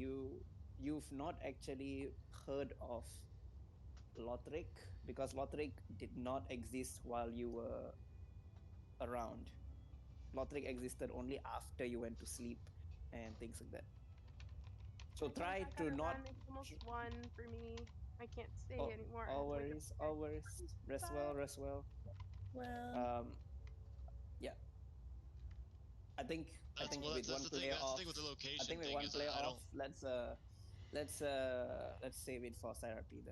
S1: You've not actually heard of Lothric because Lothric did not exist while you were around. Lothric existed only after you went to sleep and things like that. So
S2: Guys,
S1: try
S2: I
S1: to
S2: gotta
S1: not.
S2: run. It's almost 1 for me. I can't stay anymore. I
S1: All
S2: have to wake up.
S1: worries, all worries. Rest well,
S2: Bye.
S1: rest well.
S3: well,
S1: Yeah. I think I
S5: That's
S1: think
S5: well.
S1: with
S5: That's
S1: one
S5: the thing.
S1: player
S5: That's the
S1: off.
S5: thing with the
S1: I
S5: location
S1: think with
S5: thing
S1: one
S5: is
S1: player
S5: I
S1: off.
S5: don't.
S1: Let's save it for therapy then.